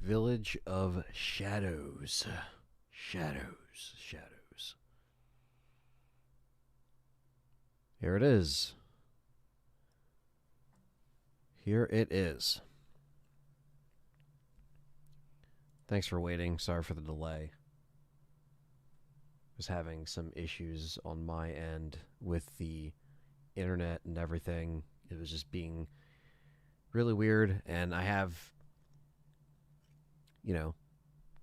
Village of Shadows. Shadows. Here it is. Here it is. Thanks for waiting. Sorry for the delay. Was having some issues on my end with the internet and everything. It was just being really weird, and I have, you know,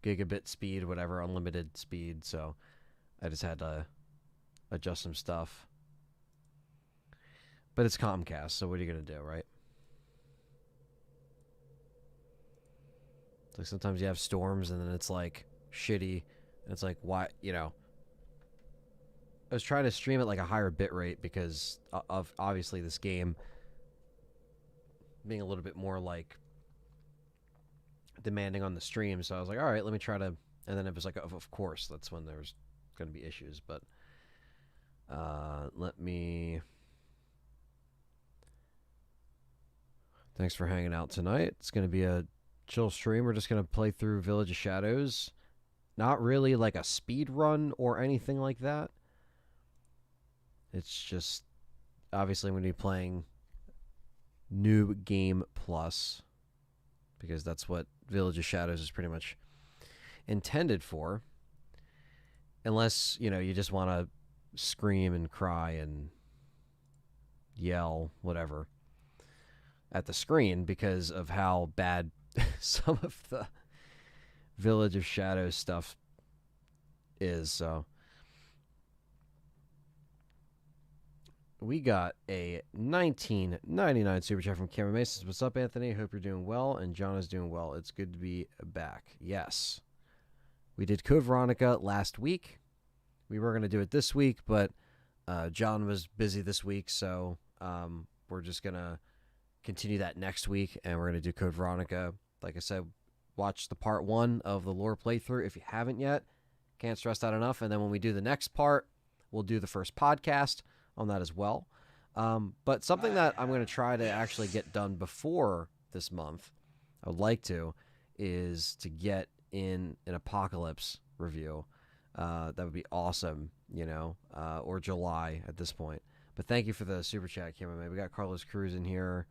gigabit speed, whatever, unlimited speed, so I just had to adjust some stuff. But it's Comcast, so what are you going to do, right? Like sometimes you have storms and then it's like shitty, and it's like, why, you know. I was trying to stream at like a higher bit rate because of obviously this game being a little bit more like demanding on the stream. So I was like, all right, let me try to, and then it was like, of course, that's when there's going to be issues. But let me, thanks for hanging out tonight. It's going to be a chill stream. We're just going to play through Village of Shadows. Not really like a speed run or anything like that. It's just, obviously I'm going to be playing New Game Plus, because that's what Village of Shadows is pretty much intended for. Unless, you know, you just want to scream and cry and yell, whatever, at the screen because of how bad some of the Village of Shadows stuff is. So we got a $19.99 super chat from Cameron Mason. What's up, Anthony? Hope you're doing well, and John is doing well. It's good to be back. Yes. We did Code Veronica last week. We were going to do it this week, but John was busy this week, so we're just going to continue that next week, and we're going to do Code Veronica. Like I said, watch the part 1 of the lore playthrough if you haven't yet. Can't stress that enough. And then when we do the next part, we'll do the first podcast on that as well. But something that I'm going to try to actually get done before this month, I would like to, is to get in an Apocalypse review. That would be awesome, you know, or July at this point. But thank you for the super chat, Cameron. We got Carlos Cruz in here.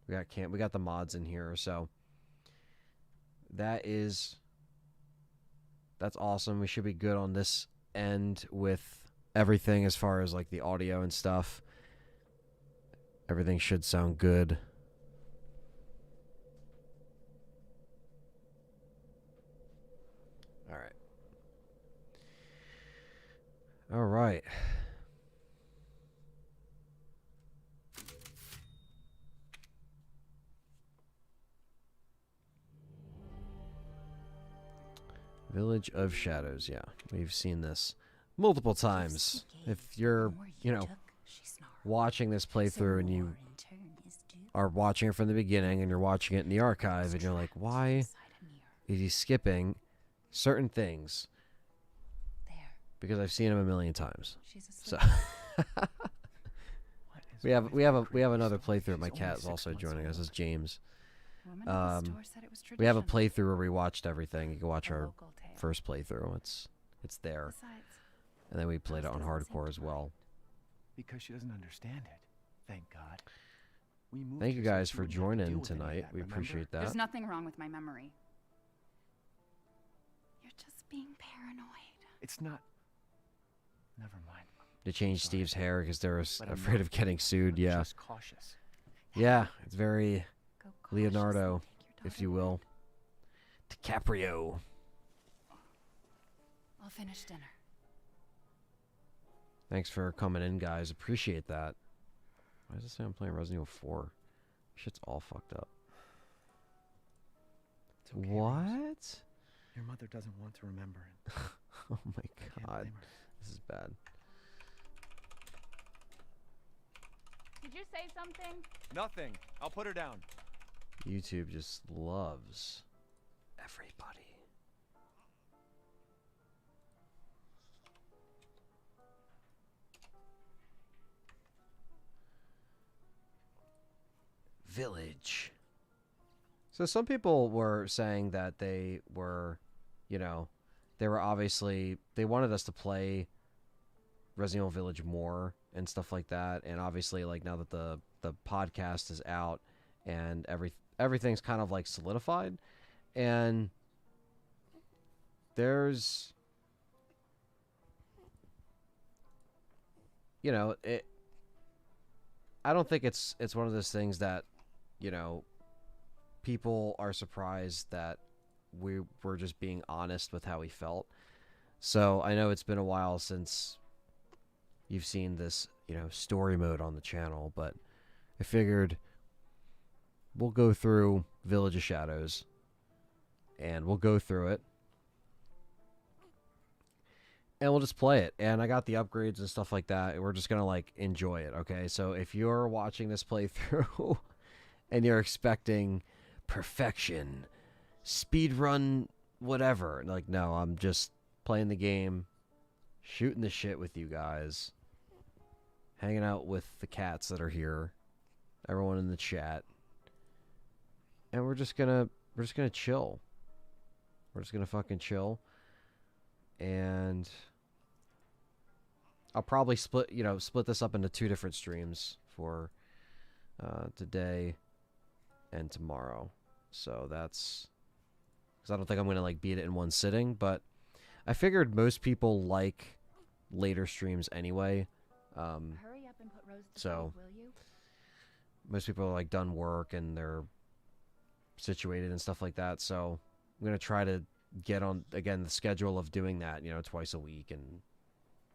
We got the mods in here. So that's awesome. We should be good on this end with everything as far as like the audio and stuff. Everything should sound good. All right. Village of Shadows, yeah. We've seen this multiple times. If you're, you know, watching this playthrough and you are watching it from the beginning and you're watching it in the archive and you're like, why is he skipping certain things? Because I've seen him a million times. So we have another playthrough. My cat is also joining us. This is James. We have a playthrough where we watched everything. You can watch our first playthrough. It's there. And then we played it on hardcore as well. Because she doesn't understand it. Thank God. Thank you guys for joining tonight. We appreciate that. There's nothing wrong with my memory. You're just being paranoid. It's not. Never mind. They changed Steve's hair because they were afraid of getting sued. Yeah. Just cautious. Yeah, it's very Leonardo, if you will. DiCaprio. I'll finish dinner. Thanks for coming in, guys. Appreciate that. Why does it say I'm playing Resident Evil 4? Shit's all fucked up. It's okay, what? Rose. Your mother doesn't want to remember it. Oh my god. This is bad. Did you say something? Nothing. I'll put her down. YouTube just loves everybody. Village. So some people were saying that they were, you know, they were obviously they wanted us to play Resident Evil Village more and stuff like that. And obviously, like now that the podcast is out and everything's kind of like solidified, and there's, you know, it. I don't think it's one of those things that, you know, people are surprised that we were just being honest with how we felt. So I know it's been a while since you've seen this, you know, story mode on the channel, but I figured we'll go through Village of Shadows and we'll go through it and we'll just play it. And I got the upgrades and stuff like that, and we're just gonna like enjoy it. Okay, so if you're watching this playthrough and you're expecting perfection, speed run, whatever, like, no, I'm just playing the game, shooting the shit with you guys, hanging out with the cats that are here, everyone in the chat, and we're just gonna chill. We're just gonna fucking chill, and I'll probably split this up into 2 different streams for today and tomorrow. So that's because I don't think I'm gonna like beat it in one sitting, but I figured most people like later streams anyway. Hurry up and put Rose to So bed, will you? most people are like done work and they're situated and stuff like that. So I'm gonna try to get on again the schedule of doing that, you know, twice a week, and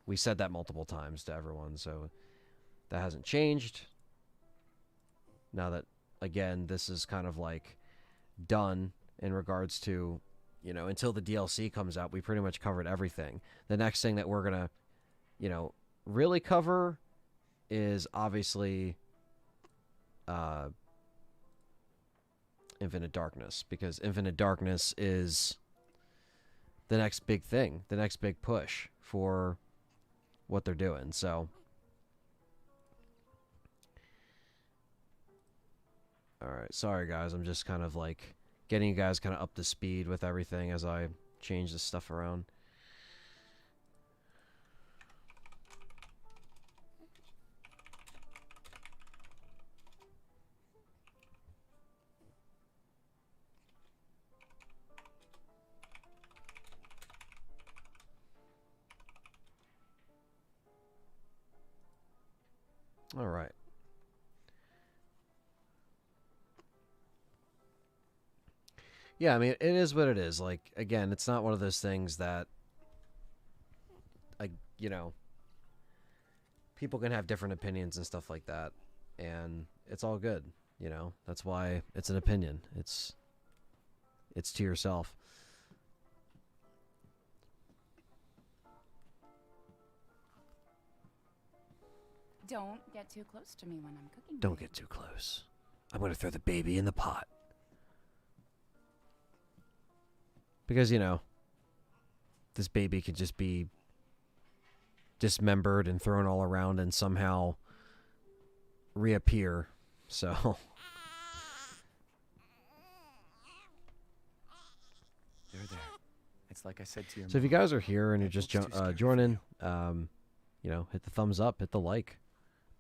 we said that multiple times to everyone, so that hasn't changed. Now that again this is kind of like done in regards to, you know, until the DLC comes out, we pretty much covered everything. The next thing that we're gonna, you know, really cover is obviously Infinite Darkness, because Infinite Darkness is the next big thing, the next big push for what they're doing. So all right, sorry guys, I'm just kind of like getting you guys kind of up to speed with everything as I change this stuff around. All right. Yeah, I mean, it is what it is. Like, again, it's not one of those things that, you know, people can have different opinions and stuff like that, and it's all good. You know, that's why it's an opinion. It's to yourself. Don't get too close to me when I'm cooking. Don't get too close. I'm gonna throw the baby in the pot. Because, you know, this baby could just be dismembered and thrown all around and somehow reappear. So They're there. It's like I said to your so if you mom. guys are here and you're That just book's too scary for joining, you. you know, hit the thumbs up, hit the like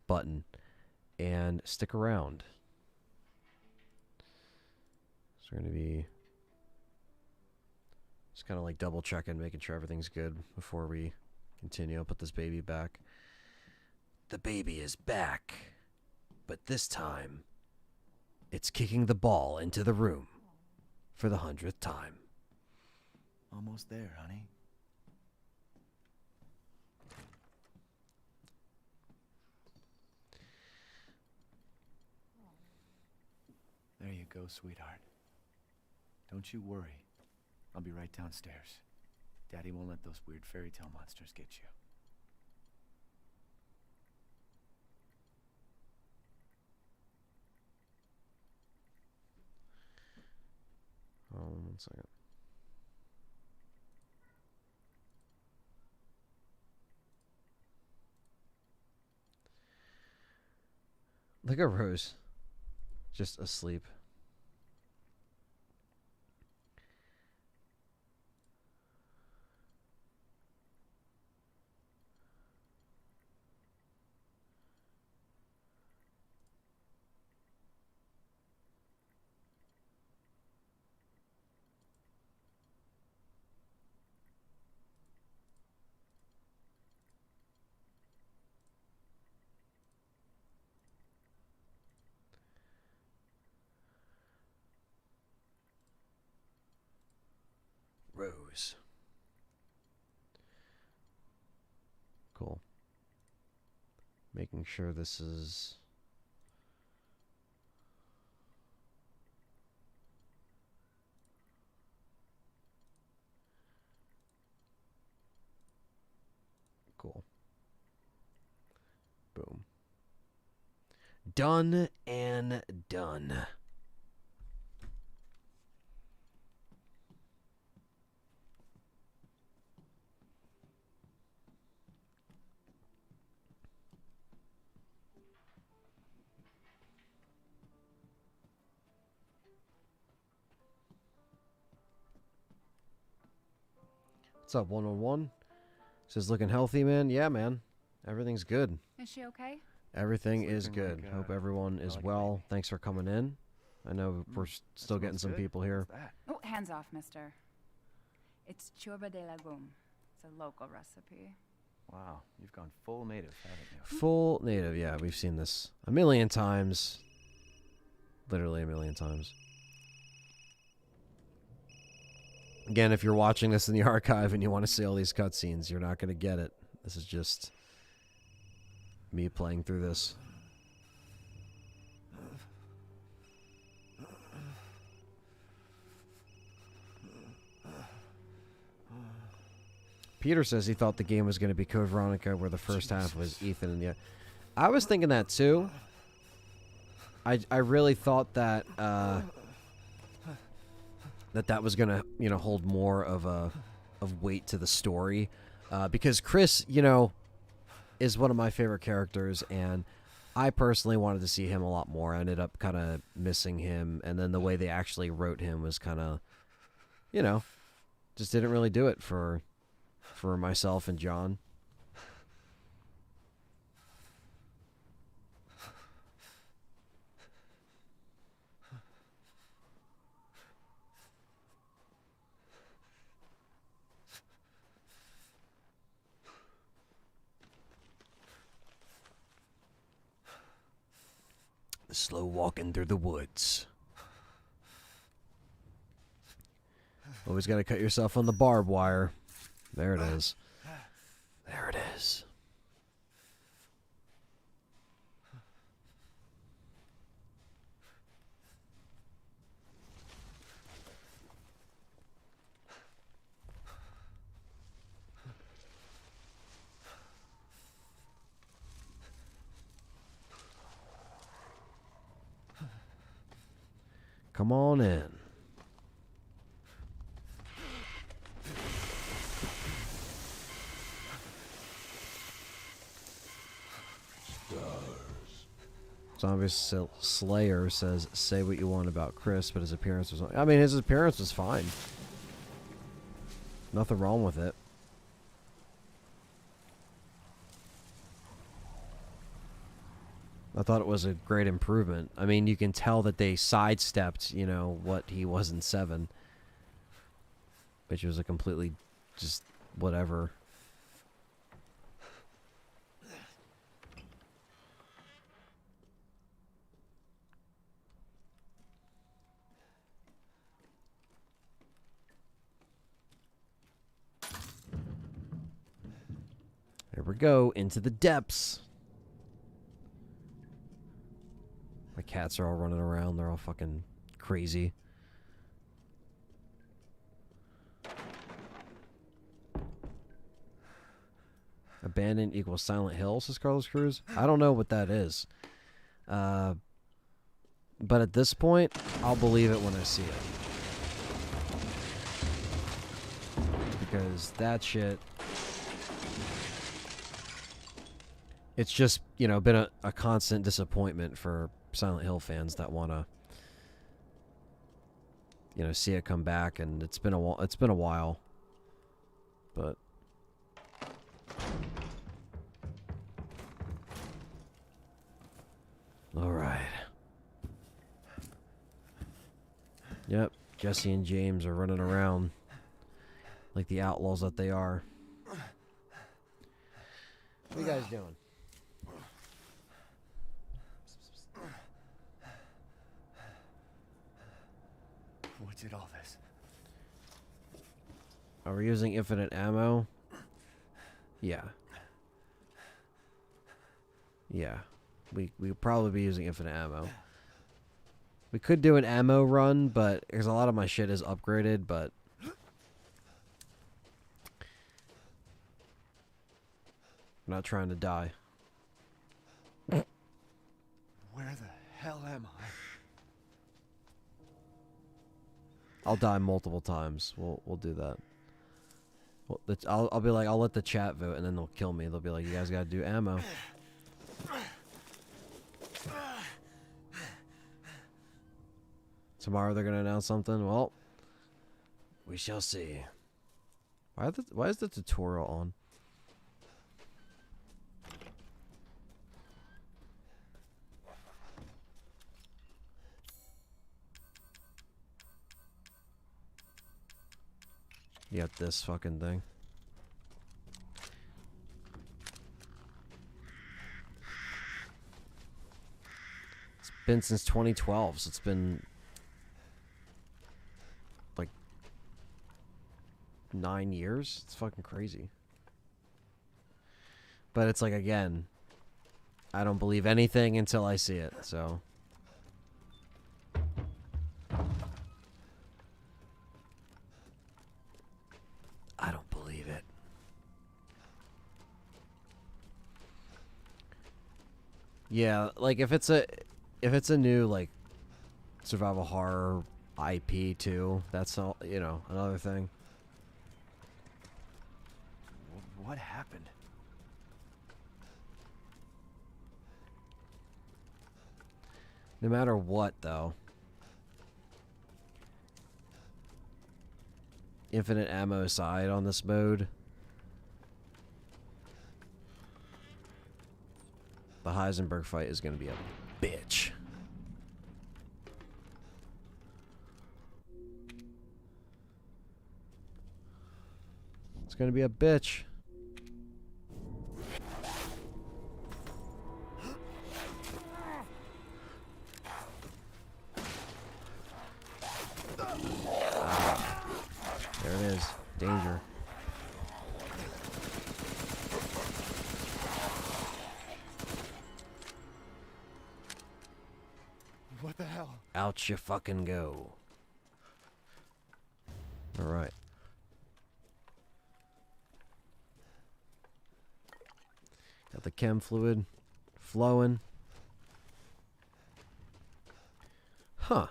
button, and stick around. So we're going to be just kind of like double checking, making sure everything's good before we continue. I'll put this baby back. The baby is back, but this time it's kicking the ball into the room for the 100th time. Almost there, honey. There you go, sweetheart. Don't you worry. I'll be right downstairs. Daddy won't let those weird fairy tale monsters get you. One second. Look at Rose. Just asleep. Rose. Cool. Making sure this is... Cool. Boom. Done and done. What's up, 101? Says looking healthy, man. Yeah, man. Everything's good. Is she okay? Everything It's is looking good. like, Hope everyone is like well. Thanks for coming in. I know we're still getting some people here. What's that? Oh, hands off, mister. It's churba de legume. It's a local recipe. Wow, you've gone full native, haven't you? Full native, yeah. We've seen this a million times. Literally a million times. Again, if you're watching this in the archive and you want to see all these cutscenes, you're not going to get it. This is just me playing through this. Peter says he thought the game was going to be Code Veronica, where the first half was Ethan and the... I was thinking that too. I really thought that that was going to, hold more of weight to the story. Because Chris, is one of my favorite characters, and I personally wanted to see him a lot more. I ended up kind of missing him, and then the way they actually wrote him was kind of, just didn't really do it for myself and John. Slow walking through the woods. Always got to cut yourself on the barbed wire. There it is. There it is. Come on in. Zombie Slayer says, say what you want about Chris, but his appearance was... I mean, his appearance was fine. Nothing wrong with it. I thought it was a great improvement. I mean, you can tell that they sidestepped, what he was in 7. Which was a completely just whatever. Here we go, into the depths. My cats are all running around. They're all fucking crazy. Abandoned equals Silent Hill, says Carlos Cruz. I don't know what that is. But at this point, I'll believe it when I see it. Because that shit... It's just, been a constant disappointment for Silent Hill fans that want to, see it come back, and it's been a while. But all right. Yep, Jesse and James are running around like the outlaws that they are. What are you guys doing? What did all this? Are we using infinite ammo? Yeah. Yeah. We'd probably be using infinite ammo. We could do an ammo run, but because a lot of my shit is upgraded, but I'm not trying to die. Where the hell am I? I'll die multiple times. We'll do that. Well, I'll be like, I'll let the chat vote, and then they'll kill me. They'll be like, you guys gotta do ammo. Tomorrow they're gonna announce something. Well, we shall see. Why is the tutorial on? You got this fucking thing. It's been since 2012, so it's been like 9 years. It's fucking crazy. But it's like, again, I don't believe anything until I see it, so. I don't believe it. Yeah, like if it's a new like survival horror IP too, that's all, you know, another thing. What happened? No matter what, though, infinite ammo aside on this mode, the Heisenberg fight is going to be a bitch. It's going to be a bitch. There it is. Danger. What the hell? Out you fucking go. Alright. Got the chem fluid flowing. Huh.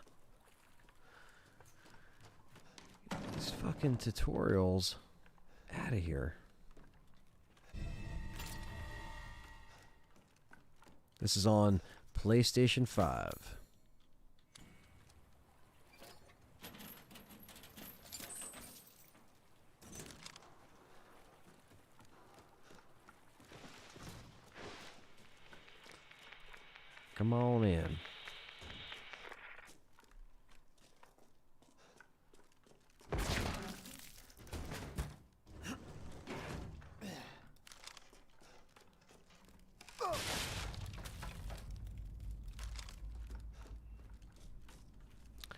These fucking tutorials out of here. This is on PlayStation 5. Come on in.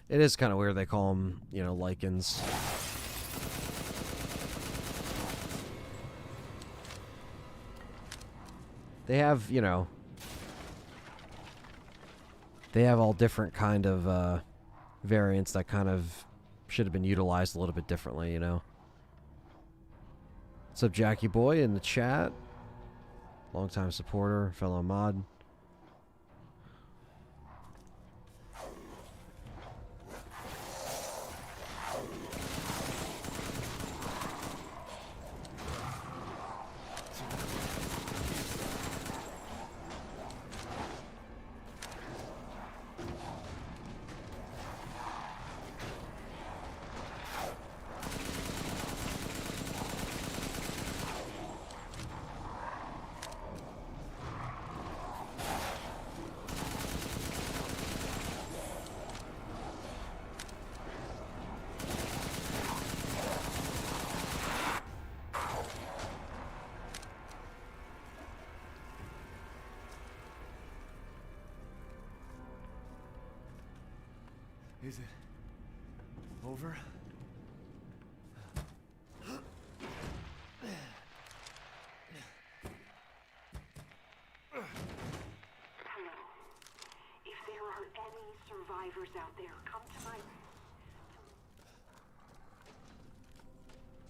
It is kind of weird they call them, you know, lichens. They have, you know, they have all different kind of variants that kind of should have been utilized a little bit differently, you know. What's up, Jackie Boy in the chat? Longtime supporter, fellow mod. Is it over? survivors out there. Come to my...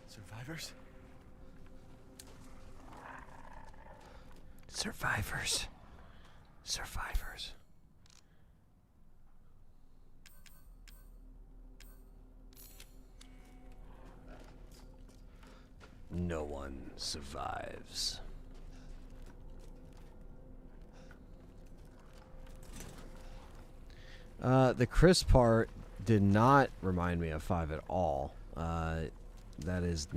Survivors? Survivors. Survivors. No one survives. The Chris part did not remind me of 5 at all. That is,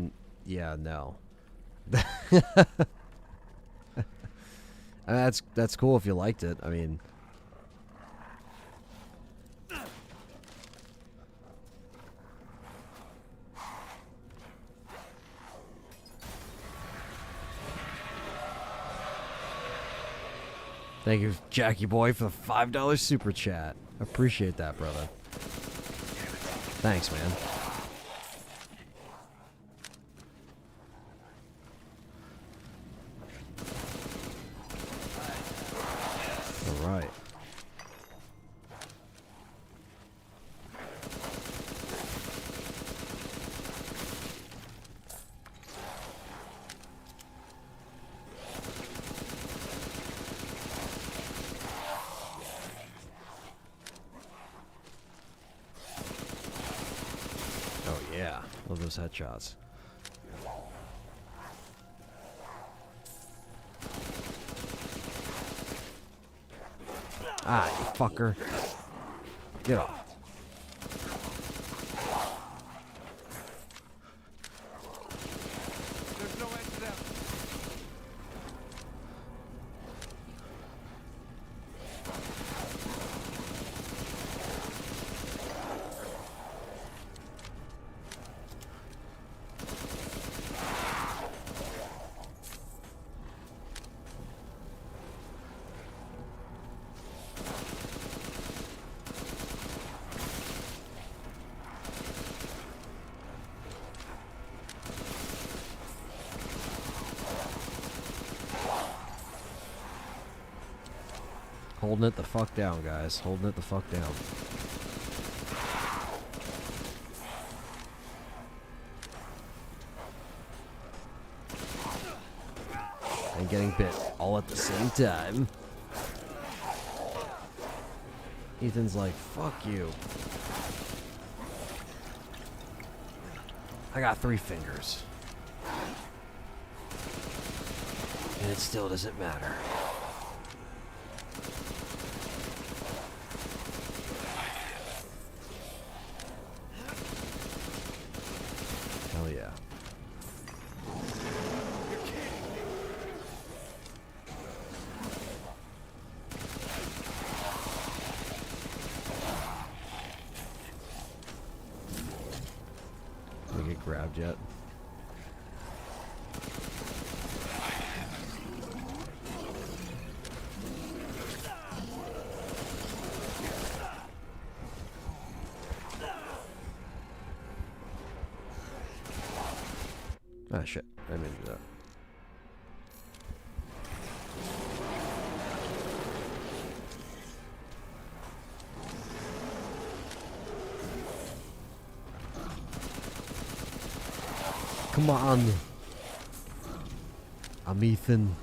yeah, no. That's cool if you liked it. I mean, thank you, Jackie Boy, for the $5 super chat. Appreciate that, brother. Thanks, man. All right. Oh yeah, love those headshots. Ah, you fucker. Get off. There's no exit out. Holding it the fuck down, guys. Holding it the fuck down. And getting bit all at the same time. Ethan's like, fuck you. I got 3 fingers. And it still doesn't matter. Hell yeah. Did we get grabbed yet? Ah, shit. I didn't mean to do that. Come on. I'm Ethan.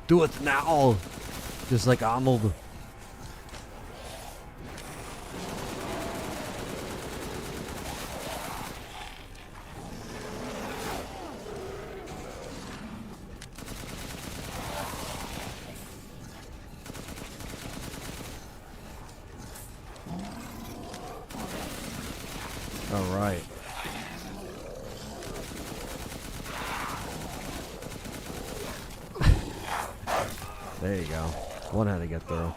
Do it now. Just like Arnold. All right. There you go. One had to get through.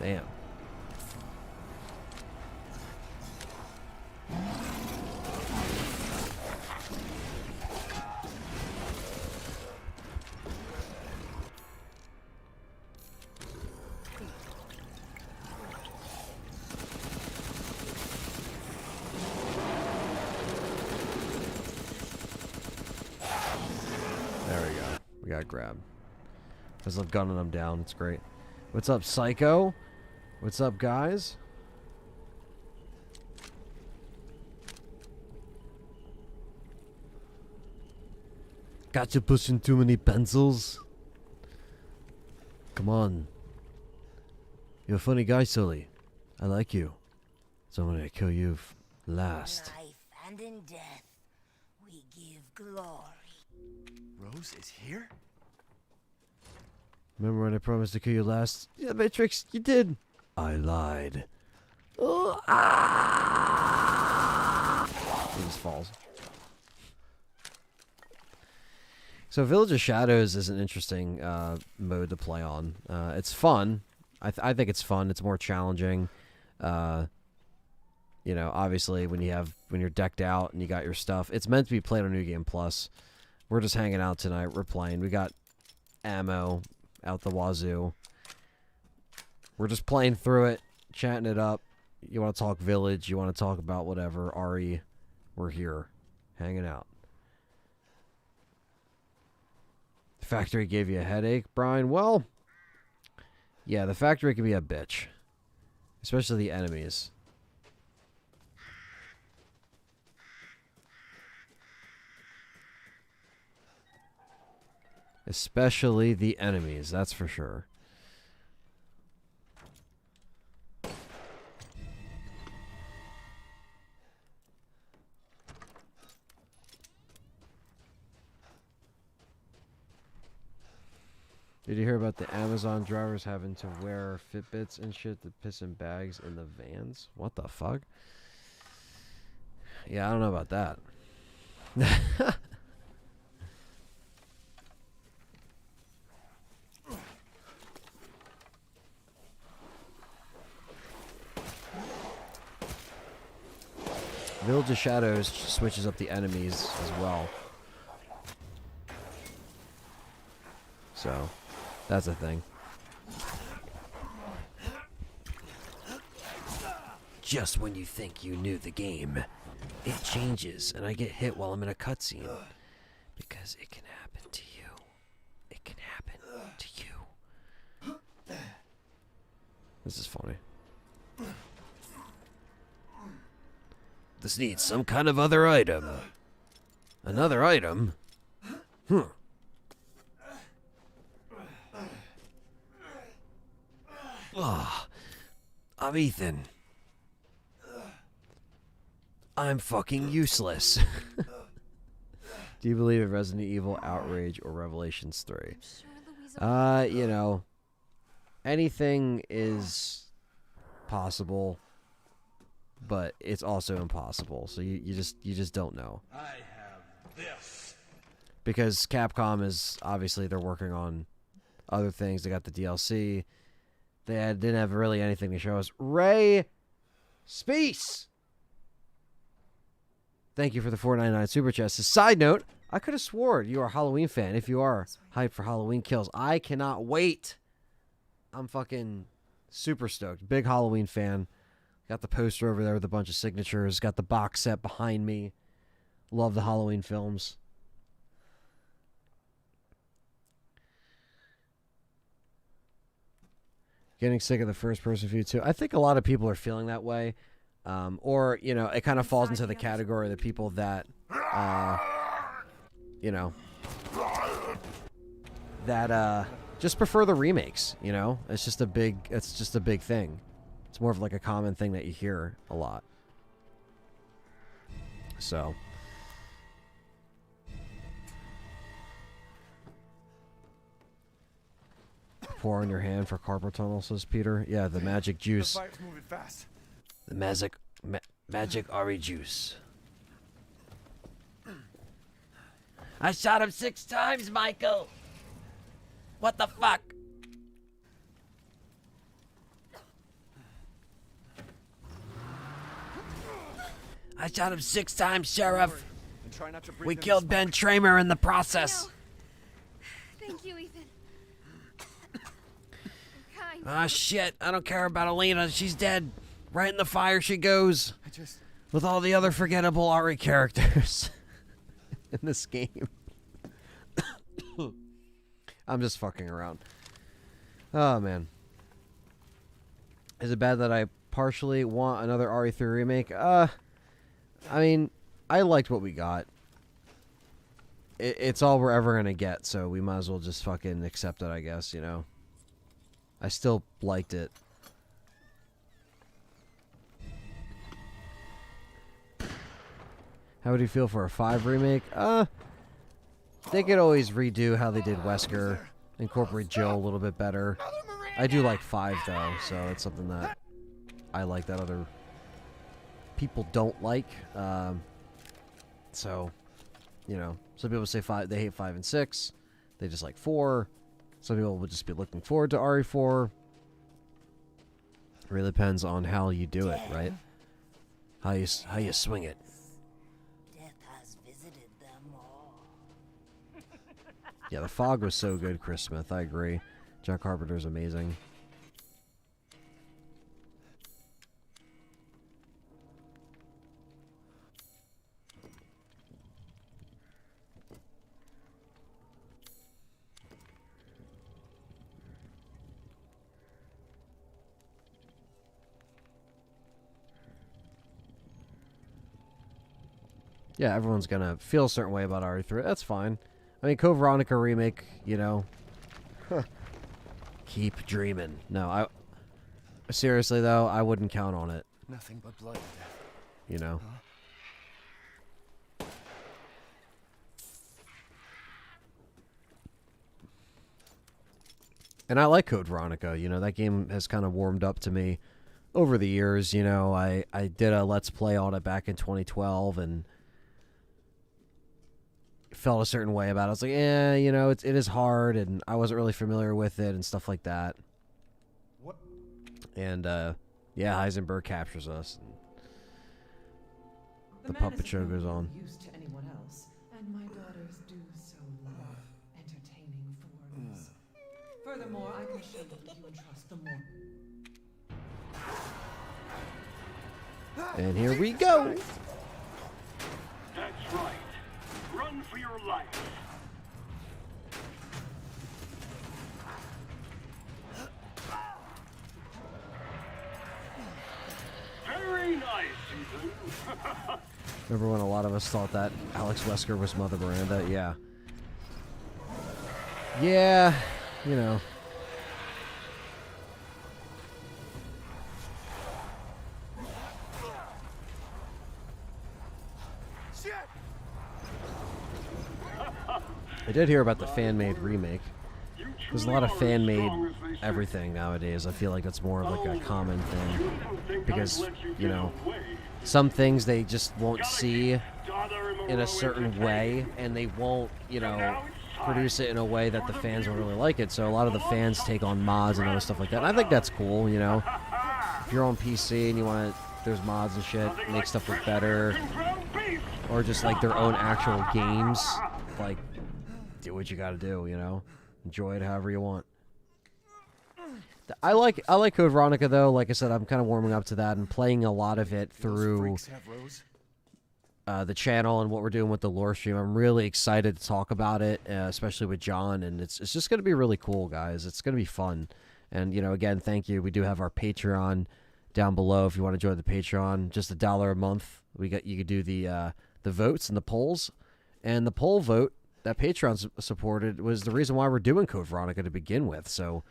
Damn. There we go. We got grabbed. I was gunning them down. It's great. What's up, Psycho? What's up, guys? Got you pushing too many pencils? Come on. You're a funny guy, Sully. I like you. So I'm gonna kill you last. In life and in death, we give glory. Rose is here? Remember when I promised to kill you last? Yeah, Matrix, you did. I lied. Oh, ah! He just falls. So Village of Shadows is an interesting mode to play on. It's fun. I think it's fun. It's more challenging. You know, obviously when you're decked out and you got your stuff, it's meant to be played on New Game Plus. We're just hanging out tonight. We're playing. We got ammo out the wazoo. We're just playing through it, chatting it up. You want to talk Village? You want to talk about whatever? RE, we're here, hanging out. The factory gave you a headache, Brian? Well, yeah, the factory can be a bitch. Especially the enemies. Especially the enemies, that's for sure. Did you hear about the Amazon drivers having to wear Fitbits and shit to piss in bags in the vans? What the fuck? Yeah, I don't know about that. Village of Shadows switches up the enemies as well. So, that's a thing. Just when you think you knew the game, it changes and I get hit while I'm in a cutscene. Because it can happen to you. It can happen to you. This is funny. This needs some kind of other item. Another item? Ah, I'm Ethan. I'm fucking useless. Do you believe in Resident Evil, Outrage, or Revelations 3? You know, anything is possible, but it's also impossible. So you just don't know. I have this. Because Capcom is obviously they're working on other things. They got the DLC. Didn't have really anything to show us. Ray Space. Thank you for the $4.99 super chest. A side note, I could have sworn you are a Halloween fan if you are hyped for Halloween Kills. I cannot wait. I'm fucking super stoked. Big Halloween fan. Got the poster over there with a bunch of signatures. Got the box set behind me. Love the Halloween films. Getting sick of the first person view too. I think a lot of people are feeling that way. Or, you know, it kind of falls into the category of the people that, you know, that just prefer the remakes, you know? It's just a big thing. It's more of like a common thing that you hear a lot. So. Pour on your hand for carpal tunnel, says Peter. Yeah, the magic juice. The fire's moving fast. The magic RE juice. I shot him 6 times, Michael. What the fuck? I shot him 6 times, Sheriff. And try not to breathe We in the killed smoke. Ben Tramer in the process. Thank you, Ethan. Kind. Ah, shit. I don't care about Elena. She's dead. Right in the fire she goes. I just... With all the other forgettable RE characters in this game. I'm just fucking around. Oh, man. Is it bad that I partially want another RE3 remake? I mean, I liked what we got. It's all we're ever gonna get, so we might as well just fucking accept it, I guess, you know? I still liked it. How would you feel for a 5 remake? They could always redo how they did Wesker, incorporate Jill a little bit better. I do like 5 though, so it's something that I like that other people don't like. So, you know, some people say 5, they hate 5 and 6. They just like 4. Some people would just be looking forward to RE4. It really depends on how you do it, right? How you swing it. Death has visited them all. Yeah, the fog was so good, Chris Smith. I agree. John Carpenter's amazing. Yeah, everyone's gonna feel a certain way about RE3. That's fine. I mean, Code Veronica remake, you know. Keep dreaming. No, I seriously though, I wouldn't count on it. Nothing but blood and death. You know. And I like Code Veronica. You know, that game has kind of warmed up to me over the years. You know, I did a Let's Play on it back in 2012 and felt a certain way about it. I was like, you know, it is hard, and I wasn't really familiar with it and stuff like that. What? And, yeah, Heisenberg captures us. The puppet show goes on. Used to anyone else, and my daughters do so love entertaining foreigners. Furthermore, I can assure you that you entrust them more. And here we go. That's right. Run for your life. Very nice, Ethan. Remember when a lot of us thought that Alex Wesker was Mother Miranda? Yeah. Yeah, you know. Shit! I did hear about the fan-made remake. There's a lot of fan-made everything nowadays. I feel like that's more of like a common thing. Because, you know, some things they just won't see in a certain way, and they won't, you know, produce it in a way that the fans will really like it. So a lot of the fans take on mods and other stuff like that. And I think that's cool, you know. If you're on PC and you want to, there's mods and shit, make stuff look better. Or just like their own actual games. Like, do what you gotta do, you know. Enjoy it however you want. I like Code Veronica though. Like I said, I'm kind of warming up to that and playing a lot of it through the channel and what we're doing with the lore stream. I'm really excited to talk about it, especially with John, and it's just gonna be really cool, guys. It's gonna be fun. And you know, again, thank you. We do have our Patreon down below if you want to join the Patreon. Just $1 a month. You could do the votes and the polls, and the poll vote that Patreon supported was the reason why we're doing Code Veronica to begin with. So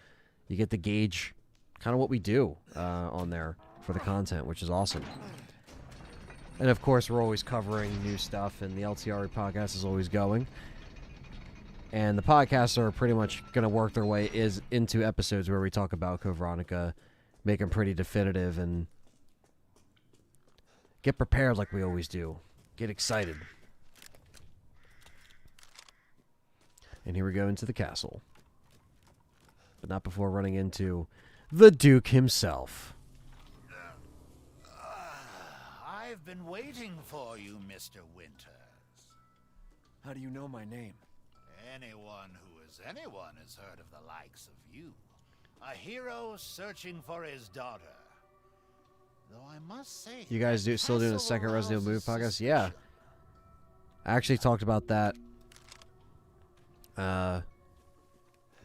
you get to gauge kind of what we do on there for the content, which is awesome. And of course, we're always covering new stuff, and the LTRE podcast is always going. And the podcasts are pretty much going to work their way into episodes where we talk about Code Veronica, make them pretty definitive, and get prepared like we always do. Get excited. And here we go into the castle. But not before running into the Duke himself. I've been waiting for you, Mr. Winters. How do you know my name? Anyone who is anyone has heard of the likes of you. A hero searching for his daughter. Though I must say, You guys still doing a second Resident Evil movie podcast? Yeah. I actually talked about that.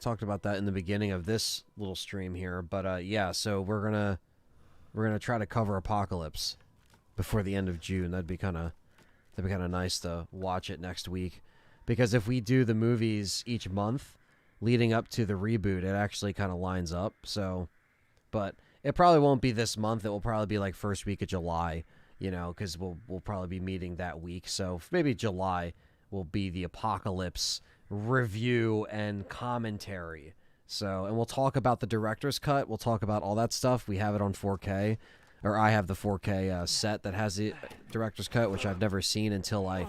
Talked about that in the beginning of this little stream here, but yeah. So we're gonna try to cover Apocalypse before the end of June. That'd be kind of nice to watch it next week, because if we do the movies each month leading up to the reboot, it actually kind of lines up. So, but it probably won't be this month. It will probably be like first week of July, you know, because we'll probably be meeting that week. So maybe July will be the Apocalypse review and commentary. So, and we'll talk about the director's cut. We'll talk about all that stuff. We have it on 4K, or I have the 4K set that has the director's cut, which I've never seen until I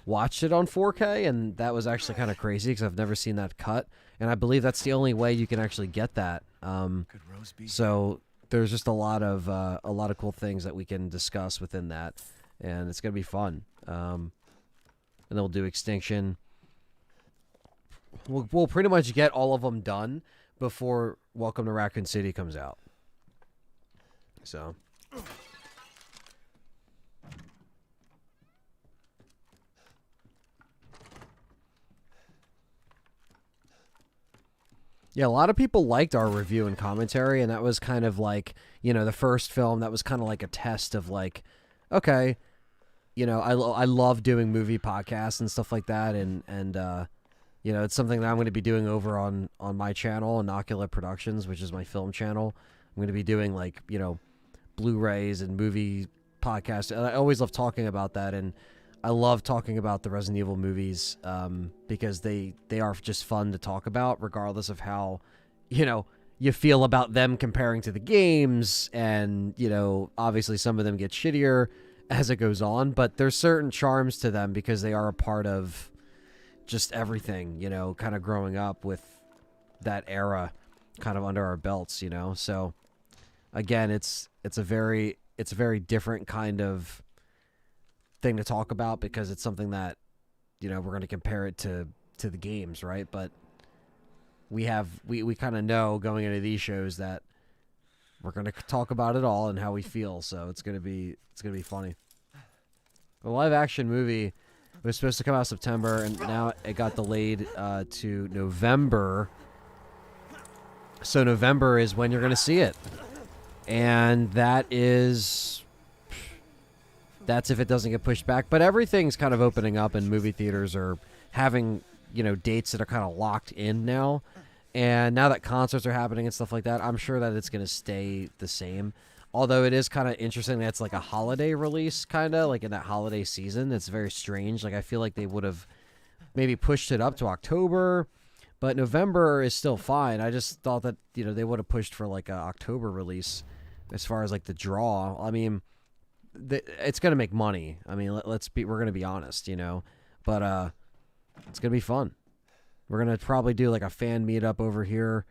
watched it on 4K, and that was actually kind of crazy because I've never seen that cut, and I believe that's the only way you can actually get that. So there's just a lot of cool things that we can discuss within that, and it's gonna be fun. And then we'll do Extinction. We'll pretty much get all of them done before Welcome to Raccoon City comes out. So. Yeah, a lot of people liked our review and commentary, and that was kind of like, you know, the first film, that was kind of like a test of like, okay, you know, I love doing movie podcasts and stuff like that, and you know, it's something that I'm going to be doing over on my channel, Inocula Productions, which is my film channel. I'm going to be doing, like, you know, Blu-rays and movie podcasts. And I always love talking about that, and I love talking about the Resident Evil movies because they are just fun to talk about, regardless of how, you know, you feel about them comparing to the games. And, you know, obviously some of them get shittier as it goes on, but there's certain charms to them because they are a part of just everything, you know, kind of growing up with that era kind of under our belts, you know. So again, it's a very different kind of thing to talk about, because it's something that, you know, we're going to compare it to the games, right? But we kind of know going into these shows that we're going to talk about it all and how we feel. So it's going to be funny. The live action movie was supposed to come out September, and now it got delayed to November. So November is when you're going to see it. And that's if it doesn't get pushed back. But everything's kind of opening up, and movie theaters are having, you know, dates that are kind of locked in now. And now that concerts are happening and stuff like that, I'm sure that it's going to stay the same. Although it is kind of interesting that it's like a holiday release, kind of like in that holiday season. It's very strange. Like, I feel like they would have maybe pushed it up to October, but November is still fine. I just thought that, you know, they would have pushed for like a October release as far as like the draw. I mean, it's going to make money. I mean, we're going to be honest, you know, but it's going to be fun. We're going to probably do like a fan meetup over here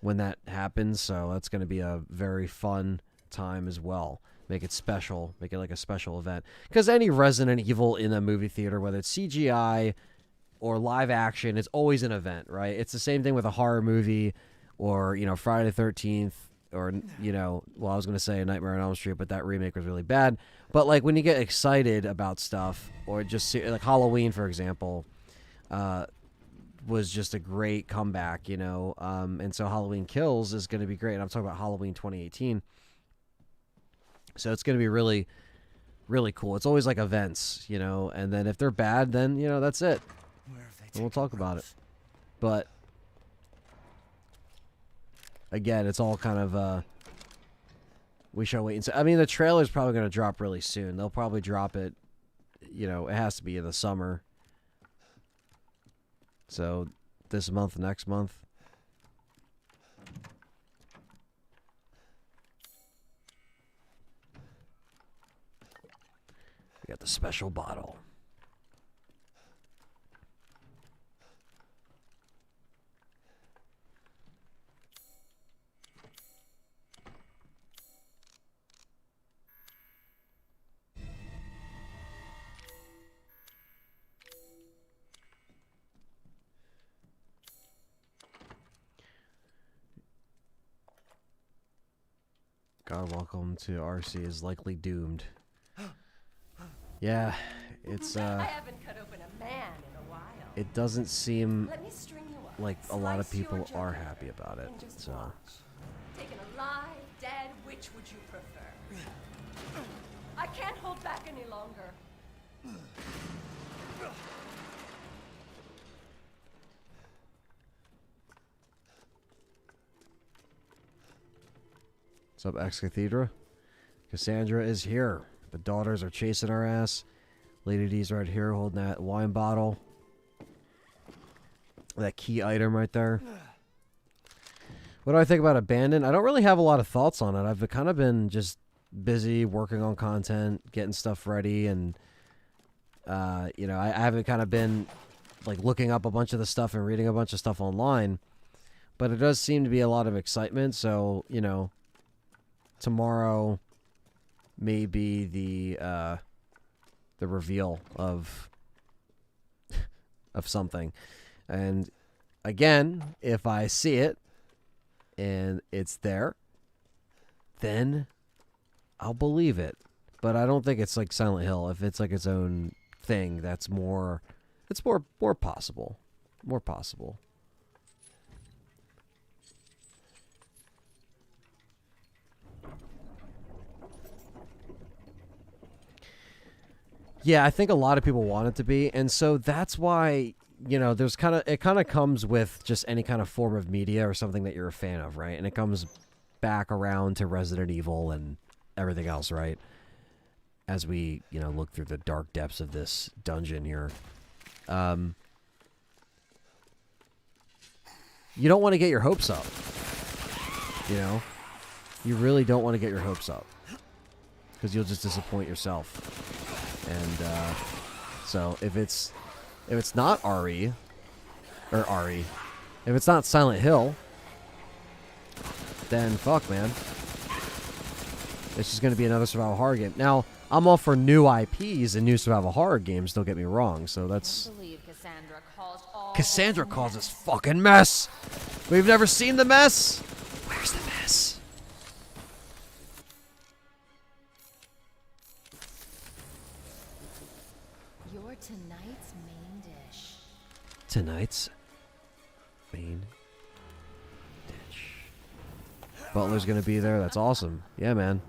when that happens, so that's going to be a very fun time as well. Make it special, make it like a special event. Because any Resident Evil in a movie theater, whether it's CGI or live action, it's always an event, right? It's the same thing with a horror movie, or, you know, Friday the 13th, or, you know, well, I was going to say A Nightmare on Elm Street, but that remake was really bad. But, like, when you get excited about stuff, or just like Halloween, for example, was just a great comeback, you know, and so Halloween Kills is going to be great. And I'm talking about Halloween 2018. So it's going to be really, really cool. It's always like events, you know, and then if they're bad, then, you know, that's it. And we'll talk about it. But again, it's all kind of, we shall wait and see. I mean, the trailer's probably going to drop really soon. They'll probably drop it, you know, it has to be in the summer. So this month, next month. We got the special bottle. God, welcome to RC is likely doomed. Yeah, it's I haven't cut open a man in a while. it doesn't seem Let me string you up. like a lot of Slice your people are jugular, happy about it. and just So watch. Taken alive, dead, which would you prefer? I can't hold back any longer. what's up, Ex Cathedra? Cassandra is here. The daughters are chasing our ass. Lady D's right here holding that wine bottle. That key item right there. What do I think about Abandon? I don't really have a lot of thoughts on it. I've kind of been just busy working on content, getting stuff ready, and you know, I haven't kind of been like looking up a bunch of the stuff and reading a bunch of stuff online. But it does seem to be a lot of excitement. So, you know, tomorrow may be the reveal of something. And again, if I see it and it's there, then I'll believe it. But I don't think it's like Silent Hill. If it's like its own thing, that's more, it's more possible. More possible. Yeah, I think a lot of people want it to be, and so that's why, you know, there's it kind of comes with just any kind of form of media or something that you're a fan of, right? And it comes back around to Resident Evil and everything else, right? As we, you know, look through the dark depths of this dungeon here. You don't want to get your hopes up. You know? You really don't want to get your hopes up. Because you'll just disappoint yourself. And so if it's not RE or RE, if it's not Silent Hill, then fuck, man. It's just going to be another survival horror game. Now, I'm all for new IPs and new survival horror games, don't get me wrong. So that's Cassandra caused this fucking mess. We've never seen the mess. Where's the mess? You're tonight's main dish. Tonight's main dish. Butler's gonna be there. That's awesome. Yeah, man.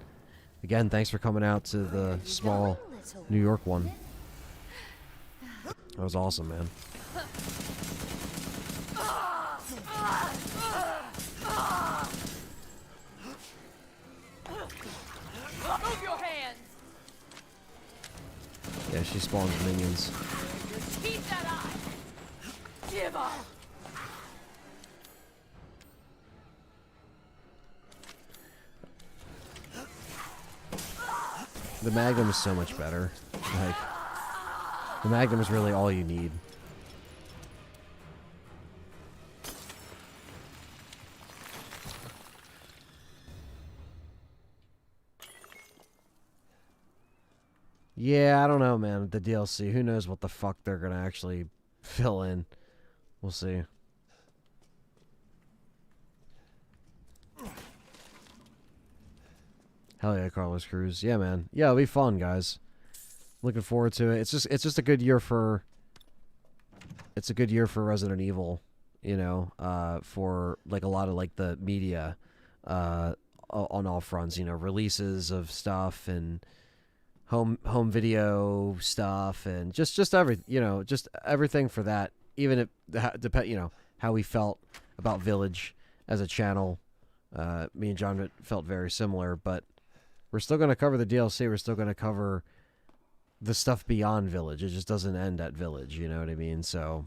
Again, thanks for coming out to the small New York one. That was awesome, man. Move your hands. Yeah, she spawns minions. Keep that eye. Give up. The Magnum is so much better. Like, the Magnum is really all you need. Yeah, I don't know, man. The DLC, who knows what the fuck they're gonna actually fill in. We'll see. Hell yeah, Carlos Cruz. Yeah, man. Yeah, it'll be fun, guys. Looking forward to it. It's just a good year for Resident Evil, you know, for like a lot of like the media on all fronts, you know, releases of stuff and home video stuff and just everything for that. Even if you know how we felt about Village as a channel, me and John felt very similar, but we're still going to cover the DLC. We're still going to cover the stuff beyond Village. It just doesn't end at Village, you know what I mean? So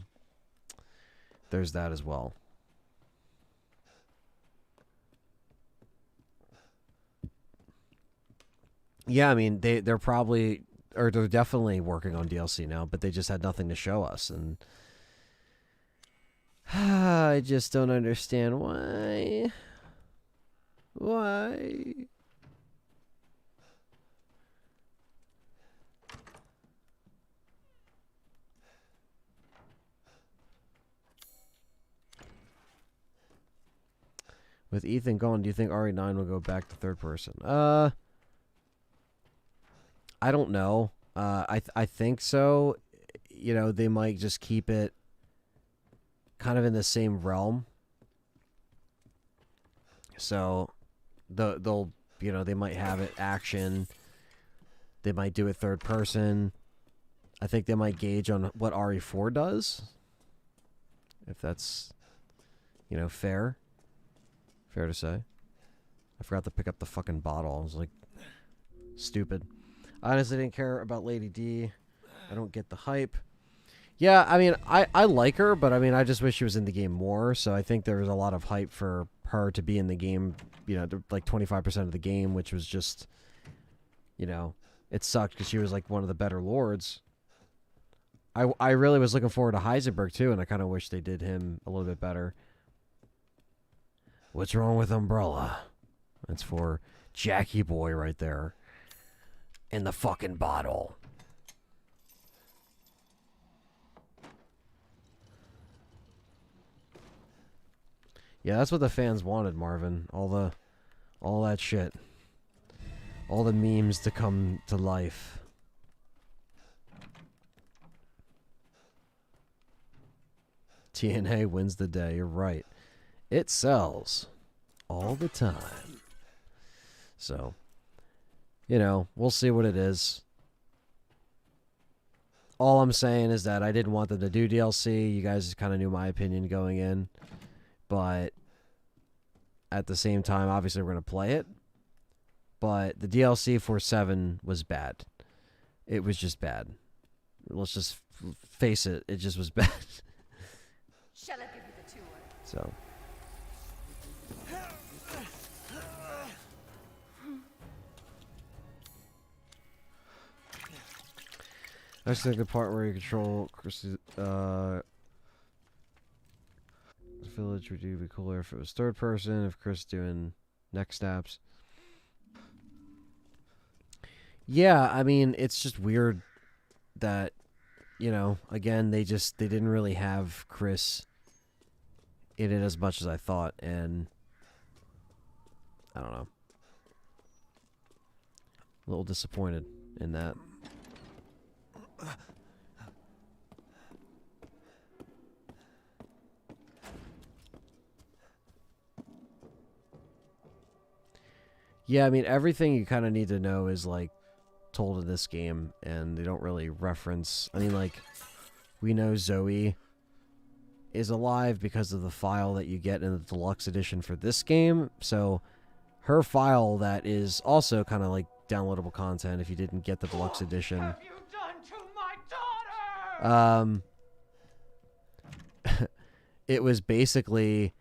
there's that as well. Yeah, I mean, they're definitely working on DLC now, but they just had nothing to show us, and I just don't understand why. Why? With Ethan gone, do you think RE9 will go back to third person? I don't know. I think so. You know, they might just keep it kind of in the same realm. So they'll you know, they might have it action. They might do it third person. I think they might gauge on what RE4 does. If that's, you know, fair. Fair to say. I forgot to pick up the fucking bottle. I was like, stupid. I honestly didn't care about Lady D. I don't get the hype. Yeah, I mean, I like her, but I mean, I just wish she was in the game more. So I think there was a lot of hype for her to be in the game, you know, like 25% of the game, which was just, you know, it sucked because she was like one of the better lords. I really was looking forward to Heisenberg too, and I kind of wish they did him a little bit better. What's wrong with Umbrella? That's for Jackie Boy right there. In the fucking bottle. Yeah, that's what the fans wanted, Marvin. All that shit. All the memes to come to life. TNA wins the day, you're right. It sells all the time. So, you know, we'll see what it is. All I'm saying is that I didn't want them to do DLC. You guys kind of knew my opinion going in. But at the same time, obviously we're going to play it. But the DLC for 7 was bad. It was just bad. Let's just face it. It just was bad. Shall I give you the tour? So. I just think the part where you control Chris's village would be cooler if it was third person, if Chris doing next steps. Yeah, I mean, it's just weird that, you know, again, they didn't really have Chris in it as much as I thought, and I don't know. A little disappointed in that. Yeah, I mean, everything you kind of need to know is, like, told in this game, and they don't really reference... I mean, like, we know Zoe is alive because of the file that you get in the deluxe edition for this game, so her file that is also kind of, like, downloadable content if you didn't get the deluxe edition. What have you done to my daughter? It was basically...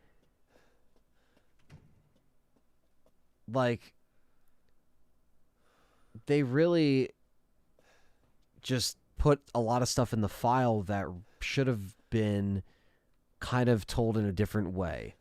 like, they really just put a lot of stuff in the file that should have been kind of told in a different way.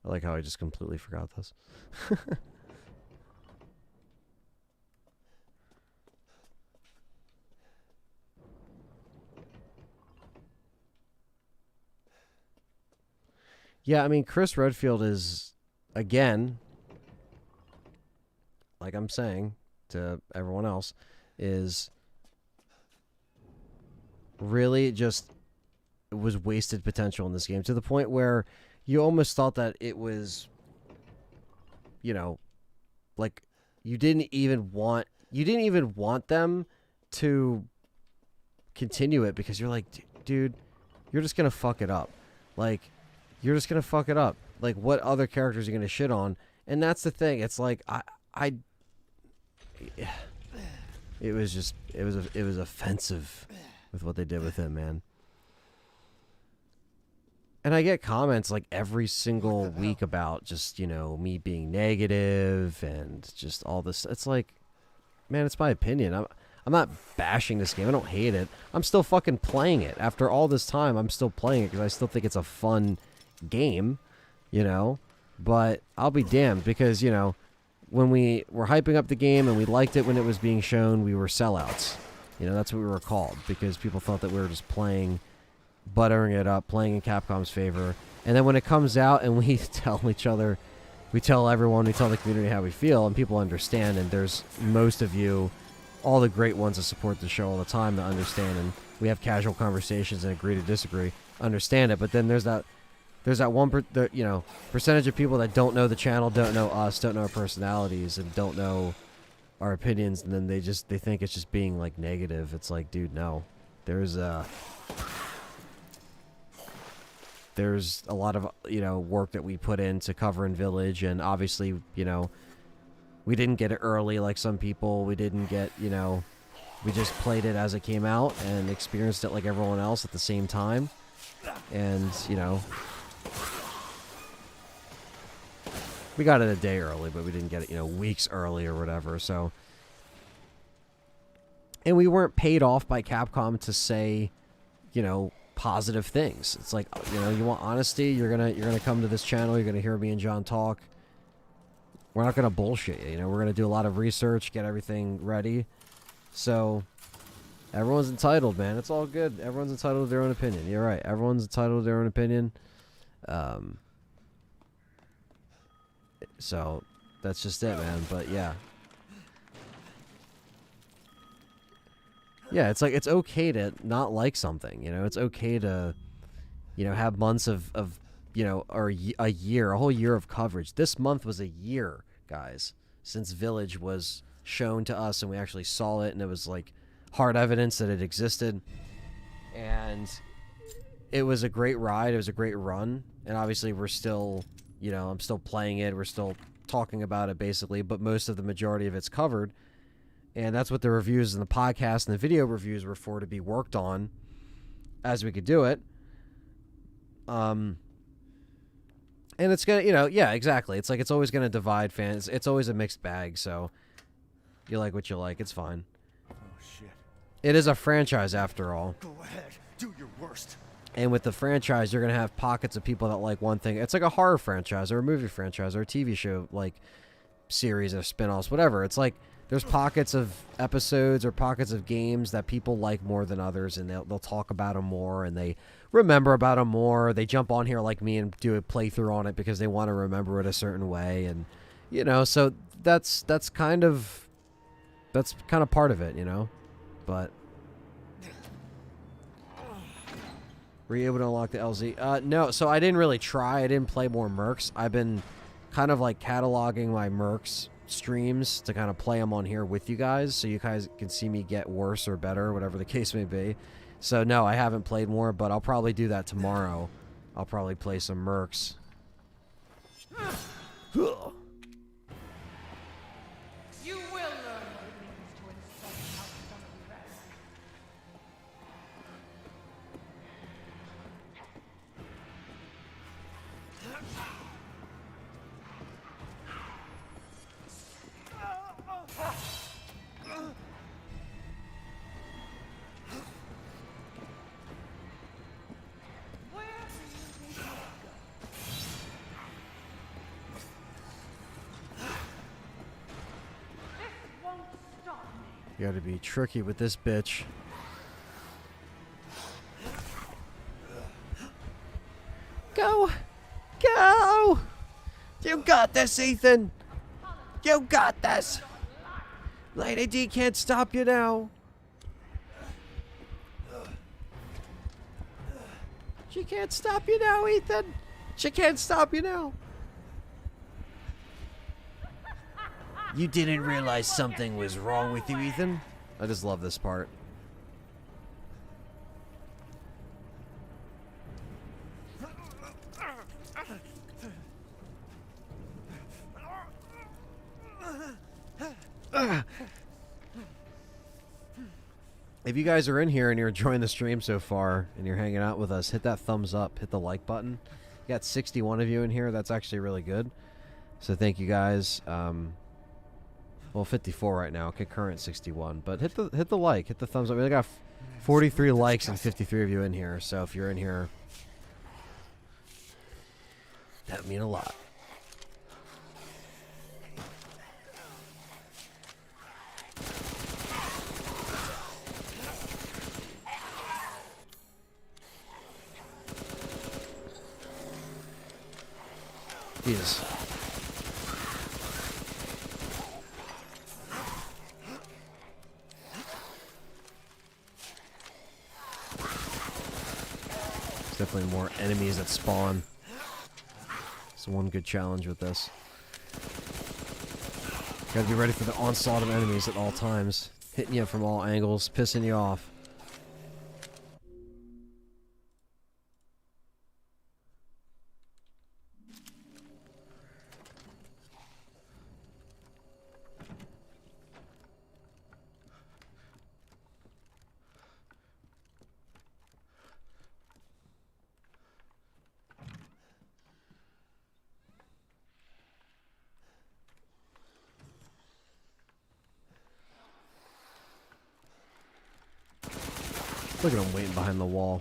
I like how I just completely forgot this. Yeah, I mean, Chris Redfield is, again, like I'm saying to everyone else, is really just was wasted potential in this game to the point where you almost thought that it was, you know, like you didn't even want them to continue it because you're like, dude, you're just gonna fuck it up. Like, you're just gonna fuck it up. Like, what other characters are you gonna shit on? And that's the thing. It's like it was offensive with what they did with him, man. And I get comments like every single week about just, me being negative and just all this. It's like, man, it's my opinion. I'm not bashing this game. I don't hate it. I'm still fucking playing it. After all this time, I'm still playing it because I still think it's a fun game, But I'll be damned because, when we were hyping up the game and we liked it when it was being shown, we were sellouts. That's what we were called because people thought that we were just playing, buttering it up, playing in Capcom's favor. And then when it comes out and we tell each other, we tell everyone, we tell the community how we feel, and people understand, and there's most of you, all the great ones that support the show all the time that understand, and we have casual conversations and agree to disagree, understand it. But then there's that percentage of people that don't know the channel, don't know us, don't know our personalities, and don't know our opinions, and then they think it's just being like negative. It's like, dude, no. There's a lot of work that we put into covering Village, and obviously we didn't get it early like some people. We didn't get we just played it as it came out and experienced it like everyone else at the same time, and we got it a day early, but we didn't get it weeks early or whatever. So, and we weren't paid off by Capcom to say positive things. It's like, you want honesty, you're gonna come to this channel, you're gonna hear me and John talk. We're not gonna bullshit you, we're gonna do a lot of research, get everything ready. So everyone's entitled, man. It's all good. Everyone's entitled to their own opinion. You're right. Everyone's entitled to their own opinion. So that's just it, man. But yeah. Yeah, it's like, it's okay to not like something, it's okay to, have months of or a year, a whole year of coverage. This month was a year, guys, since Village was shown to us and we actually saw it, and it was like hard evidence that it existed. And it was a great ride. It was a great run. And obviously we're still, I'm still playing it. We're still talking about it basically, but most of the majority of it's covered. And that's what the reviews and the podcast and the video reviews were for, to be worked on as we could do it. And it's going to, yeah, exactly. It's like, it's always going to divide fans. It's always a mixed bag. So you like what you like. It's fine. Oh, shit. It is a franchise after all. Go ahead. Do your worst. And with the franchise, you're going to have pockets of people that like one thing. It's like a horror franchise or a movie franchise or a TV show, like series or spin-offs, whatever. It's like, there's pockets of episodes or pockets of games that people like more than others, and they'll talk about them more, and they remember about them more. They jump on here like me and do a playthrough on it because they want to remember it a certain way, and so that's kind of part of it, But were you able to unlock the LZ? No, so I didn't really try. I didn't play more Mercs. I've been kind of like cataloging my Mercs streams to kind of play them on here with you guys, so you guys can see me get worse or better, whatever the case may be. So no, I haven't played more, but I'll probably do that tomorrow. I'll probably play some Mercs. You will learn what it means to insult out some of the rest. You gotta be tricky with this bitch. Go! Go! You got this, Ethan! You got this! Lady D can't stop you now. She can't stop you now, Ethan! She can't stop you now! You didn't realize something was wrong with you, Ethan? I just love this part. If you guys are in here and you're enjoying the stream so far and you're hanging out with us, hit that thumbs up, hit the like button. You got 61 of you in here. That's actually really good. So thank you guys. Well, 54 right now, concurrent 61. But hit the like, hit the thumbs up. We got 43 likes and 53 of you in here. So if you're in here, that would mean a lot. Jesus. There's definitely more enemies that spawn. It's one good challenge with this. Gotta be ready for the onslaught of enemies at all times. Hitting you from all angles, pissing you off. Look at him waiting behind the wall.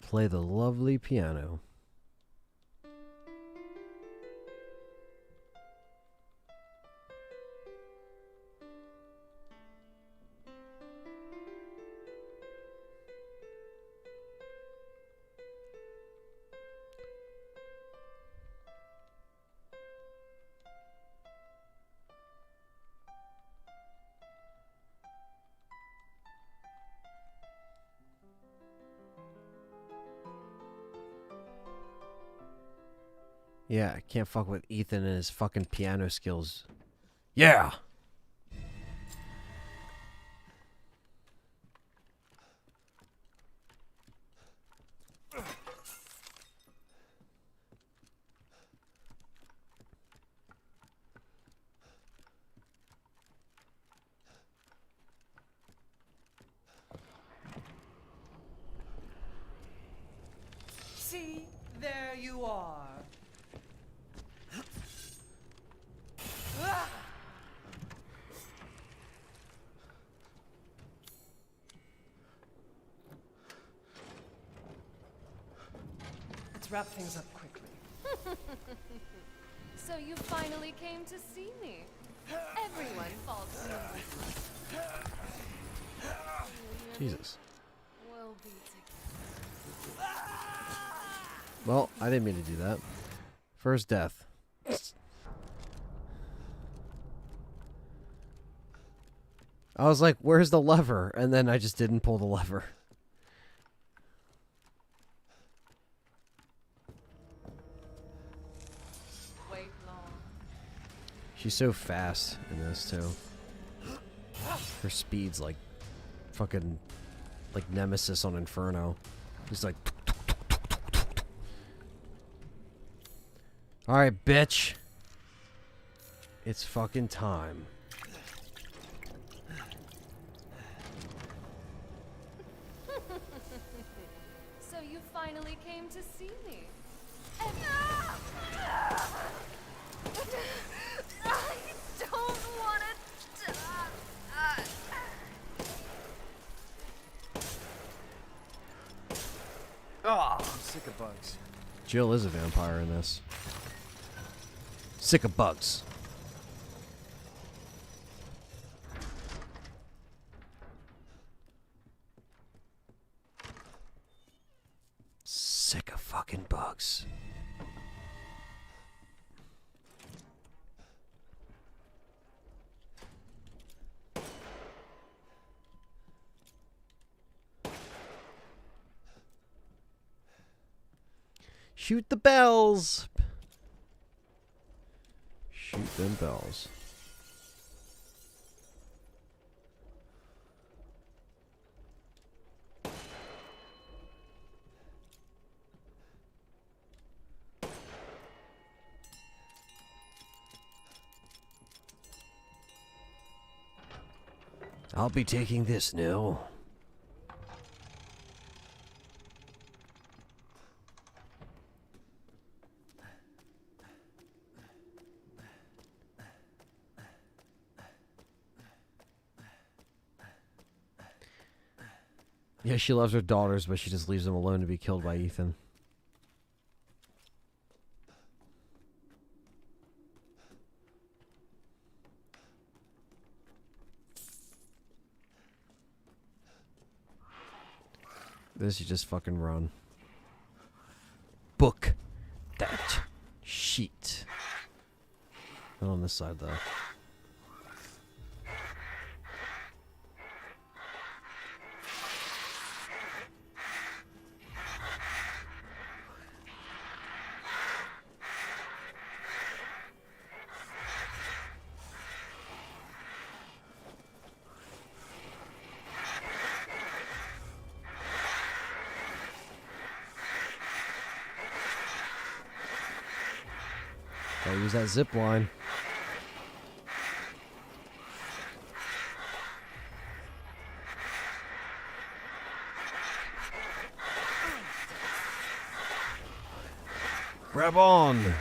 Play the lovely piano. Yeah, I can't fuck with Ethan and his fucking piano skills. Yeah! See, there you are. Let's wrap things up quickly. So you finally came to see me. Everyone falls in love. Jesus. We'll be together. Well, I didn't mean to do that. First death. I was like, where's the lever? And then I just didn't pull the lever. Wait long. She's so fast in this, too. Her speed's like fucking like Nemesis on Inferno. He's like... Alright, bitch. It's fucking time. So you finally came to see me. I don't want to die. I'm sick of bugs. Jill is a vampire in this. Sick of bugs. Sick of fucking bugs. Shoot the bells. Shoot them bells. I'll be taking this now. Yeah, she loves her daughters, but she just leaves them alone to be killed by Ethan. This you just fucking run. Book that sheet. Not on this side though. Gotta use that zip line. Grab on.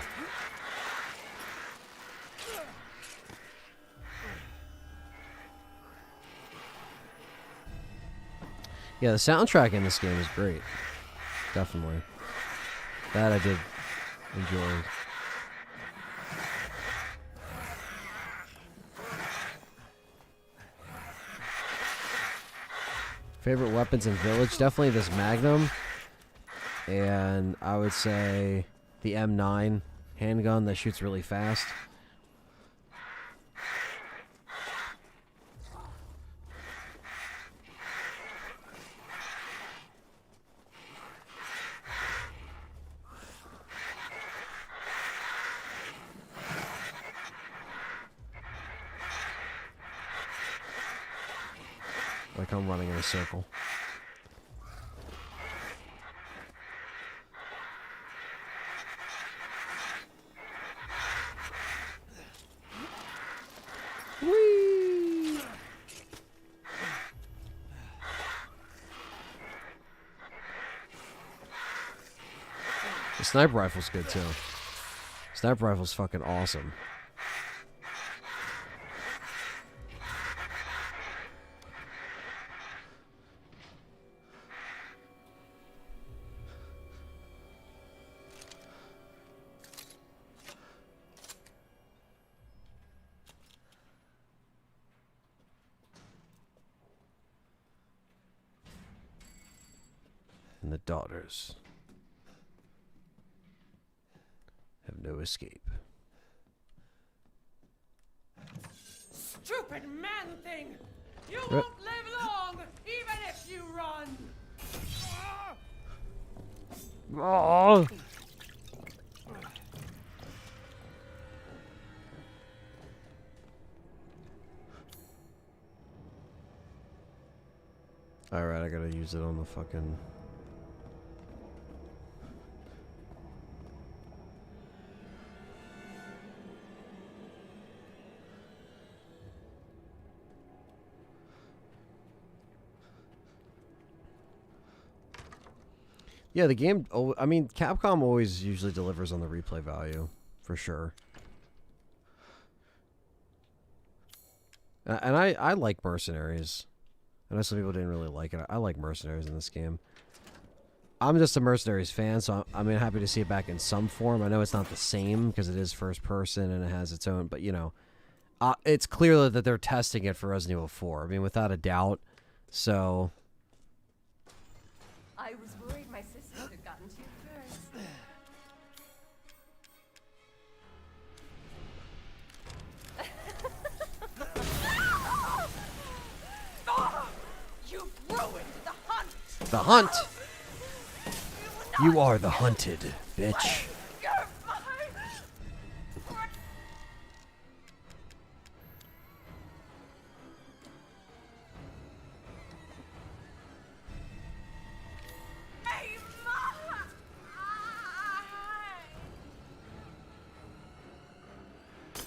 Yeah, the soundtrack in this game is great. Definitely. That I did enjoy. Favorite weapons in Village? Definitely this Magnum. And I would say the M9 handgun that shoots really fast. Like I'm running in a circle. Whee! The sniper rifle's good too. Sniper rifle's fucking awesome. And the daughters have no escape. Stupid man thing! You won't live long, even if you run! Oh. Alright, I gotta use it on the fucking... Yeah, the game... I mean, Capcom always usually delivers on the replay value, for sure. And I like Mercenaries. I know some people didn't really like it. I like Mercenaries in this game. I'm just a Mercenaries fan, so I'm happy to see it back in some form. I know it's not the same, because it is first person and it has its own... But, you know, it's clear that they're testing it for Resident Evil 4. I mean, without a doubt. So... I was worried my sister had gotten to you first. You've ruined the hunt! The hunt? You are the hunted, bitch. You're mine!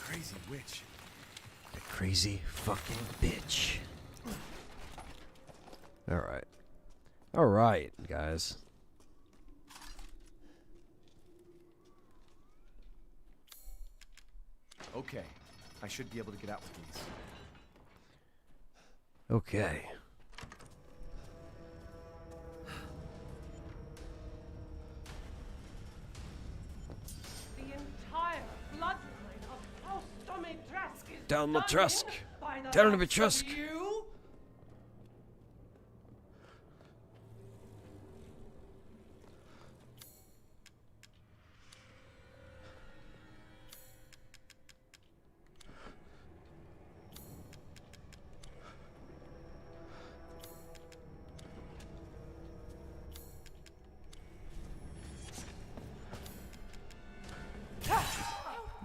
Crazy witch. The crazy fucking bitch. Alright. Alright, guys. Okay, I should be able to get out with these. Okay. The entire bloodline of House Domitresk is Down done Latresk. in by the Down likes Latresk. of you.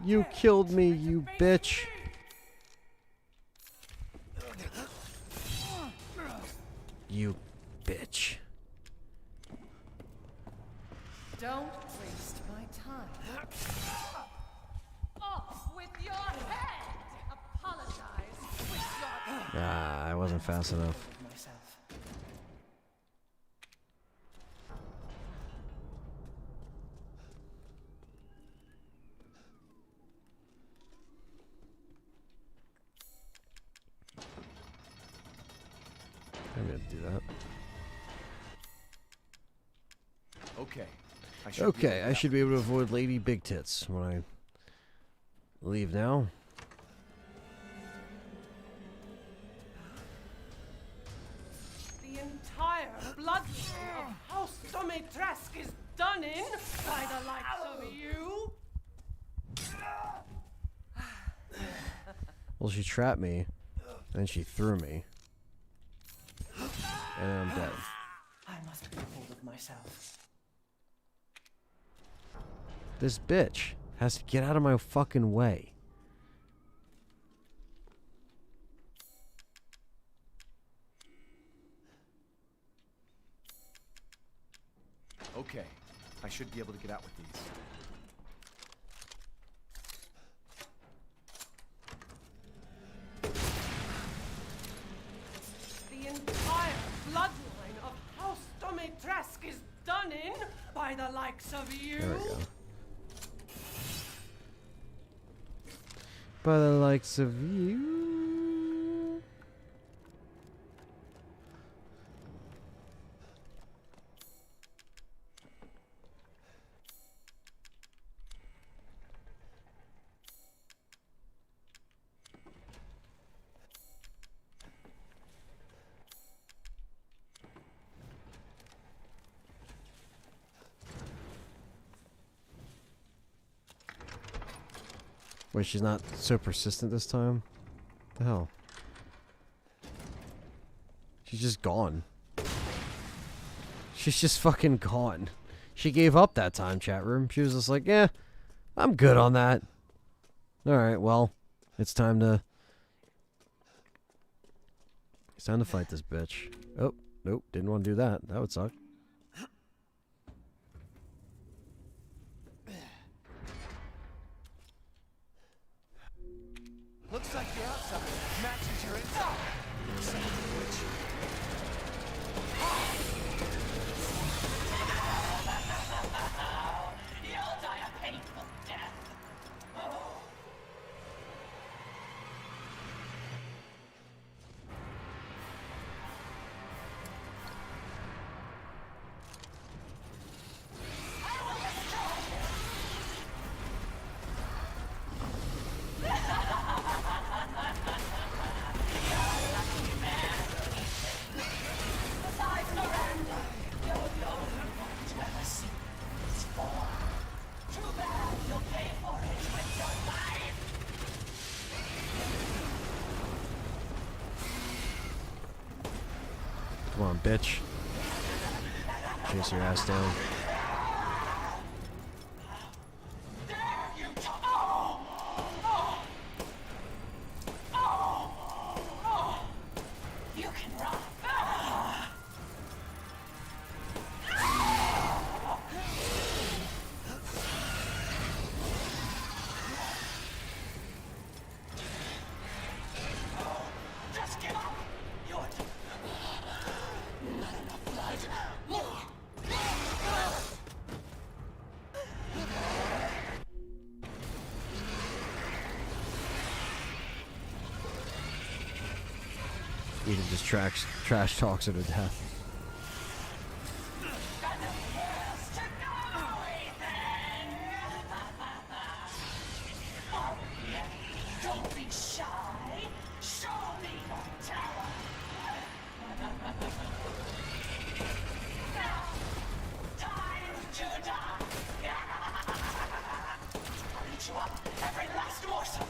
You killed me, you bitch. You bitch. Don't waste my time. Off with your head! Apologize with your Ah, I wasn't fast enough. Myself. I'm gonna do that. Okay. Okay, I should be able to avoid Lady Big Tits when I leave now. The entire bloodline of House Domitresk is done in by the likes of you. Well, she trapped me, then she threw me, and then I'm dead. I must get hold of myself. This bitch has to get out of my fucking way. Okay, I should be able to get out with these. The entire bloodline of House Domitresk is done in by the likes of you. There we go. By the likes of you. Wait, she's not so persistent this time? What the hell? She's just gone. She's just fucking gone. She gave up that time, chat room. She was just like, yeah, I'm good on that. Alright, well, it's time to fight this bitch. Oh, nope, didn't want to do that. That would suck. Looks like your outside matches your inside. Son of a witch. You'll die a painful death. Come on, bitch. Chase your ass down. You can run. Just give up. You're Ethan just trash talks her to death. Don't be shy. Show me your talent. Now, time to die. I'll eat you up, every last morsel.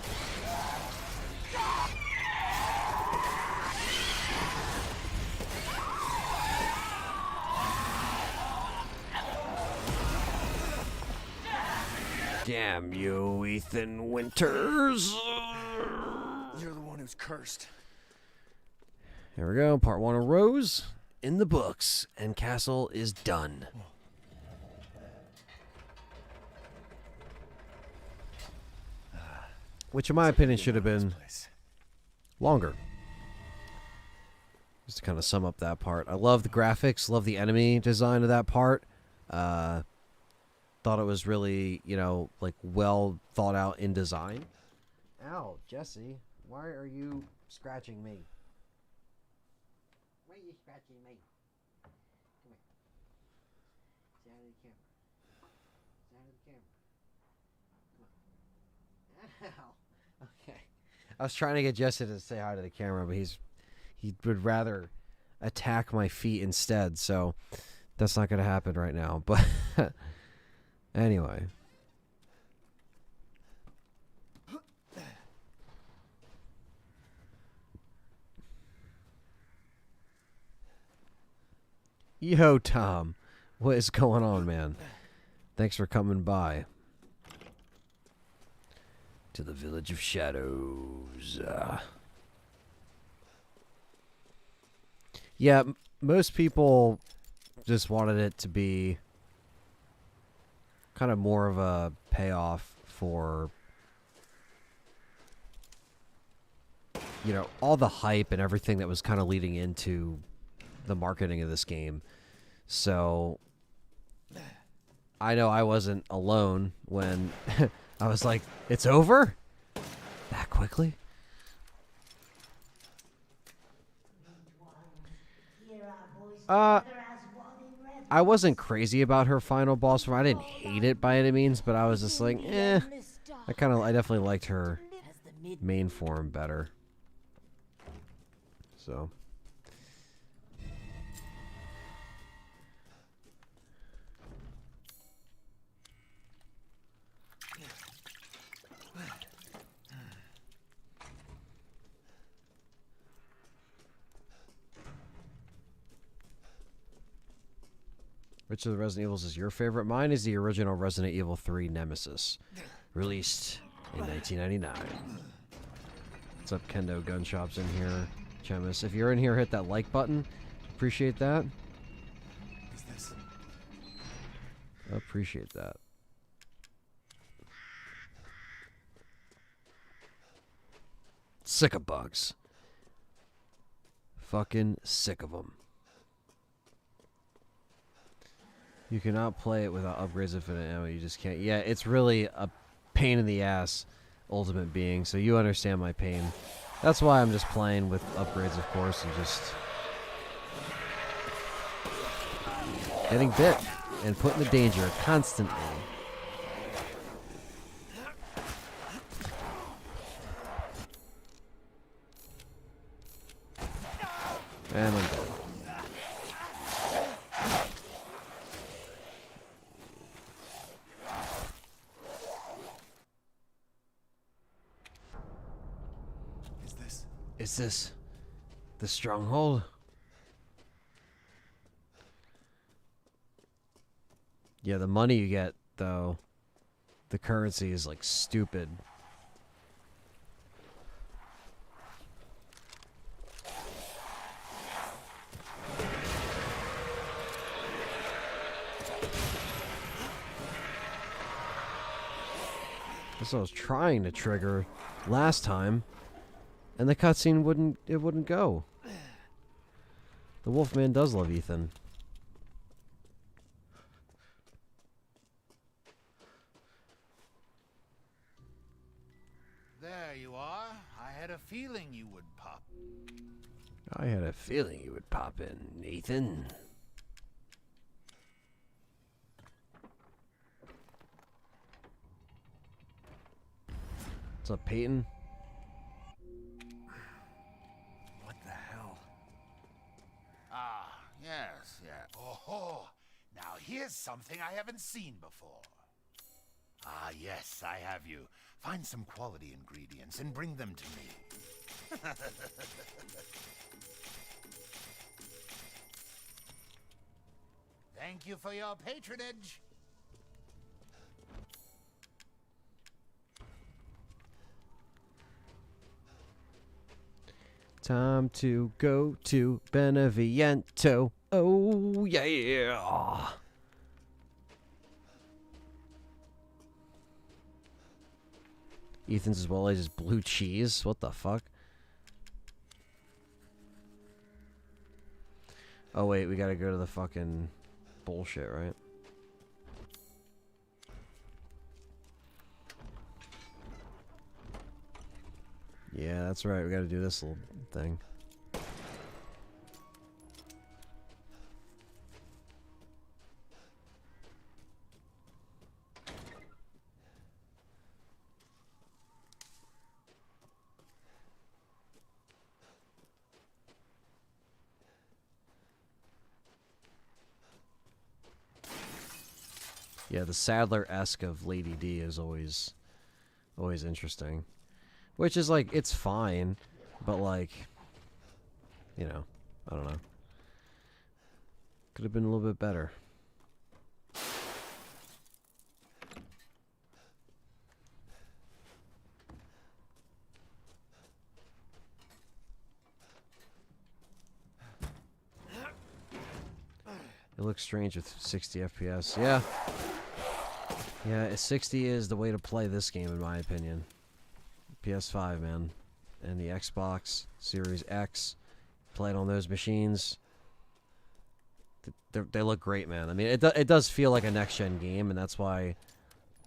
Damn you, Ethan Winters. You're the one who's cursed. Here we go. Part 1 of Rose in the books, and Castle is done. Which, in my opinion, should have been longer. Just to kind of sum up that part. I love the graphics, love the enemy design of that part. Thought it was really, you know, like well thought out in design. Ow, Jesse, why are you scratching me? Why are you scratching me? Come here. Say hi to the camera. Say hi to the camera. Come on. Ow. Okay. I was trying to get Jesse to say hi to the camera, but he would rather attack my feet instead, so that's not going to happen right now. But anyway. Yo, Tom. What is going on, man? Thanks for coming by. To the Village of Shadows. Yeah, most people just wanted it to be kind of more of a payoff for, you know, all the hype and everything that was kind of leading into the marketing of this game. So I know I wasn't alone when I was like, it's over? That quickly? I wasn't crazy about her final boss form. I didn't hate it by any means, but I was just like, I definitely liked her main form better. So. Which of the Resident Evils is your favorite? Mine is the original Resident Evil 3 Nemesis, released in 1999. What's up, Kendo Gun Shops in here? Chemis, if you're in here, hit that like button. Appreciate that. Is this? Appreciate that. Sick of bugs. Fucking sick of them. You cannot play it without upgrades infinite ammo. You just can't. Yeah, it's really a pain in the ass, Ultimate Being. So you understand my pain. That's why I'm just playing with upgrades, of course, and just getting bit and put in the danger constantly. And I'm dead. Is this the stronghold? Yeah, the money you get, though, the currency is like stupid. That's what I was trying to trigger last time. And the cutscene wouldn't go. The Wolfman does love Ethan. There you are. I had a feeling you would pop. I had a feeling you would pop in, Nathan. What's up, Peyton? What the hell? Ah, yes, yes. Oh, now here's something I haven't seen before. Ah, yes, I have you. Find some quality ingredients and bring them to me. Thank you for your patronage. Time to go to Beneviento. Oh, yeah. Ethan's as well as his blue cheese. What the fuck? Oh, wait. We gotta go to the fucking bullshit, right? Yeah, that's right. We gotta do this little thing. Yeah, the Sadler-esque of Lady D is always interesting. Which is like, it's fine, but like, you know, I don't know. Could have been a little bit better. It looks strange with 60 FPS. Yeah. Yeah, 60 is the way to play this game, in my opinion. PS5, man. And the Xbox Series X. Play it on those machines. They look great, man. I mean, it does feel like a next-gen game, and that's why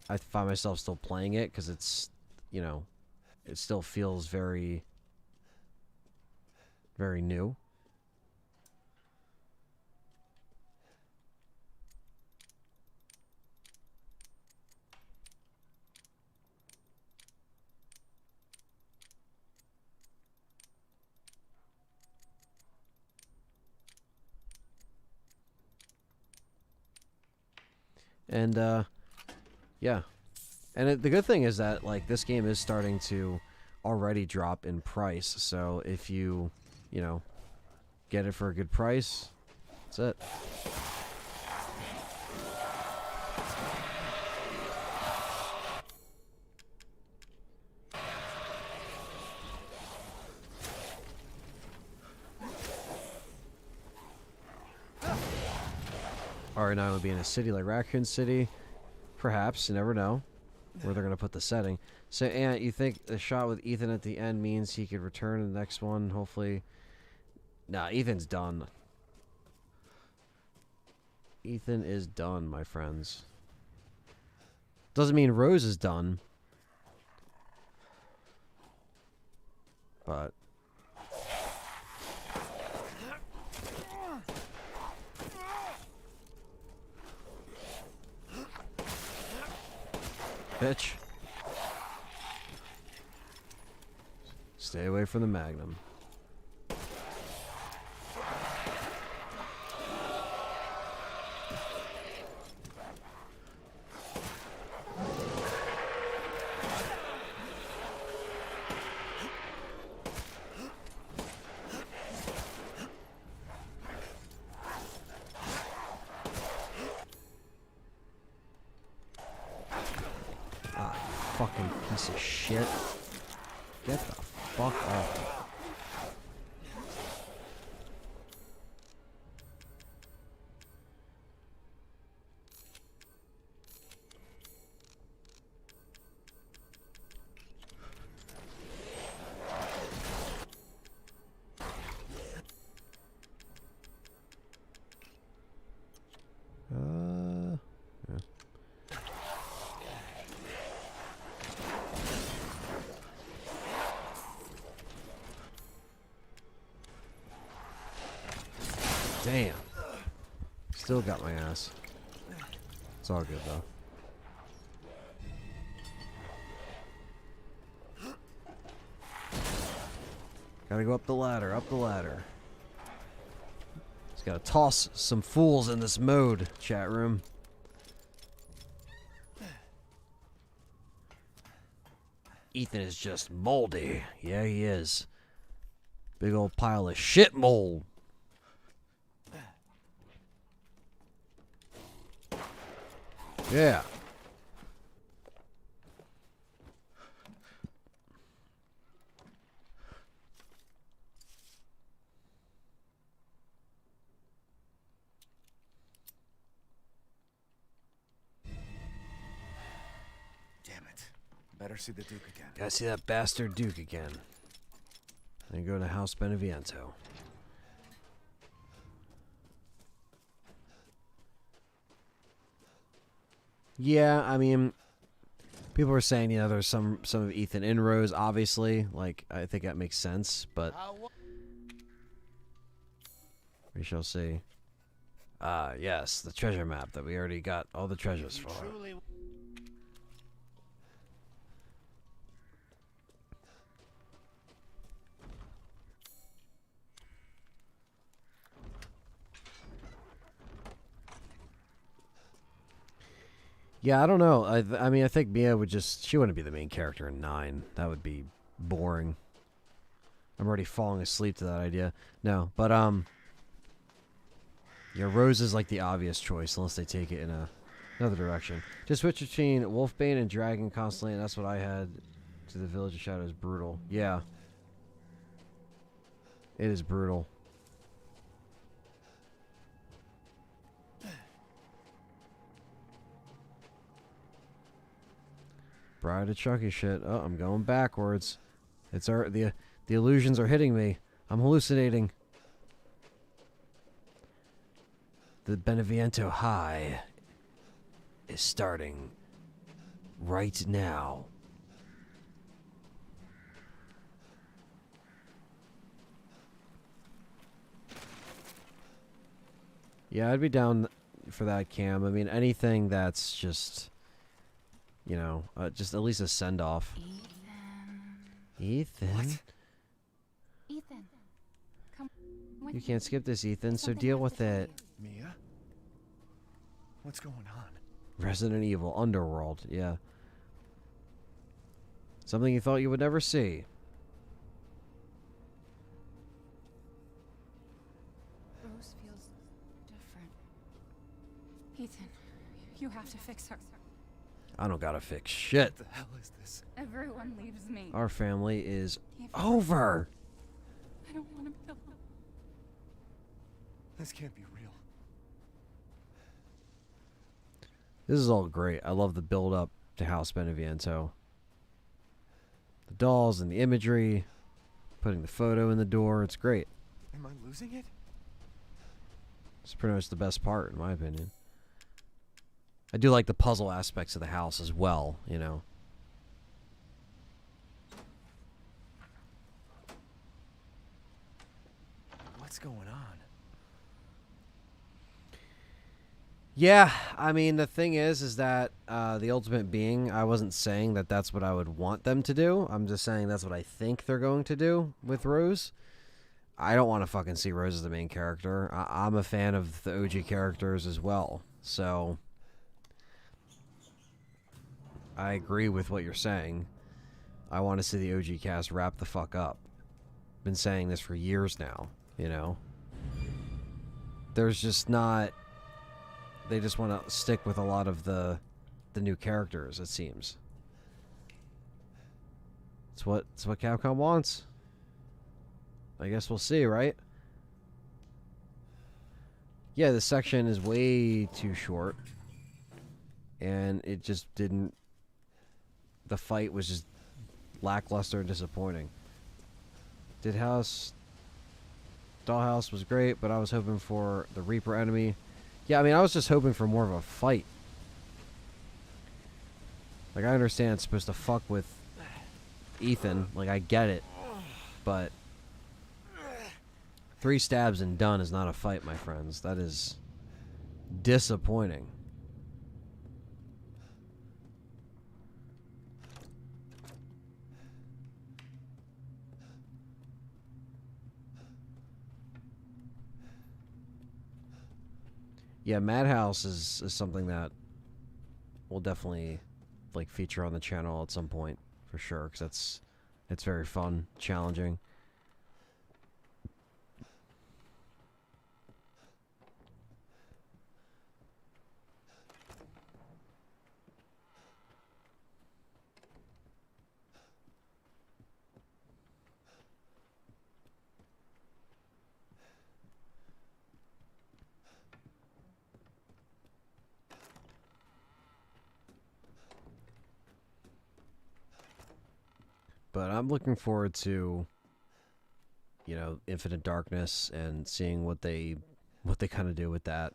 I find myself still playing it, because it's, you know, it still feels very, very new. And, yeah. And the good thing is that, like, this game is starting to already drop in price. So if you, you know, get it for a good price, that's it. R9 would be in a city like Raccoon City. Perhaps, you never know where they're going to put the setting. So, Ant, you think the shot with Ethan at the end means he could return in the next one, hopefully? Nah, Ethan's done. Ethan is done, my friends. Doesn't mean Rose is done. But... bitch. Stay away from the Magnum. Fucking piece of shit. Get the fuck off. Yeah. Damn. Still got my ass. It's all good though. Gotta go up the ladder, up the ladder. Just gotta toss some fools in this mode, chat room. Ethan is just moldy. Yeah, he is. Big old pile of shit mold. Yeah. Damn it. Better see the Duke again. Gotta see that bastard Duke again. And go to House Beneviento. Yeah, I mean, people were saying, you know, there's some of Ethan in Rose, obviously. Like, I think that makes sense, but we shall see. Yes, the treasure map that we already got all the treasures for. Yeah, I don't know. I mean, I think Mia would just... She wouldn't be the main character in 9. That would be boring. I'm already falling asleep to that idea. No, but, yeah, Rose is, like, the obvious choice, unless they take it in another direction. Just switch between Wolfbane and Dragon constantly, and that's what I had to the Village of Shadows. Brutal. Yeah. It is brutal. Bride of Chucky shit. Oh, I'm going backwards. The illusions are hitting me. I'm hallucinating. The Beneviento High is starting right now. Yeah, I'd be down for that, Cam. I mean, anything that's just... You know, just at least a send-off. Ethan? What? Ethan, come with You me. can't skip this, Ethan, so Something deal I have with to tell it. you. Mia? What's going on? Resident Evil, Underworld, yeah. Something you thought you would never see. Rose feels different. Ethan, you have to fix her. I don't gotta fix shit. What the hell is this? Everyone leaves me. Our family is Even over. I don't want to be alone. This can't be real. This is all great. I love the build-up to House Beneviento. The dolls and the imagery. Putting the photo in the door. It's great. Am I losing it? It's pretty much the best part, in my opinion. I do like the puzzle aspects of the house as well, you know. What's going on? Yeah, I mean, the thing is that the ultimate being, I wasn't saying that that's what I would want them to do. I'm just saying that's what I think they're going to do with Rose. I don't want to fucking see Rose as the main character. I'm a fan of the OG characters as well, so... I agree with what you're saying. I want to see the OG cast wrap the fuck up. Been saying this for years now, you know? There's just not... They just want to stick with a lot of the new characters, it seems. It's what Capcom wants. I guess we'll see, right? Yeah, this section is way too short. And it just didn't... The fight was just lackluster and disappointing. Dollhouse was great, but I was hoping for the Reaper enemy. Yeah, I mean, I was just hoping for more of a fight. Like, I understand it's supposed to fuck with Ethan. Like, I get it. But 3 stabs and done is not a fight, my friends. That is disappointing. Yeah, Madhouse is something that will definitely like feature on the channel at some point for sure, because it's very fun, challenging. But I'm looking forward to, you know, Infinite Darkness and seeing what they kind of do with that.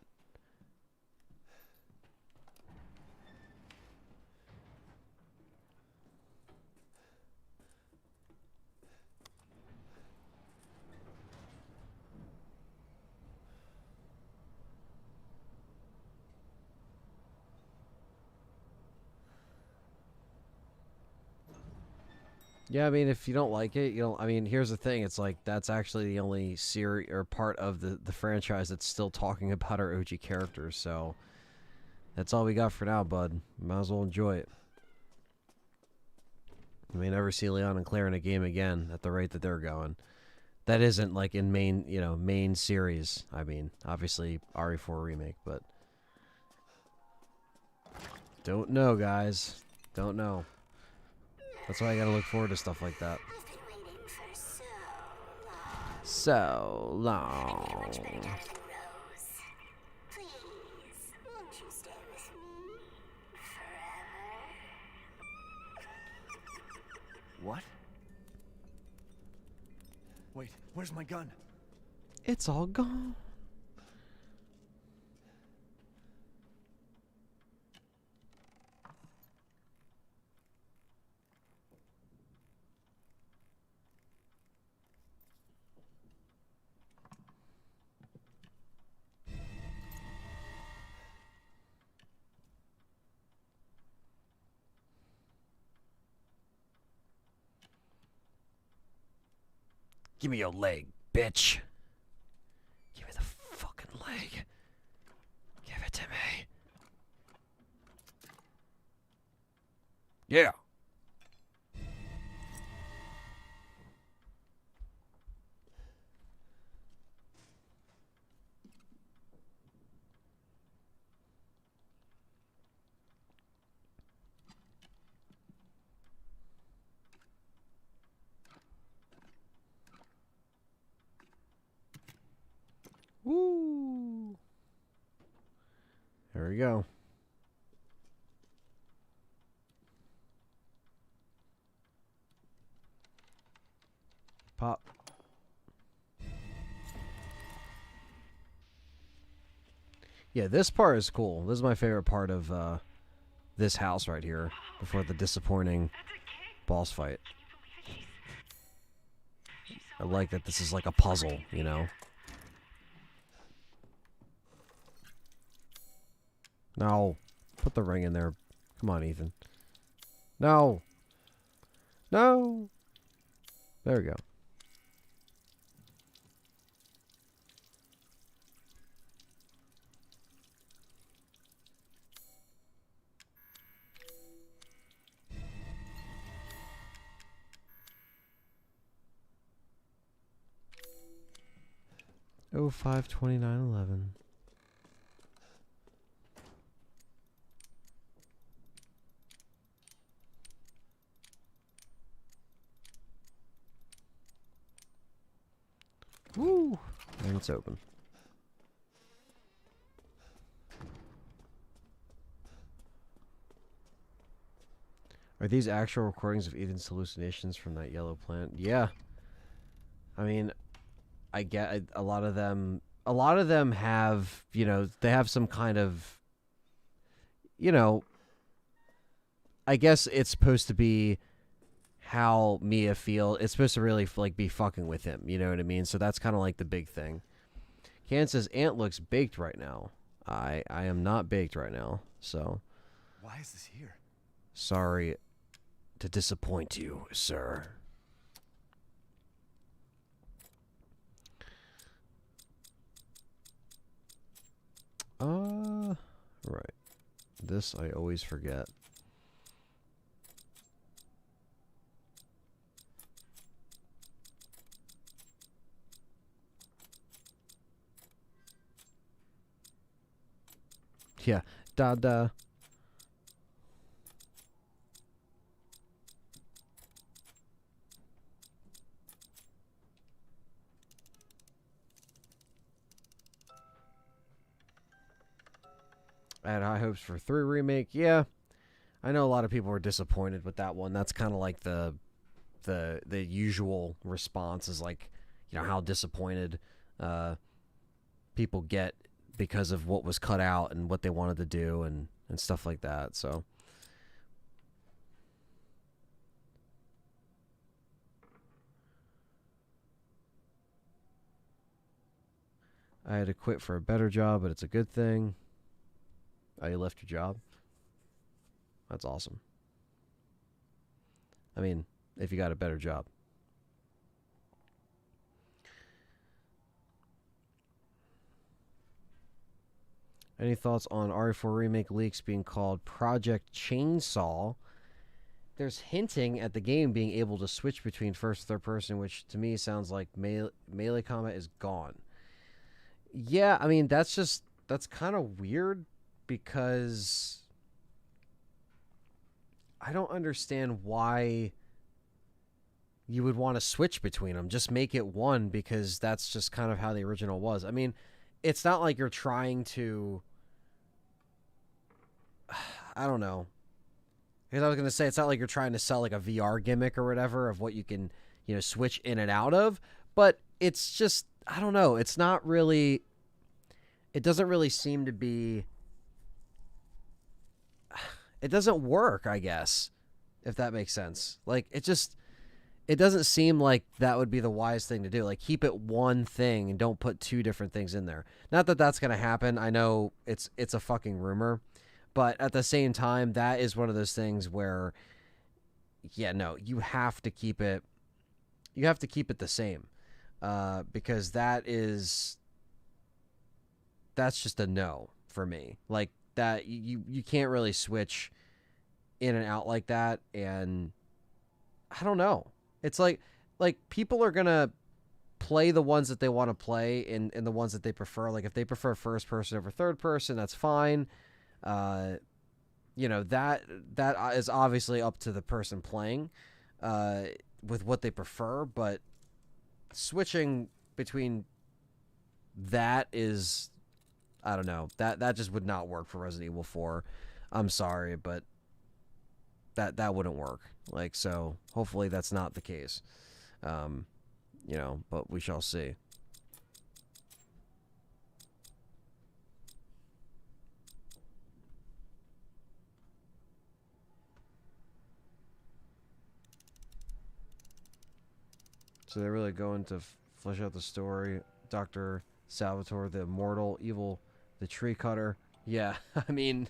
Yeah, I mean, if you don't like it, you don't. I mean, here's the thing: it's like that's actually the only series or part of the franchise that's still talking about our OG characters. So that's all we got for now, bud. Might as well enjoy it. You may never see Leon and Claire in a game again at the rate that they're going. That isn't like in main series. I mean, obviously RE4 remake, but don't know, guys. Don't know. That's why I gotta look forward to stuff like that. I've been waiting for so long. So long. How much better, darling Rose? Please, won't you stay with me forever? What? Wait, where's my gun? It's all gone. Give me your leg, bitch. Give me the fucking leg. Give it to me. Yeah. Woo. There we go. Pop. Yeah, this part is cool. This is my favorite part of this house right here before the disappointing boss fight. I like that this is like a puzzle, you know? No. Put the ring in there. Come on, Ethan. No. No. There we go. Oh, 5/29/11. Woo! And it's open. Are these actual recordings of Ethan's hallucinations from that yellow plant? Yeah. I mean, I get a lot of them. A lot of them have, you know, they have some kind of, you know, I guess it's supposed to be how Mia feel. It's supposed to really like be fucking with him. You know what I mean? So that's kind of like the big thing. Can says Aunt looks baked right now. I am not baked right now. So Why is this here? sorry to disappoint you, sir. Right. This I always forget. Yeah. Da. I had high hopes for 3 remake. Yeah. I know a lot of people were disappointed with that one. That's kind of like the usual response is like, you know, how disappointed people get because of what was cut out and what they wanted to do and stuff like that. So I had to quit for a better job, but it's a good thing. Oh, you left your job? That's awesome. I mean, if you got a better job. Any thoughts on RE4 Remake leaks being called Project Chainsaw? There's hinting at the game being able to switch between first and third person, which to me sounds like melee combat is gone. Yeah, I mean, that's kind of weird because I don't understand why you would want to switch between them. Just make it one because that's just kind of how the original was. I mean, it's not like you're trying to... I don't know. Because I was going to say, it's not like you're trying to sell like a VR gimmick or whatever of what you can, you know, switch in and out of. But it's just, I don't know. It's not really... It doesn't really seem to be... It doesn't work, I guess, if that makes sense. Like, it doesn't seem like that would be the wise thing to do. Like, keep it one thing and don't put 2 different things in there. Not that that's going to happen. I know it's a fucking rumor. But at the same time, that is one of those things where, yeah, no, you have to keep it the same. Because that's just a no for me. Like, that you can't really switch in and out like that. And I don't know. It's like people are going to play the ones that they want to play and the ones that they prefer. Like, if they prefer first person over third person, that's fine. You know, that is obviously up to the person playing with what they prefer, but switching between that is, I don't know, that just would not work for Resident Evil 4. I'm sorry, but that wouldn't work. Like, so hopefully that's not the case. You know, but we shall see. So they're really going to flesh out the story. Dr. Salvatore, the immortal, evil, the tree cutter. Yeah, I mean,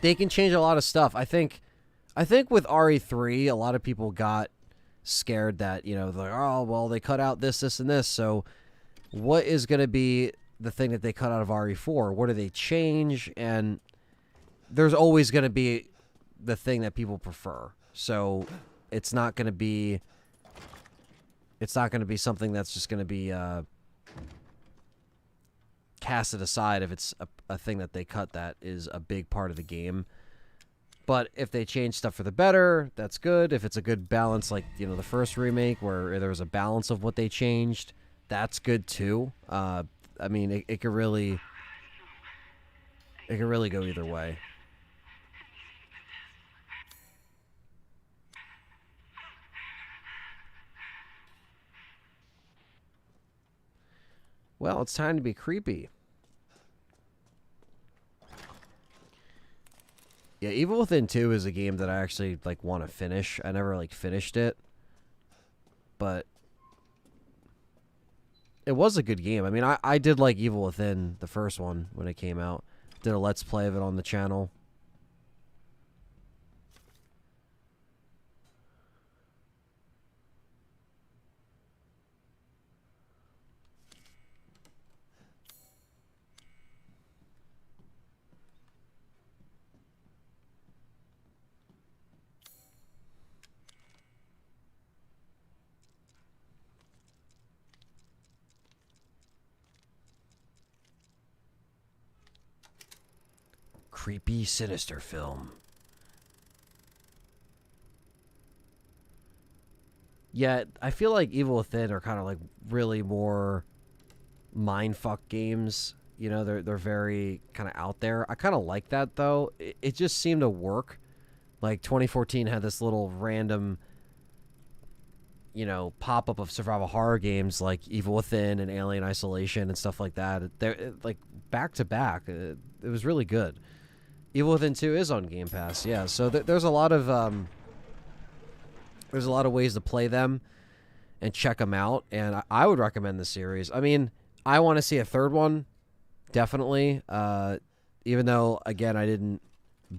they can change a lot of stuff. I think with RE3, a lot of people got scared that, you know, they're like, oh, well, they cut out this, and this. So what is going to be the thing that they cut out of RE4? What do they change? And there's always going to be the thing that people prefer. So it's not going to be something that's just going to be casted aside if it's a thing that they cut that is a big part of the game. But if they change stuff for the better, that's good. If it's a good balance, like, you know, the first remake where there was a balance of what they changed, that's good too. I mean, it could really go either way. Well, it's time to be creepy. Yeah, Evil Within 2 is a game that I actually like want to finish. I never like finished it, but it was a good game. I mean, I did like Evil Within, the first one, when it came out. Did a Let's Play of it on the channel. Creepy, sinister film. Yeah, I feel like Evil Within are kind of like really more mindfuck games. You know, they're very kind of out there. I kind of like that though. It just seemed to work. Like 2014 had this little random, you know, pop up of survival horror games like Evil Within and Alien Isolation and stuff like that. They're like back to back. It was really good. Evil Within 2 is on Game Pass, yeah. So there's a lot of ways to play them and check them out, and I would recommend the series. I mean, I want to see a third one, definitely. Even though, again, I didn't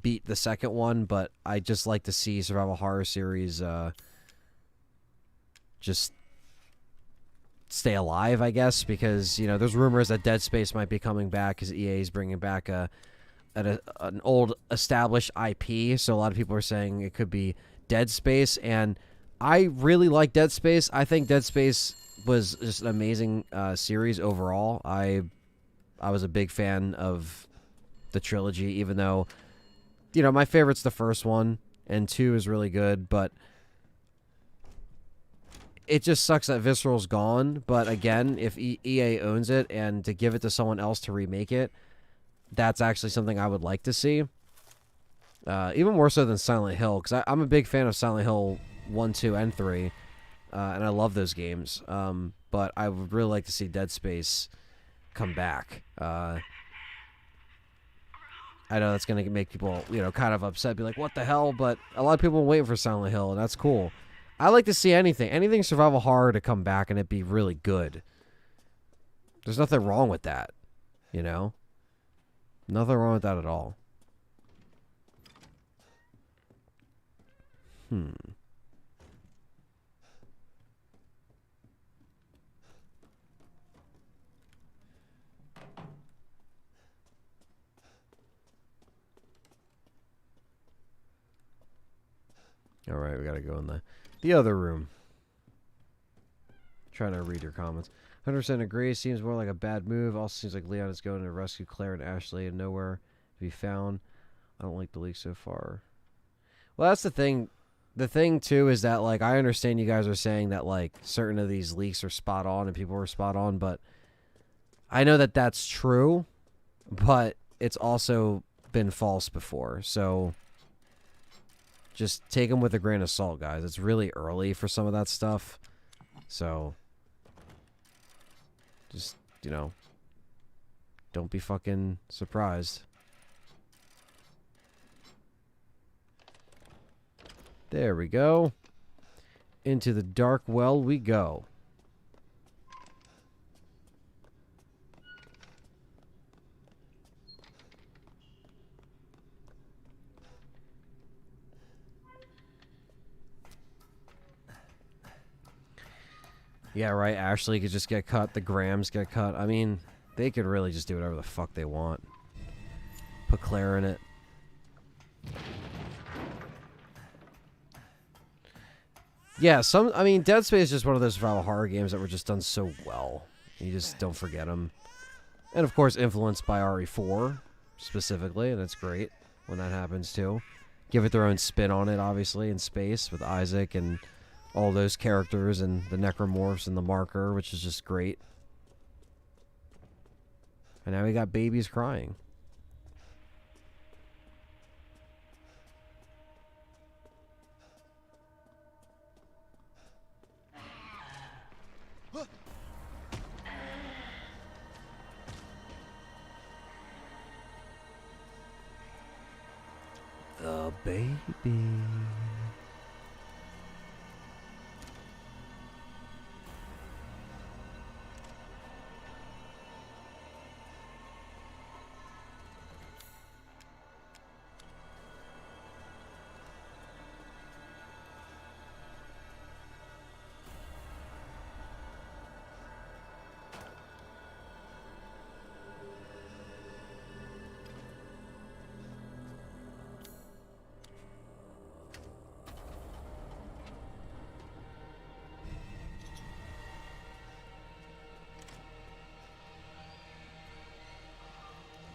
beat the second one, but I just like to see survival horror series just stay alive, I guess, because, you know, there's rumors that Dead Space might be coming back because EA is bringing back an old established IP, so a lot of people are saying it could be Dead Space, and I really like Dead Space. I think Dead Space was just an amazing series overall. I was a big fan of the trilogy, even though, you know, my favorite's the first one, and 2 is really good, but it just sucks that Visceral's gone. But again, if EA owns it, and to give it to someone else to remake it, that's actually something I would like to see. Even more so than Silent Hill, because I'm a big fan of Silent Hill 1, 2, and 3, and I love those games. But I would really like to see Dead Space come back. I know that's going to make people, you know, kind of upset, be like, what the hell? But a lot of people are waiting for Silent Hill, and that's cool. I like to see anything survival horror to come back and it be really good. There's nothing wrong with that, you know? Nothing wrong with that at all. All right, we got to go in the other room. Trying to read your comments. 100% agree. Seems more like a bad move. Also seems like Leon is going to rescue Claire and Ashley and nowhere to be found. I don't like the leak so far. Well, that's the thing. The thing, too, is that, like, I understand you guys are saying that, like, certain of these leaks are spot on and people are spot on, but I know that that's true, but it's also been false before. So just take them with a grain of salt, guys. It's really early for some of that stuff. So just, you know, don't be fucking surprised. There we go. Into the dark well we go. Yeah, right. Ashley could just get cut. The Grahams get cut. I mean, they could really just do whatever the fuck they want. Put Claire in it. Yeah, I mean, Dead Space is just one of those survival horror games that were just done so well. You just don't forget them. And, of course, influenced by RE4, specifically, and it's great when that happens, too. Give it their own spin on it, obviously, in space, with Isaac and all those characters, and the Necromorphs and the Marker, which is just great. And now we got babies crying. baby.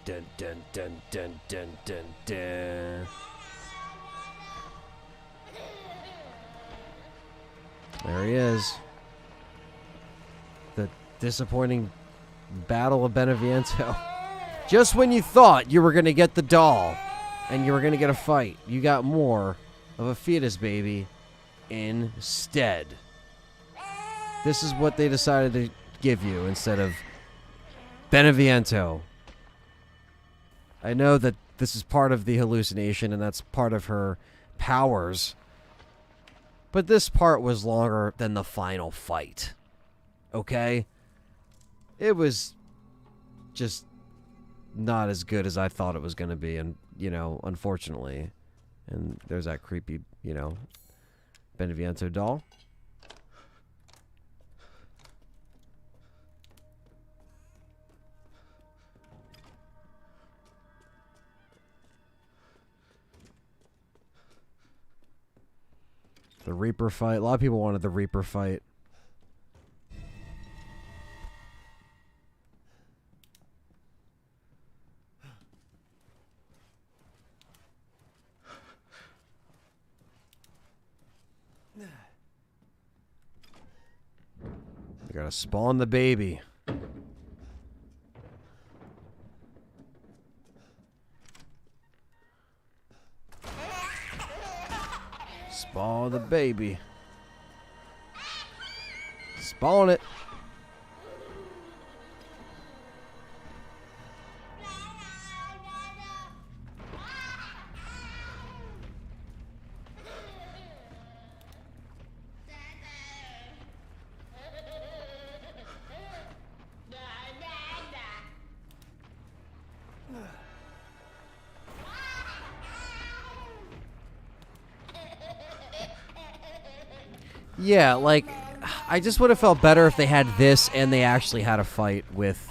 Dun dun dun dun dun dun dun. There he is. The disappointing Battle of Beneviento. Just when you thought you were going to get the doll and you were going to get a fight, you got more of a fetus baby instead. This is what they decided to give you instead of Beneviento. I know that this is part of the hallucination and that's part of her powers. But this part was longer than the final fight. Okay? It was just not as good as I thought it was going to be. And, you know, unfortunately. And there's that creepy, you know, Beneviento doll. The Reaper fight. A lot of people wanted the Reaper fight. They gotta spawn the baby. Spawn the baby. Spawn it. Yeah, like, I just would have felt better if they had this and they actually had a fight with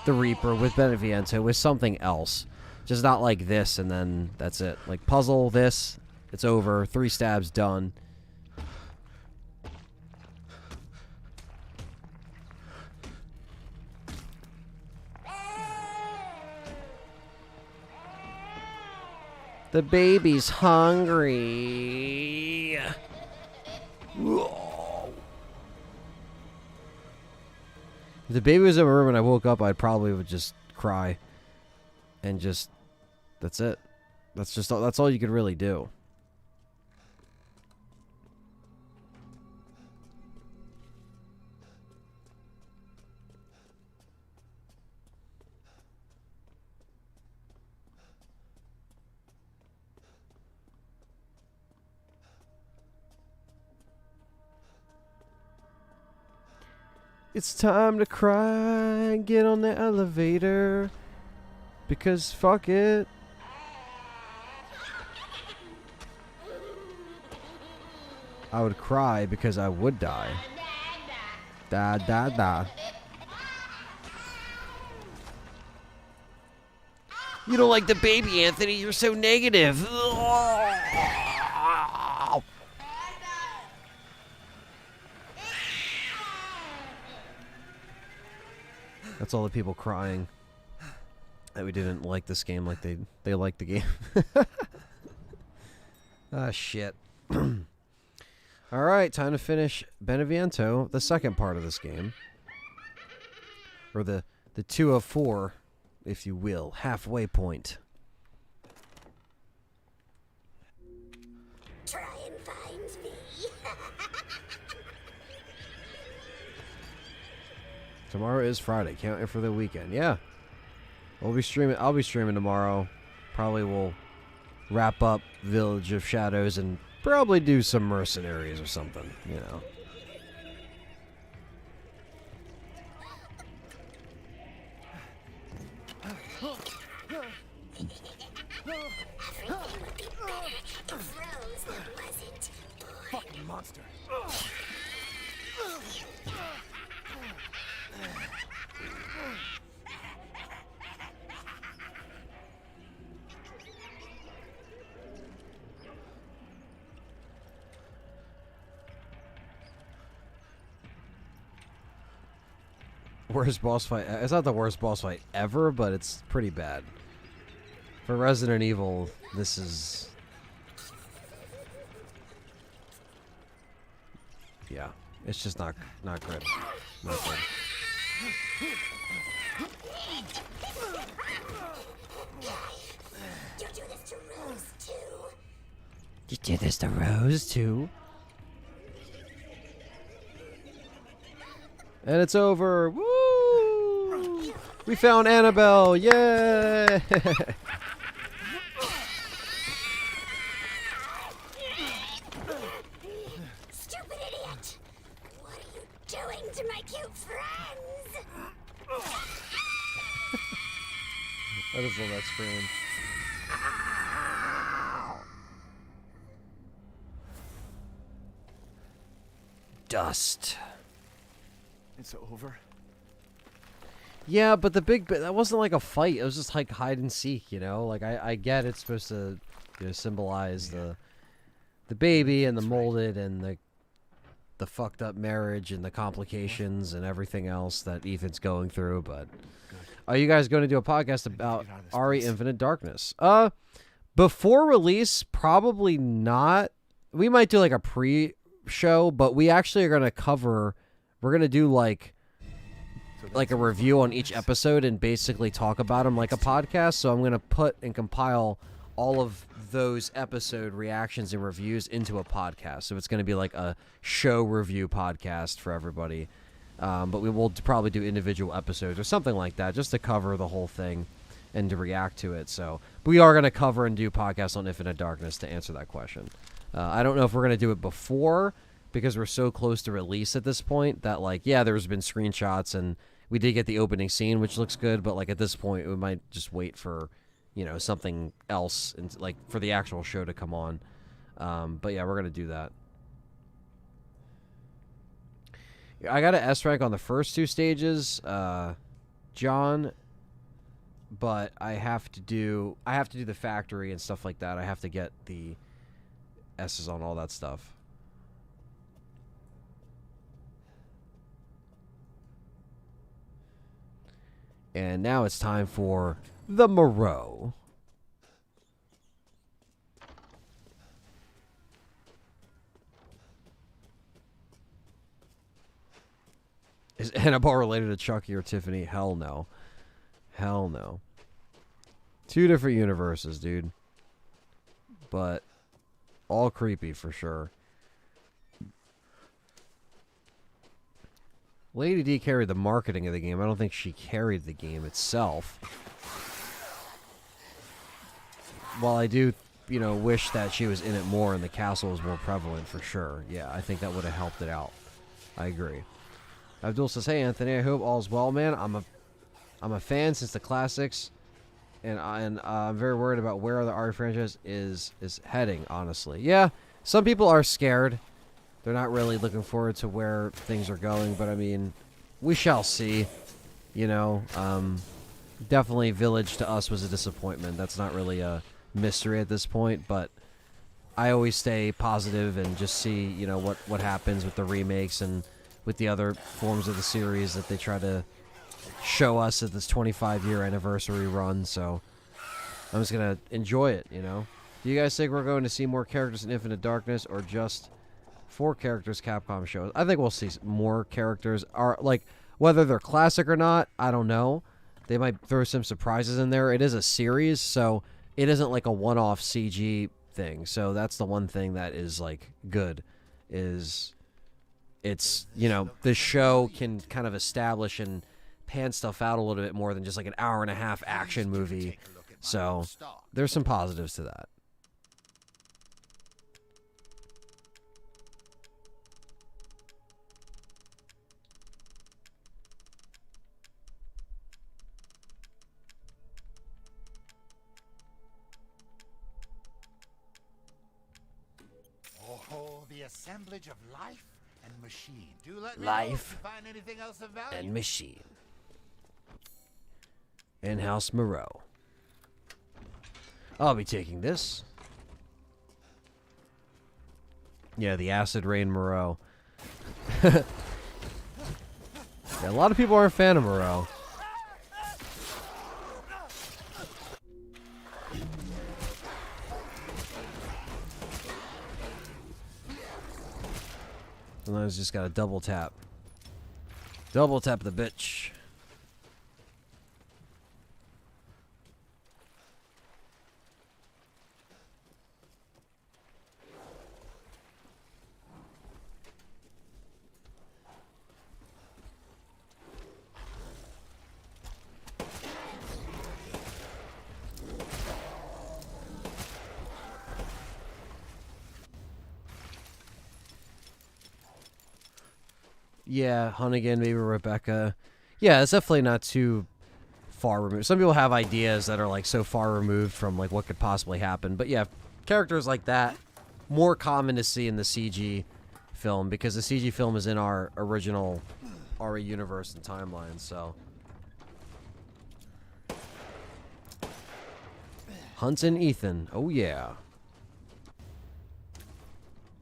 the Reaper, with Beneviento, with something else. Just not like this and then that's it. Like, puzzle, this, it's over, 3 stabs, done. The baby's hungry. If the baby was in my room and I woke up, I'd probably would just cry. And just, that's it. That's all you could really do. It's time to cry and get on the elevator. Because fuck it. I would cry because I would die. Da da da. You don't like the baby, Anthony. You're so negative. That's all the people crying that we didn't like this game like they liked the game. Ah, shit. Alright, time to finish Beneviento, the second part of this game. Or the 2 of 4, if you will. Halfway point. Try and find me. Tomorrow is Friday. Counting for the weekend. Yeah. We'll be streaming. I'll be streaming tomorrow. Probably will wrap up Village of Shadows and probably do some mercenaries or something, you know. Fucking monster. Worst boss fight. It's not the worst boss fight ever, but it's pretty bad. For Resident Evil, this is... Yeah, it's just not good. Not good. You do this to Rose too. You did this to Rose too? And it's over. Woo! We found Annabelle. Yay! Stupid idiot! What are you doing to my cute friends? I just love that scream. Dust. It's over. Yeah, but the big that wasn't like a fight. It was just like hide and seek, you know? Like I get it's supposed to, you know, symbolize the baby and the molded and the fucked up marriage and the complications and everything else that Ethan's going through, but are you guys going to do a podcast about RE Infinite Darkness? Before release, probably not. We might do like a pre-show, but we actually are going to cover, we're going to do like a review on each episode and basically talk about them like a podcast. So I'm going to put and compile all of those episode reactions and reviews into a podcast. So it's going to be like a show review podcast for everybody. But we will probably do individual episodes or something like that just to cover the whole thing and to react to it. So we are going to cover and do podcasts on Infinite Darkness to answer that question. I don't know if we're going to do it before because we're so close to release at this point that, like, yeah, there's been screenshots and we did get the opening scene, which looks good. But, like, at this point, we might just wait for, you know, something else and, like, for the actual show to come on. But, yeah, we're going to do that. I got an S rank on the first two stages, John, but I have to do the factory and stuff like that. I have to get the S's on all that stuff. And now it's time for the Moreau. Is Annabelle related to Chucky or Tiffany? Hell no. Hell no. Two different universes, dude. But all creepy for sure. Lady D carried the marketing of the game. I don't think she carried the game itself. While I do, you know, wish that she was in it more and the castle was more prevalent for sure. Yeah, I think that would have helped it out. I agree. Abdul says, "Hey Anthony, I hope all's well, man. I'm a fan since the classics, and I'm very worried about where the RE franchise is heading. Honestly, yeah, some people are scared. They're not really looking forward to where things are going, but I mean, we shall see. You know, definitely Village to us was a disappointment. That's not really a mystery at this point, but I always stay positive and just see, you know, what happens with the remakes and with the other forms of the series that they try to show us at this 25-year anniversary run. So I'm just gonna enjoy it, you know. Do you guys think we're going to see more characters in Infinite Darkness or just 4 characters Capcom shows? I think we'll see more characters. Are like whether they're classic or not, I don't know. They might throw some surprises in there. It is a series, so it isn't like a one-off CG thing. So that's the one thing that is like good is it's, you know, the show can kind of establish and pan stuff out a little bit more than just like an hour-and-a-half action movie. So there's some positives to that. assemblage of life and machine. Do let me Life know if you find anything else of value. and machine. In-house Moreau. I'll be taking this. Yeah, the acid rain Moreau. Yeah, a lot of people aren't a fan of Moreau. Sometimes just gotta double tap. Double tap the bitch. Yeah, Hunnigan, maybe Rebecca. Yeah, it's definitely not too far removed. Some people have ideas that are like so far removed from like what could possibly happen. But yeah, characters like that, more common to see in the CG film because the CG film is in our original RE universe and timeline, so. Hunting Ethan. Oh yeah.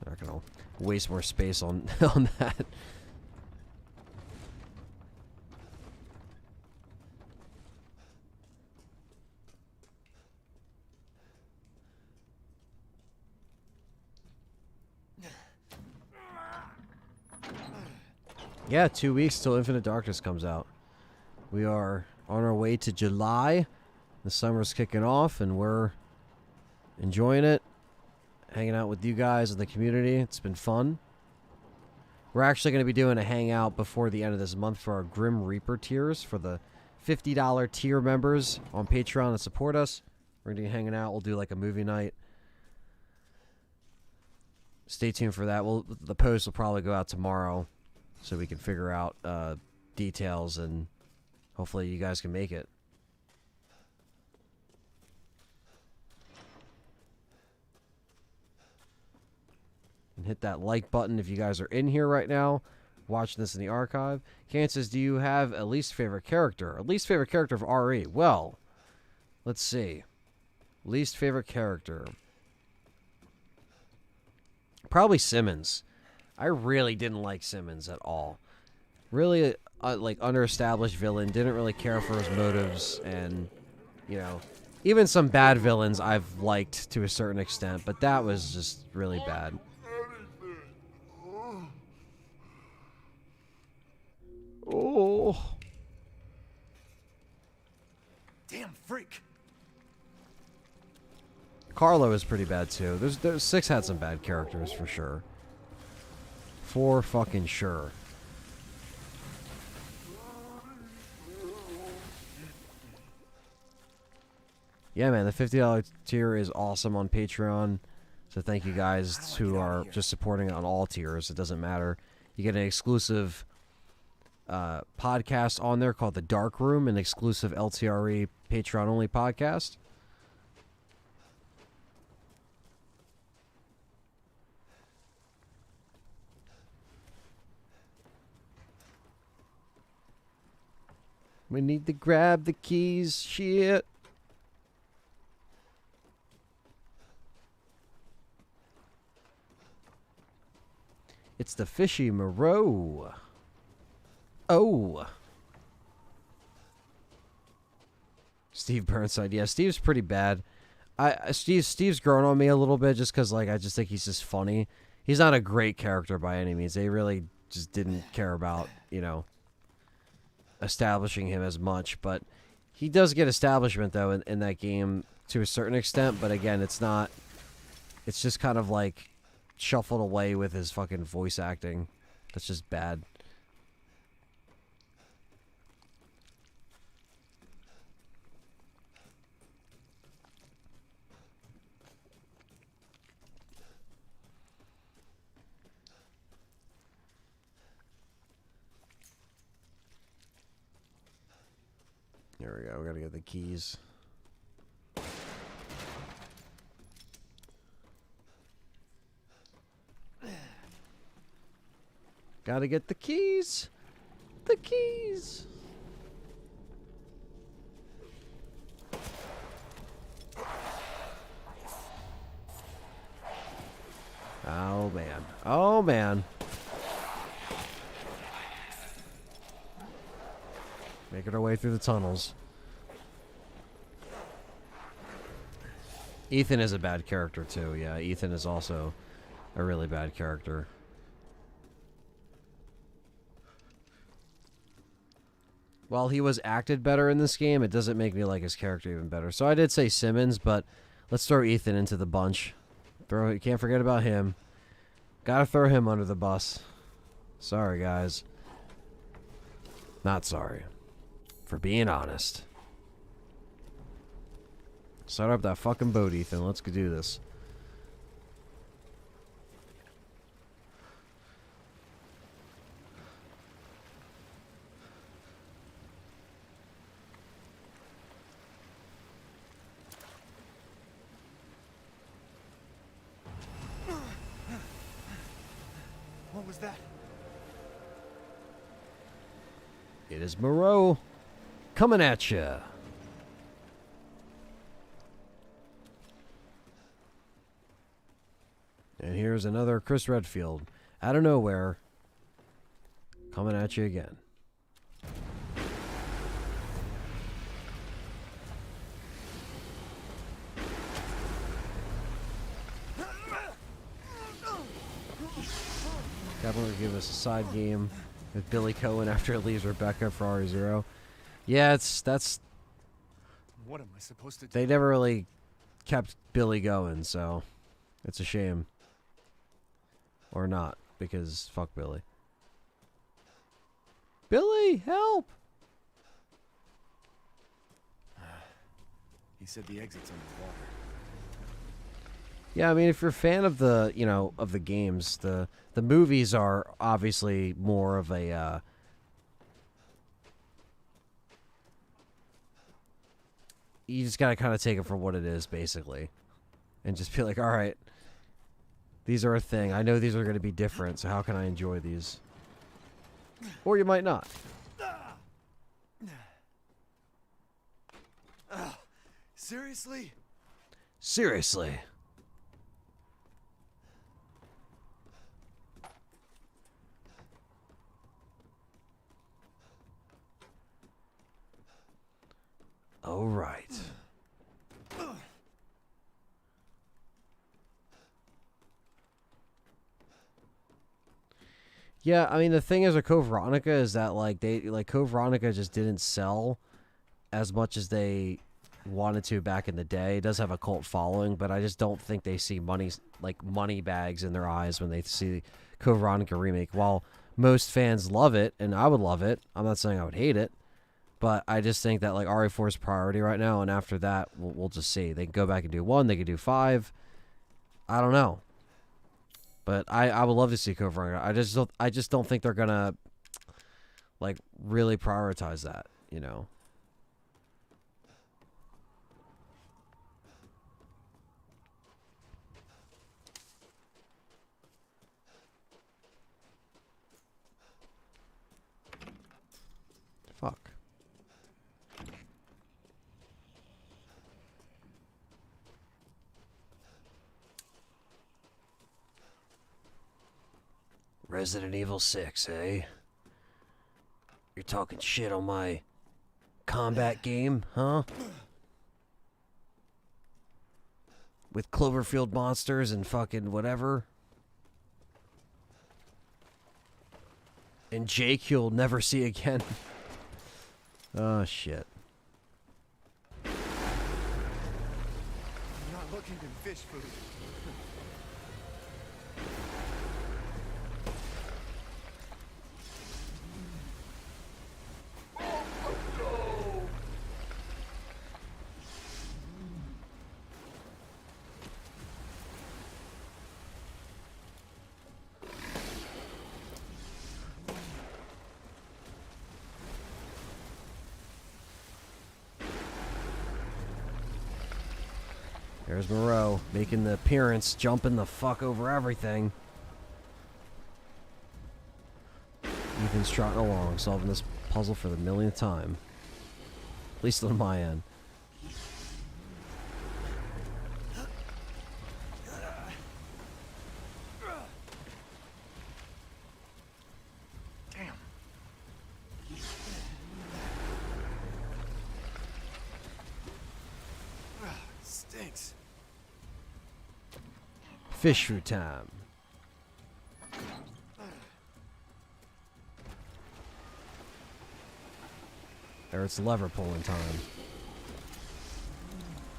Not gonna waste more space on on that. Yeah, 2 weeks till Infinite Darkness comes out. We are on our way to July. The summer's kicking off, and we're enjoying it. Hanging out with you guys in the community. It's been fun. We're actually going to be doing a hangout before the end of this month for our Grim Reaper tiers for the $50 tier members on Patreon that support us. We're going to be hanging out. We'll do like a movie night. Stay tuned for that. The post will probably go out tomorrow so we can figure out details and hopefully you guys can make it. And hit that like button if you guys are in here right now, watching this in the archive. Kant says, do you have a least favorite character? A least favorite character of RE? Well, let's see. Least favorite character. Probably Simmons. I really didn't like Simmons at all. Really, like, underestablished villain. Didn't really care for his motives. And, you know, even some bad villains I've liked to a certain extent. But that was just really bad. Oh. Damn freak. Carlo is pretty bad, too. There's 6 had some bad characters, for sure. For fucking sure. Yeah, man, the $50 tier is awesome on Patreon. So thank you guys who are just supporting it on all tiers. It doesn't matter. You get an exclusive podcast on there called The Dark Room, an exclusive LTRE Patreon-only podcast. We need to grab the keys. Shit. It's the fishy Moreau. Oh. Steve Burnside. Yeah, Steve's pretty bad. Steve's grown on me a little bit just because, like, I just think he's just funny. He's not a great character by any means. They really just didn't care about, you know, establishing him as much, but he does get establishment though in that game to a certain extent, but again, it's just kind of like shuffled away with his fucking voice acting. That's just bad. There we go. We gotta get the keys. Gotta get the keys. The keys. Oh, man. Oh, man. Making our way through the tunnels. Ethan is a bad character, too. Yeah, Ethan is also a really bad character. While he was acted better in this game, it doesn't make me like his character even better. So I did say Simmons, but let's throw Ethan into the bunch. You can't forget about him. Gotta throw him under the bus. Sorry, guys. Not sorry. For being honest. Start up that fucking boat, Ethan. Let's go do this. What was that? It is Moreau coming at you. And here's another Chris Redfield out of nowhere coming at you again. Definitely give us a side game with Billy Cohen after it leaves Rebecca for R0. Yeah, that's. What am I supposed to do? They never really kept Billy going, so it's a shame. Or not, because fuck Billy. Billy, help! He said the exit's underwater. Yeah, I mean, if you're a fan of the, of the games, the movies are obviously more of a, you just gotta kind of take it for what it is, basically. And just be like, alright, these are a thing. I know these are going to be different, so how can I enjoy these? Or you might not. Seriously? Seriously. All right. Yeah, I mean, the thing is with Code Veronica is that, Code Veronica just didn't sell as much as they wanted to back in the day. It does have a cult following, but I just don't think they see money bags in their eyes when they see Code Veronica remake. While most fans love it, and I would love it, I'm not saying I would hate it, but I just think that, RE4 is priority right now, and after that, we'll just see. They can go back and do 1, they can do 5. I don't know. But I would love to see Code Veronica. I just don't think they're gonna really prioritize that, Fuck. Resident Evil 6, eh? You're talking shit on my combat game, huh? With Cloverfield monsters and fucking whatever? And Jake you'll never see again. Oh, shit. I'm not looking to fish food. There's Moreau making the appearance, jumping the fuck over everything. Ethan's trotting along, solving this puzzle for the millionth time. At least on my end. Damn. Stinks. Fish food time. Or it's lever pulling time.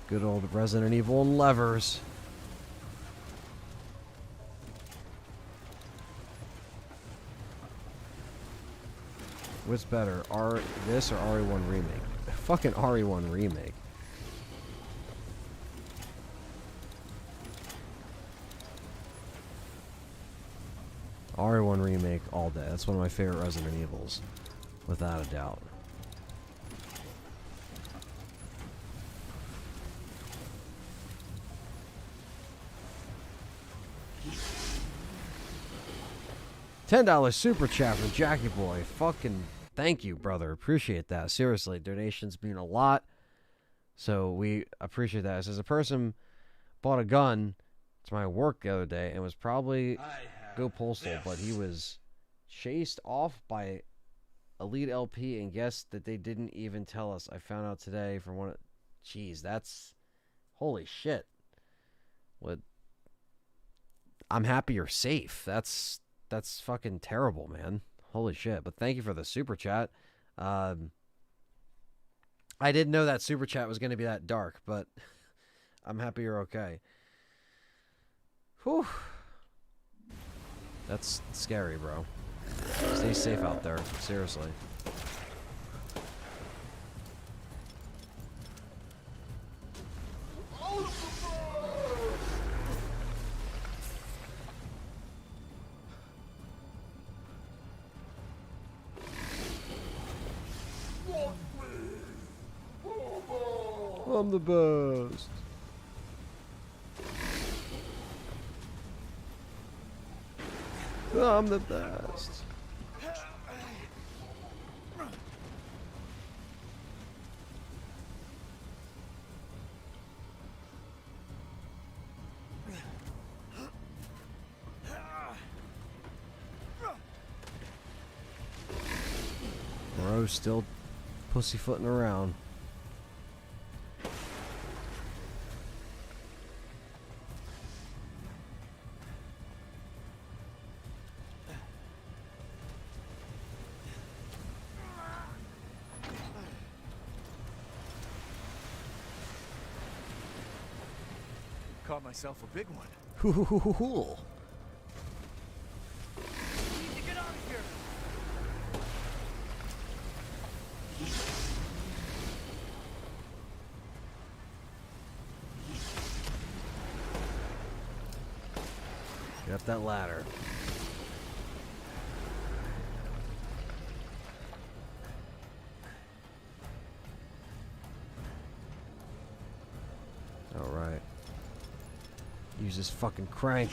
Good old Resident Evil and levers. What's better, this or RE1 Remake? Fucking RE1 Remake. RE1 Remake all day. That's one of my favorite Resident Evils, without a doubt. $10 super chat from Jackie Boy. Fucking thank you, brother. Appreciate that. Seriously, donations mean a lot. So we appreciate that. It says a person bought a gun to my work the other day and was probably go postal, but he was chased off by a lead LP and guessed that they didn't even tell us. I found out today from one of... Jeez, that's... Holy shit. What? I'm happy you're safe. That's fucking terrible, man. Holy shit. But thank you for the super chat. I didn't know that super chat was going to be that dark, but I'm happy you're okay. Whew. That's scary, bro. Stay safe out there. Seriously. I'm the best. I'm the best. Bro's still pussyfooting around. Caught myself a big one. Cool. Need to get out of here. Get up that ladder. All right. Use this fucking crank.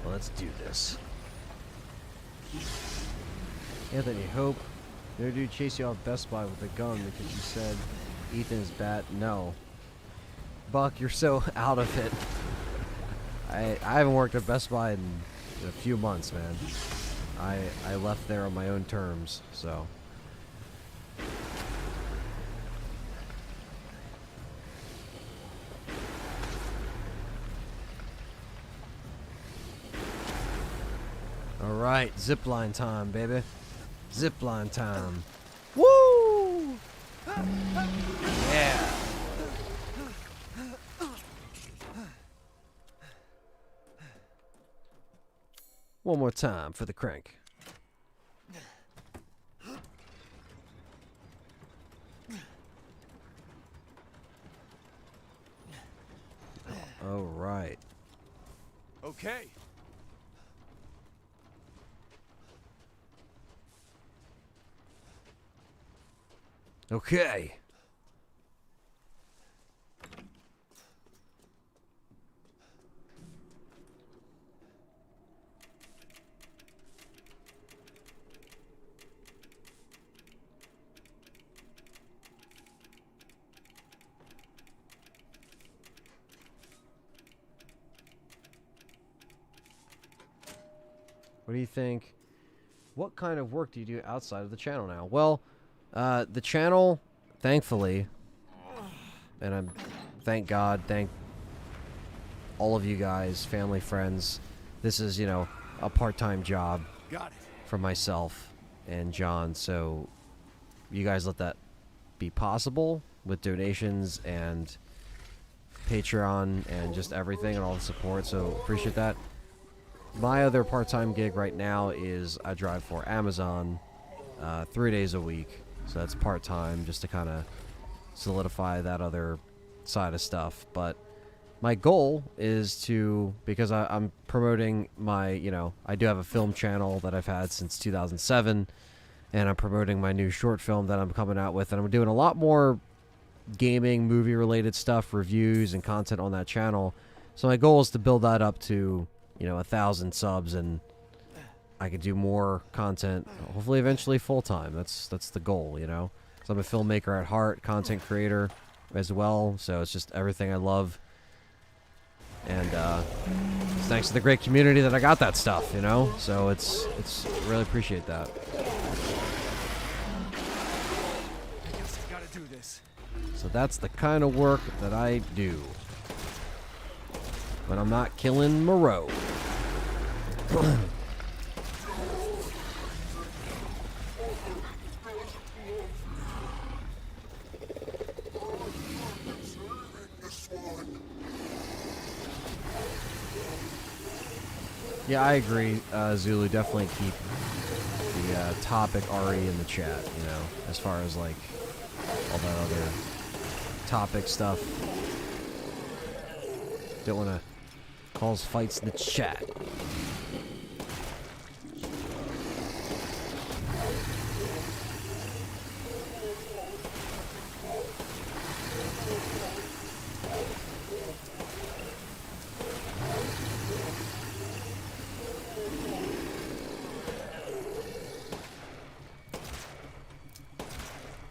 Well, let's do this. Anthony, hope no dude chase you off Best Buy with a gun because you said Ethan is bad. No. Buck, you're so out of it. I haven't worked at Best Buy in a few months, man. I left there on my own terms, so. Alright, zipline time, baby. Zipline time. Woo! Yeah. One more time for the crank. All right. Okay. Okay. What do you think? What kind of work do you do outside of the channel now? Well, the channel, thankfully, and I'm, thank God, thank all of you guys, family, friends. This is, you know, a part-time job for myself and John. So you guys let that be possible with donations and Patreon and just everything and all the support. So appreciate that. My other part-time gig right now is I drive for Amazon 3 days a week. So that's part-time just to kind of solidify that other side of stuff. But my goal is to, because I'm promoting my, you know, I do have a film channel that I've had since 2007. And I'm promoting my new short film that I'm coming out with. And I'm doing a lot more gaming, movie-related stuff, reviews, and content on that channel. So my goal is to build that up to, you know, 1,000 subs, and I could do more content, hopefully eventually full-time. That's the goal, you know. So I'm a filmmaker at heart, content creator as well, so it's just everything I love. And it's thanks to the great community that I got that stuff, you know. So it's really appreciate that. I guess I gotta do this. So that's the kind of work that I do. But I'm not killing Moreau. Yeah, I agree, Zulu. Definitely keep the topic RE in the chat, you know, as far as like all that other topic stuff. Don't want to cause fights in the chat.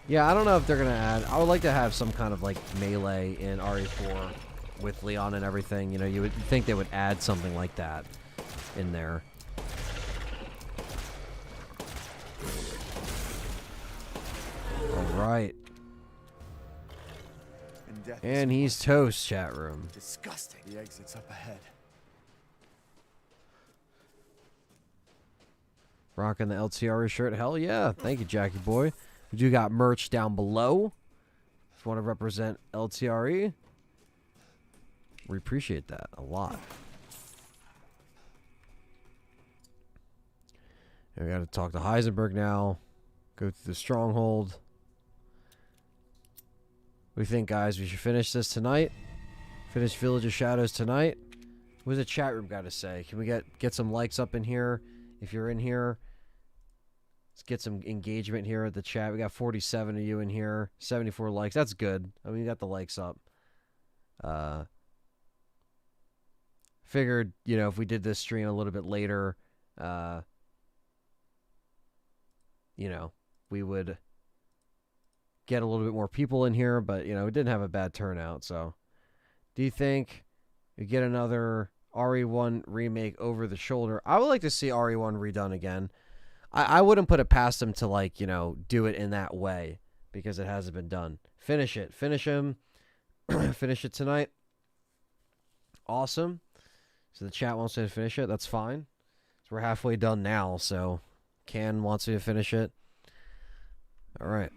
Yeah, I don't know if they're gonna add. I would like to have some kind of like melee in RE4 with Leon and everything. You know, you would think they would add something like that in there. All right. And he's toast, chat room. Disgusting. The exit's up ahead. Rocking the LTRE shirt. Hell yeah. Thank you, Jackie boy. We do got merch down below. If you want to represent LTRE, we appreciate that a lot. And we got to talk to Heisenberg now. Go through the stronghold. What do you think, guys? We should finish this tonight? Finish Village of Shadows tonight? What does the chat room got to say? Can we get some likes up in here? If you're in here, let's get some engagement here at the chat. We got 47 of you in here. 74 likes. That's good. I mean, you got the likes up. Figured, you know, if we did this stream a little bit later, you know, we would get a little bit more people in here, but, you know, it didn't have a bad turnout, so. Do you think we get another RE1 remake over the shoulder? I would like to see RE1 redone again. I wouldn't put it past them to, like, you know, do it in that way, because it hasn't been done. Finish it. Finish him. Finish it tonight. Awesome. So the chat wants me to finish it. That's fine. So we're halfway done now, so Can wants me to finish it. All right.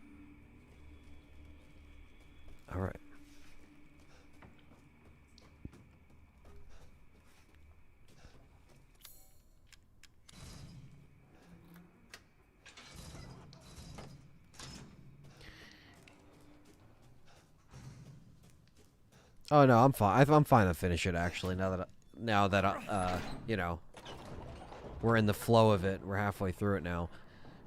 All right. Oh no, I'm fine. I'm fine to finish it actually. Now that you know, we're in the flow of it. We're halfway through it now,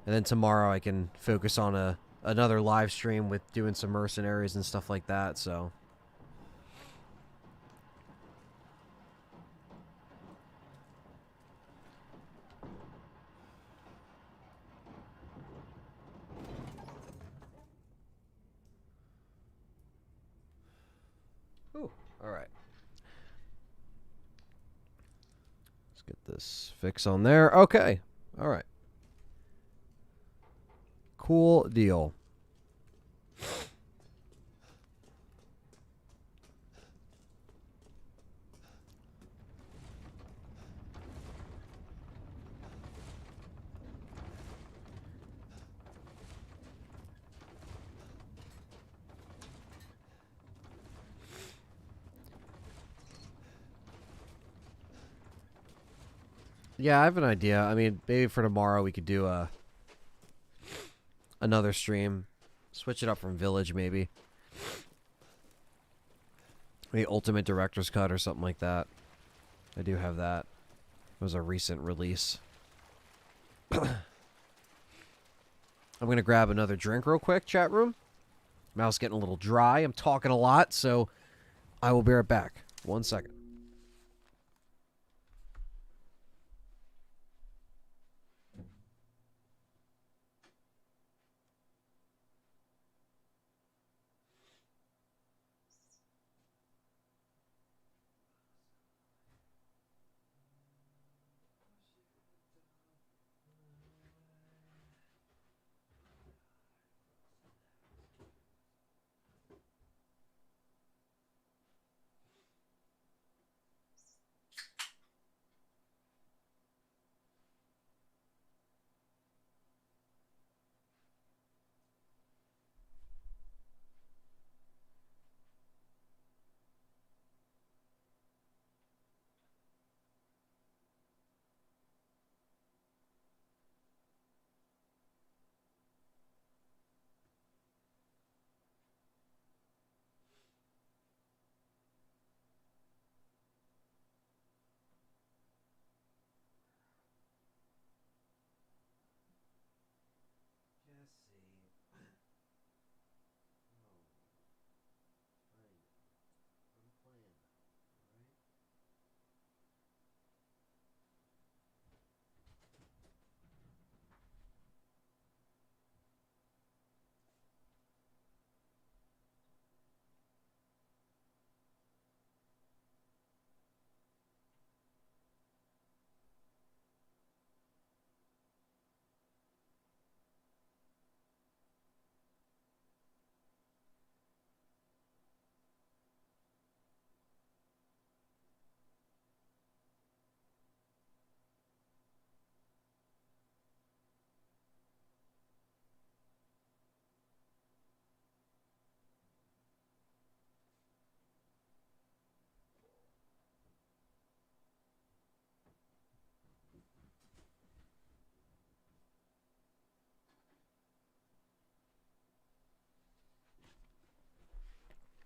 and then tomorrow I can focus on a another live stream with doing some mercenaries and stuff like that, so. Ooh, all right. Let's get this fix on there. Okay. All right. Cool deal. Yeah, I have an idea. I mean, maybe for tomorrow we could do another stream. Switch it up from Village, maybe. Maybe Ultimate Director's Cut or something like that. I do have that. It was a recent release. I'm going to grab another drink real quick, chat room. Mouth's getting a little dry. I'm talking a lot, so I will be right back. 1 second.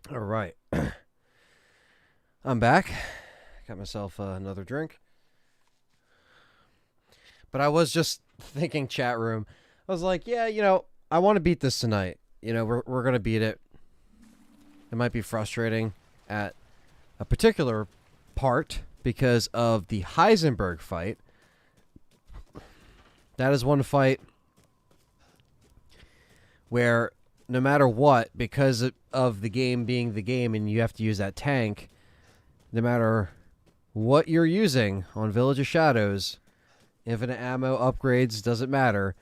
All right. I'm back. Got myself another drink. But I was just thinking, chat room. I was like, yeah, I want to beat this tonight. We're going to beat it. It might be frustrating at a particular part because of the Heisenberg fight. That is one fight where no matter what, because of the game being the game and you have to use that tank, no matter what you're using on Village of Shadows, infinite ammo, upgrades, doesn't matter.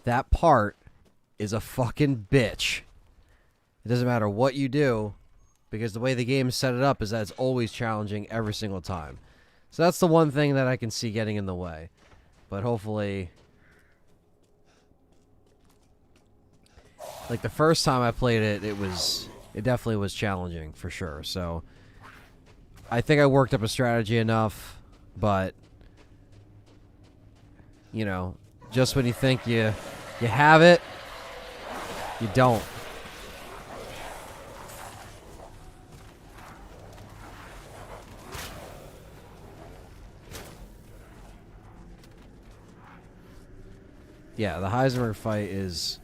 That part is a fucking bitch. It doesn't matter what you do, because the way the game set it up is that it's always challenging every single time. So that's the one thing that I can see getting in the way. But hopefully, like the first time I played it, it definitely was challenging for sure. So I think I worked up a strategy enough, but just when you think you have it, you don't. Yeah, the Heisenberg fight is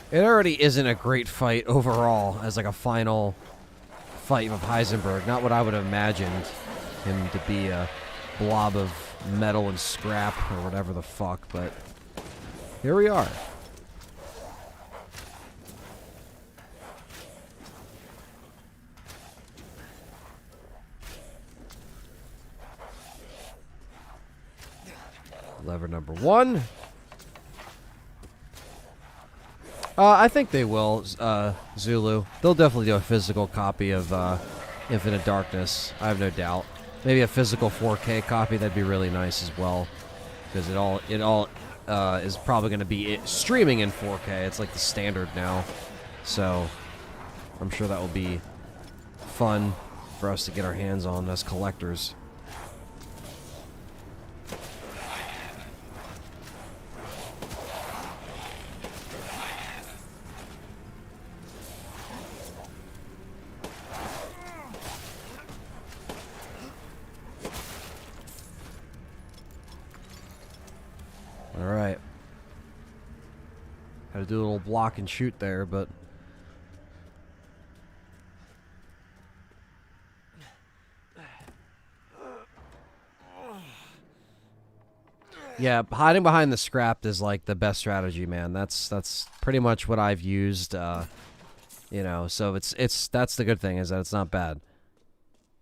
It already isn't a great fight overall as like a final fight with Heisenberg. Not what I would have imagined him to be, a blob of metal and scrap or whatever the fuck, but here we are. Lever number 1. I think they will, Zulu. They'll definitely do a physical copy of Infinite Darkness. I have no doubt. Maybe a physical 4K copy. That'd be really nice as well, because it all is probably going to be streaming in 4K. It's like the standard now, so I'm sure that will be fun for us to get our hands on as collectors. Alright. Had to do a little block and shoot there, but... yeah, hiding behind the scrap is like the best strategy, man. That's pretty much what I've used, you know, so that's the good thing, is that it's not bad.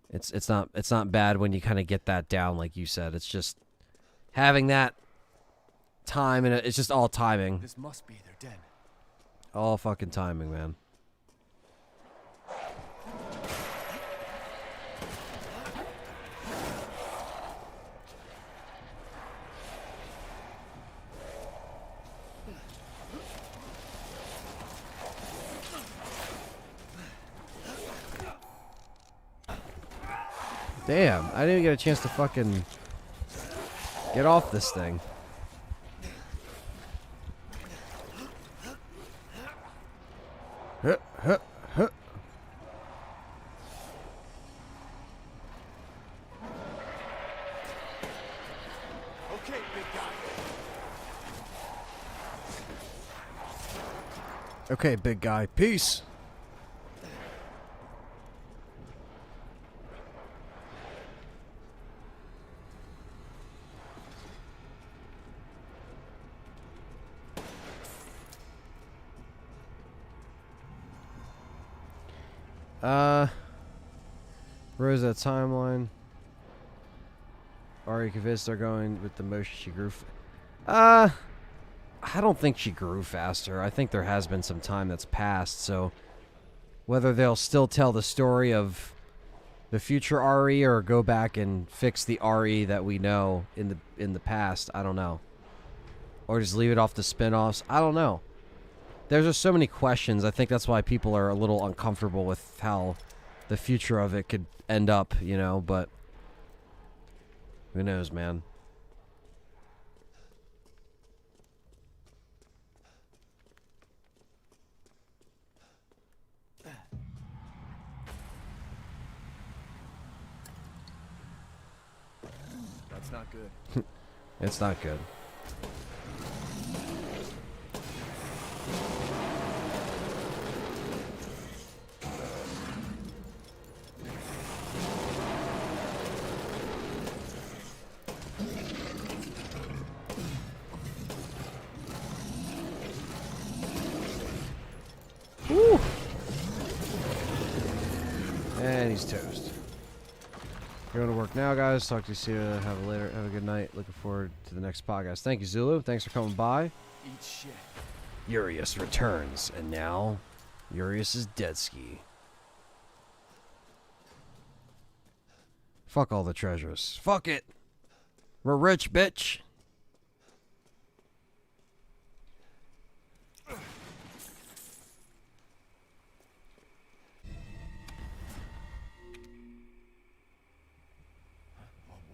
It's not bad when you kind of get that down, like you said. It's just having that time, and it's just all timing. This must be, they're dead. All fucking timing, man. Damn, I didn't even get a chance to fucking get off this thing. Huh, huh, huh. Okay, big guy. Okay, big guy. Peace. Where's that timeline? Are you convinced they're going with the motion she grew? I don't think she grew faster. I think there has been some time that's passed, so whether they'll still tell the story of the future RE or go back and fix the RE that we know in the past, I don't know. Or just leave it off the spin-offs, I don't know. There's just so many questions. I think that's why people are a little uncomfortable with how the future of it could end up, you know, but who knows, man. That's not good. It's not good. Woo. And he's toast. Going to work now, guys. Talk to you soon. Have a good night. Looking forward to the next podcast. Thank you, Zulu. Thanks for coming by. Eat shit. Urius returns, and now Urius is dead ski. Fuck all the treasures. Fuck it. We're rich, bitch.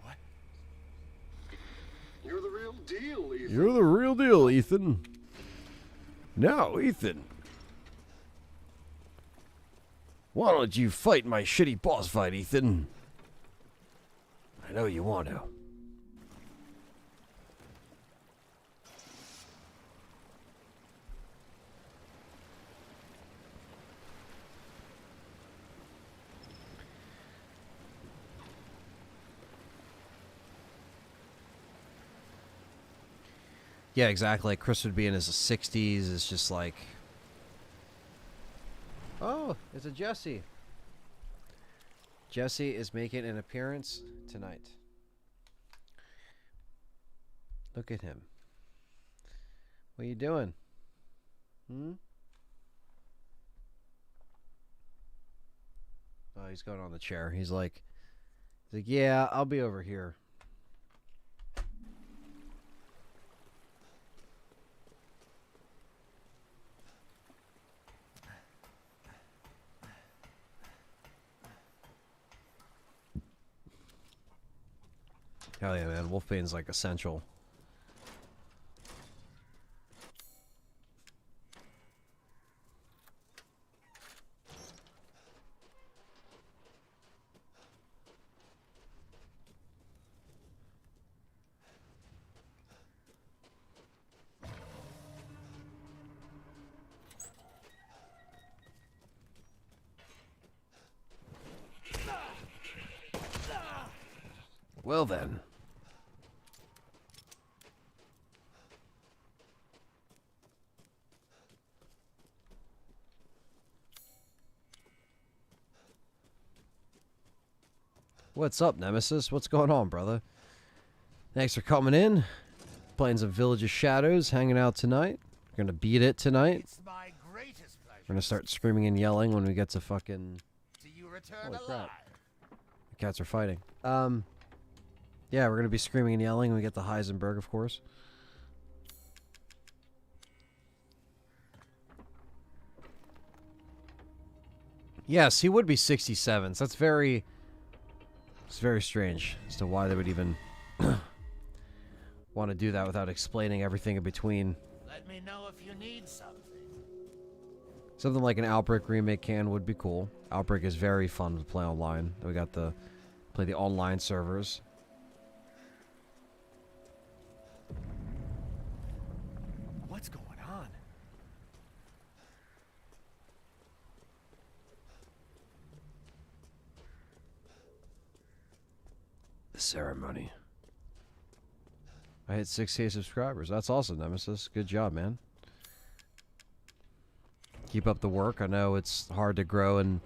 What? You're the real deal, Ethan. You're the real deal, Ethan. Now, Ethan, why don't you fight my shitty boss fight, Ethan? I know you want to. Yeah, exactly. Like Chris would be in his 60s. It's just like, oh, it's a Jesse. Jesse is making an appearance tonight. Look at him. What are you doing? Hmm? Oh, he's going on the chair. He's like, yeah, I'll be over here. Hell yeah, man. Wolfbane's like essential. Well then. What's up, Nemesis? What's going on, brother? Thanks for coming in. Playing some Village of Shadows, hanging out tonight. We're gonna beat it tonight. It's my greatest pleasure. We're gonna start screaming and yelling when we get to fucking... See you return Holy crap. alive. The cats are fighting. Yeah, we're gonna be screaming and yelling when we get to Heisenberg, of course. Yes, he would be 67. So that's very... It's very strange as to why they would even want to do that without explaining everything in between. Let me know if you need something. Something like an Outbreak remake would be cool. Outbreak is very fun to play online. We got to play the online servers. What's going on? The ceremony. I hit 6K subscribers. That's awesome, Nemesis. Good job, man. Keep up the work. I know it's hard to grow, and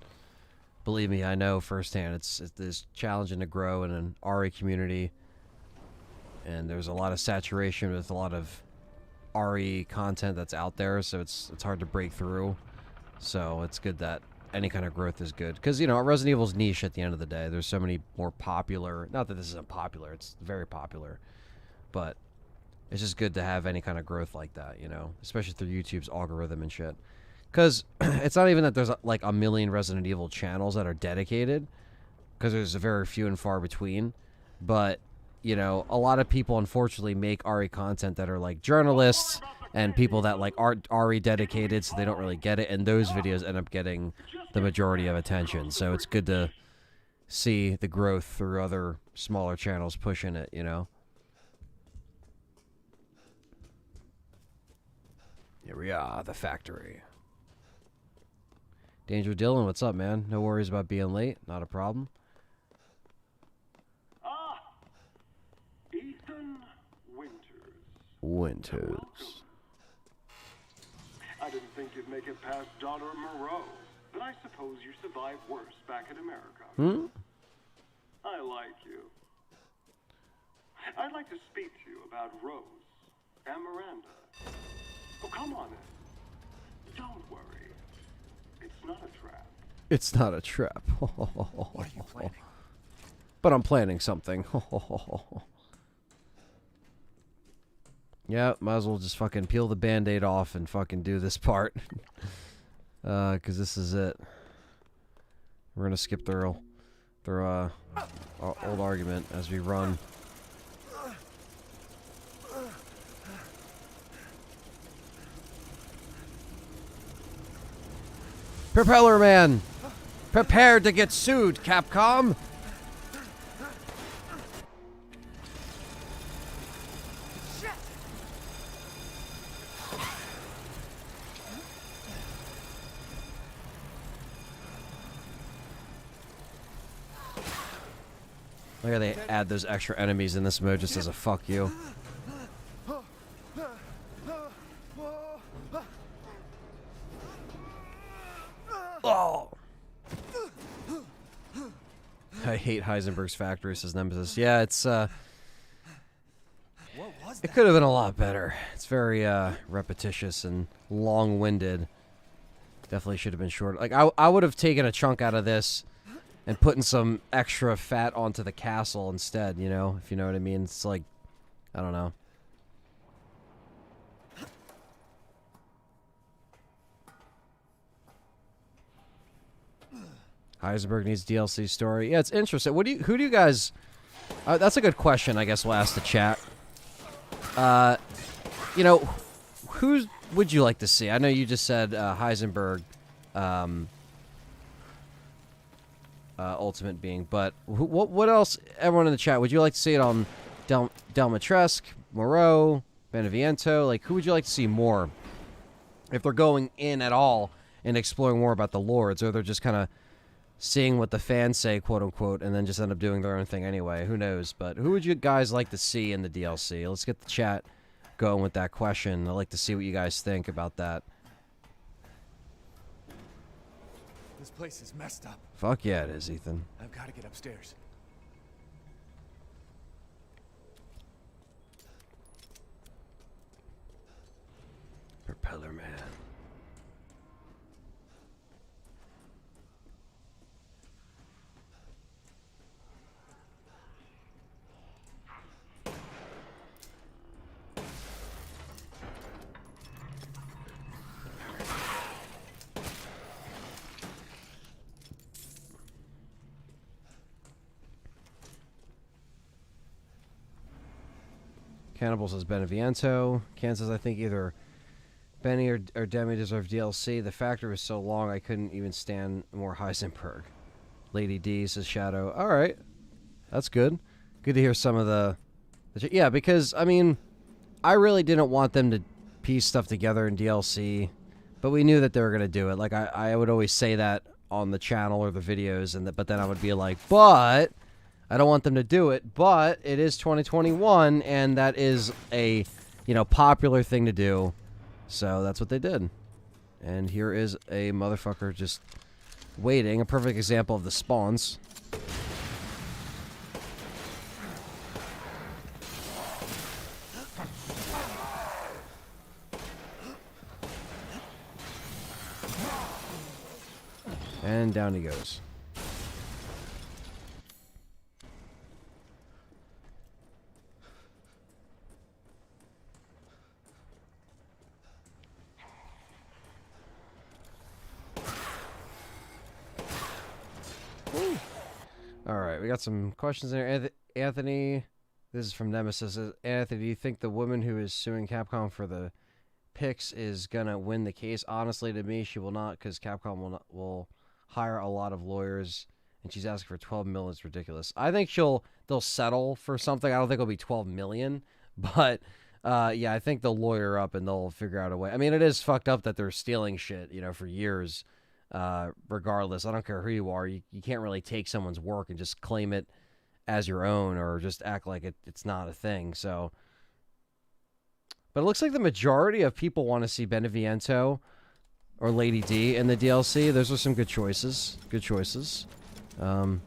believe me, I know firsthand it's challenging to grow in an RE community, and there's a lot of saturation with a lot of RE content that's out there, so it's hard to break through. So it's good that any kind of growth is good, because you know Resident Evil's niche at the end of the day. There's so many more popular, not that this isn't popular, it's very popular, but it's just good to have any kind of growth like that, you know, especially through YouTube's algorithm and shit. Because it's not even that there's like a million Resident Evil channels that are dedicated, because there's a very few and far between, but you know, a lot of people unfortunately make RE content that are like journalists and people that like aren't RE dedicated, so they don't really get it, and those videos end up getting the majority of attention. So it's good to see the growth through other smaller channels pushing it, you know. Here we are, the factory. Danger Dylan, what's up, man? No worries about being late, not a problem. Ethan Winters. Winters. I didn't think you'd make it past Daughter Moreau, but I suppose you survived worse back in America. I like you. I'd like to speak to you about Rose and Miranda. Oh, come on in. Don't worry. It's not a trap. It's not a trap. What are you planning? But I'm planning something. Yeah, might as well just fucking peel the band-aid off and fucking do this part. Because this is it. We're gonna skip through our old argument as we run. Propeller Man! Prepare to get sued, Capcom! Look how they add those extra enemies in this mode just as a fuck you. Oh. I hate Heisenberg's factory, says Nemesis. Yeah, it's What was it that? could have been a lot better. It's very repetitious and long-winded. Definitely should have been shorter. Like I would have taken a chunk out of this and putting some extra fat onto the castle instead, you know, if you know what I mean. It's like, I don't know. Heisenberg needs DLC story. Yeah, it's interesting. Who do you guys... that's a good question, I guess we'll ask the chat. You know, who would you like to see? I know you just said Heisenberg, Ultimate Being, but what else, everyone in the chat, would you like to see it on Del Matresque, Moreau, Beneviento? Like, who would you like to see more? If they're going in at all and exploring more about the lords, or they're just kind of seeing what the fans say, quote unquote, and then just end up doing their own thing anyway. Who knows? But who would you guys like to see in the DLC? Let's get the chat going with that question. I'd like to see what you guys think about that. This place is messed up. Fuck yeah, it is, Ethan. I've got to get upstairs. Propeller Man. Cannibal says Beneviento. Ken says, I think either Benny or Demi deserve DLC. The factory was so long I couldn't even stand more Heisenberg. Lady D says Shadow. All right. That's good. Good to hear some of the yeah, because, I mean, I really didn't want them to piece stuff together in DLC, but we knew that they were going to do it. Like, I would always say that on the channel or the videos, but then I would be like, but... I don't want them to do it, but it is 2021, and that is a, you know, popular thing to do. So that's what they did. And here is a motherfucker just waiting. A perfect example of the spawns. And down he goes. Alright, we got some questions there. Anthony, this is from Nemesis. Anthony, do you think the woman who is suing Capcom for the pics is gonna win the case? Honestly, to me, she will not, because Capcom will hire a lot of lawyers, and she's asking for 12 million. It's ridiculous. I think they'll settle for something. I don't think it'll be 12 million, but yeah, I think they'll lawyer up and they'll figure out a way. I mean, it is fucked up that they're stealing shit, you know, for years. Regardless, I don't care who you are, you can't really take someone's work and just claim it as your own or just act like it's not a thing. So, but it looks like the majority of people want to see Beneviento or Lady D in the DLC. Those are some good choices. Good choices. I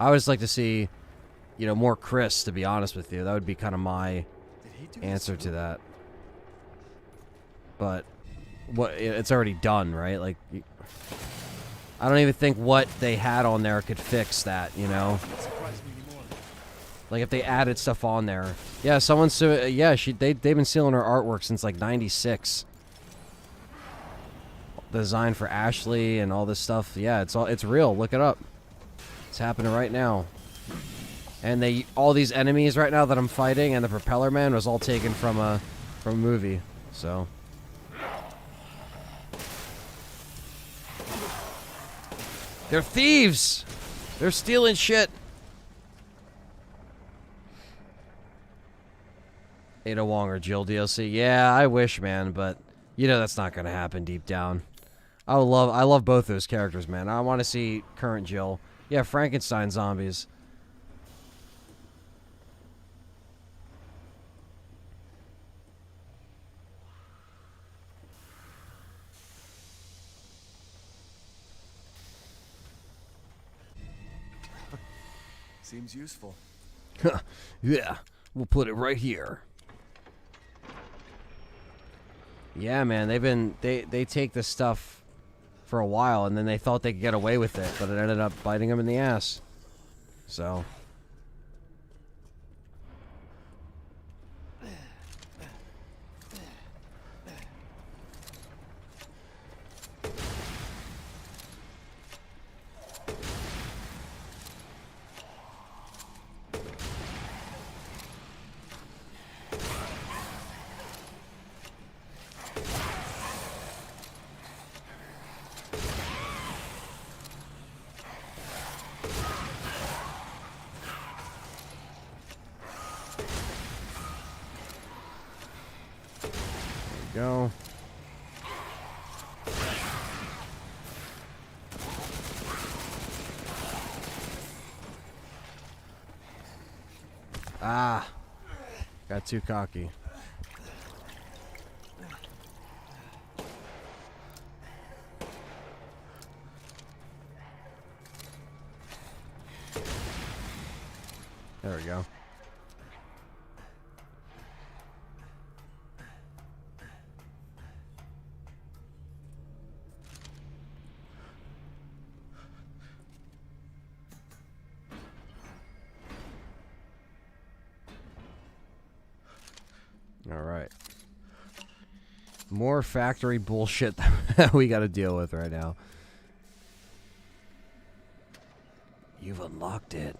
always like to see, you know, more Chris, to be honest with you. That would be kind of my answer to that. But it's already done, right? Like, I don't even think what they had on there could fix that, you know? Like, if they added stuff on there. Yeah, someone's... yeah, they've been stealing her artwork since, like, 96. The design for Ashley and all this stuff. Yeah, it's real. Look it up. It's happening right now. And all these enemies right now that I'm fighting and the Propeller Man was all taken from a movie. So... they're thieves! They're stealing shit! Ada Wong or Jill DLC. Yeah, I wish, man, but you know that's not gonna happen deep down. I love both those characters, man. I want to see current Jill. Yeah, Frankenstein zombies. Seems useful. Yeah, we'll put it right here. Yeah, man, they take this stuff for a while, and then they thought they could get away with it, but it ended up biting them in the ass. So. Go. Ah, got too cocky. There we go. All right. More factory bullshit that we got to deal with right now. You've unlocked it.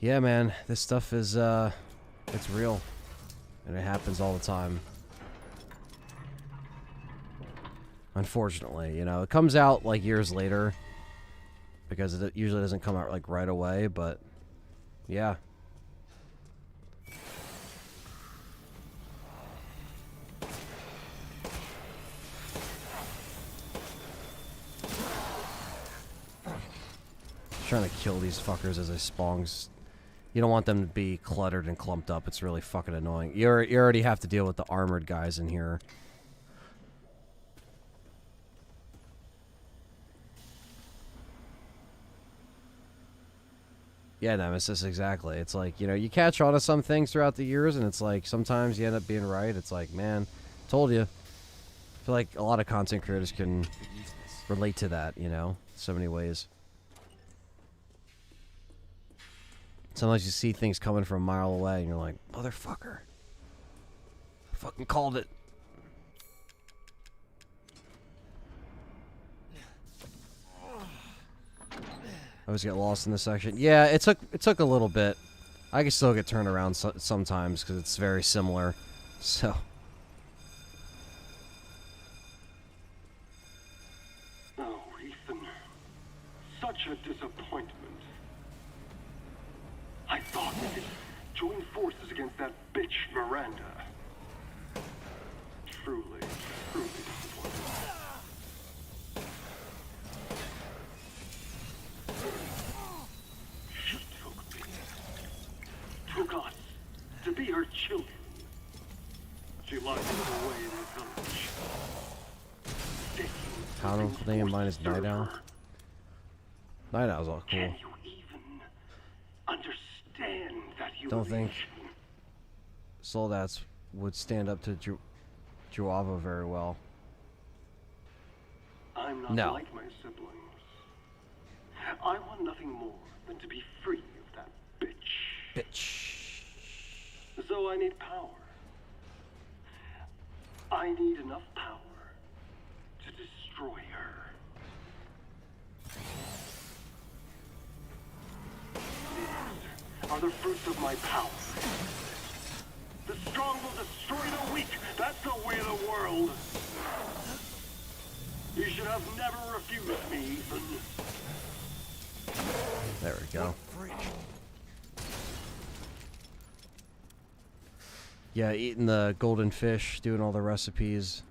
Yeah, man, this stuff is, it's real. And it happens all the time. Unfortunately, you know, it comes out, like, years later. Because it usually doesn't come out, like, right away, but, yeah. Trying to kill these fuckers as they spawn. You don't want them to be cluttered and clumped up. It's really fucking annoying. You already have to deal with the armored guys in here. Yeah, Nemesis, exactly. It's like, you know, you catch on to some things throughout the years, and it's like, sometimes you end up being right. It's like, man, told you. I feel like a lot of content creators can relate to that, you know, so many ways. Sometimes you see things coming from a mile away, and you're like, motherfucker. I fucking called it. I always get lost in this section. Yeah, it took a little bit. I can still get turned around sometimes, because it's very similar. So. Oh, Ethan. Such a disappointment. I thought we could join forces against that bitch Miranda. Truly, truly disappointed. She took us to be her children. She locked us away in the village. How do they combine his Night Owl? Night Owl's all cool. Can you even understand that you Don't think Soldats would stand up to Juava very well. I'm not like my siblings. I want nothing more than to be free of that bitch. So I need power. I need enough power to destroy her. These are the fruits of my power. The strong will destroy the weak. That's the way of the world. You should have never refused me, Ethan. There we go. Yeah, eating the golden fish, doing all the recipes.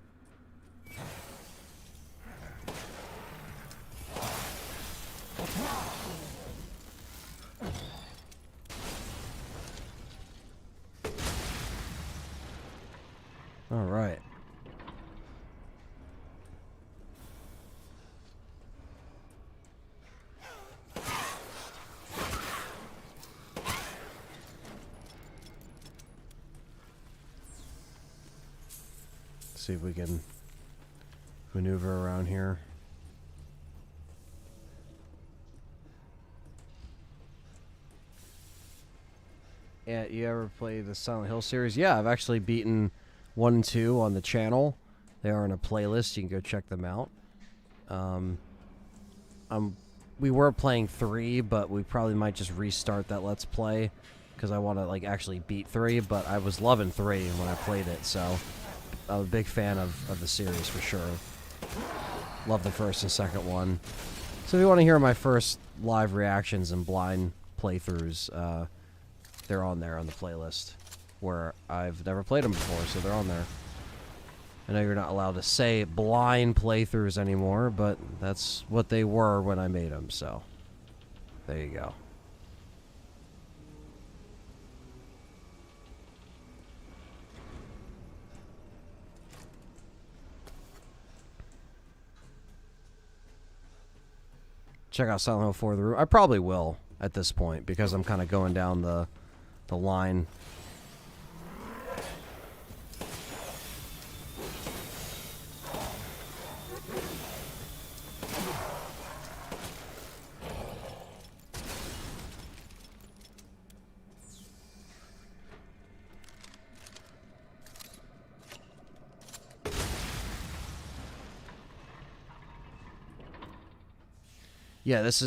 All right. See if we can maneuver around here. Yeah, you ever play the Silent Hill series? Yeah, I've actually beaten 1 and 2 on the channel. They are in a playlist. You can go check them out. We were playing 3, but we probably might just restart that Let's Play because I want to like actually beat 3. But I was loving 3 when I played it, so I'm a big fan of the series for sure. Love the first and second one. So if you want to hear my first live reactions and blind playthroughs, they're on there on the playlist where I've never played them before, so they're on there. I know you're not allowed to say blind playthroughs anymore, but that's what they were when I made them, so there you go. Check out Silent Hill 4 The Room. I probably will at this point because I'm kind of going down the line. Yeah, this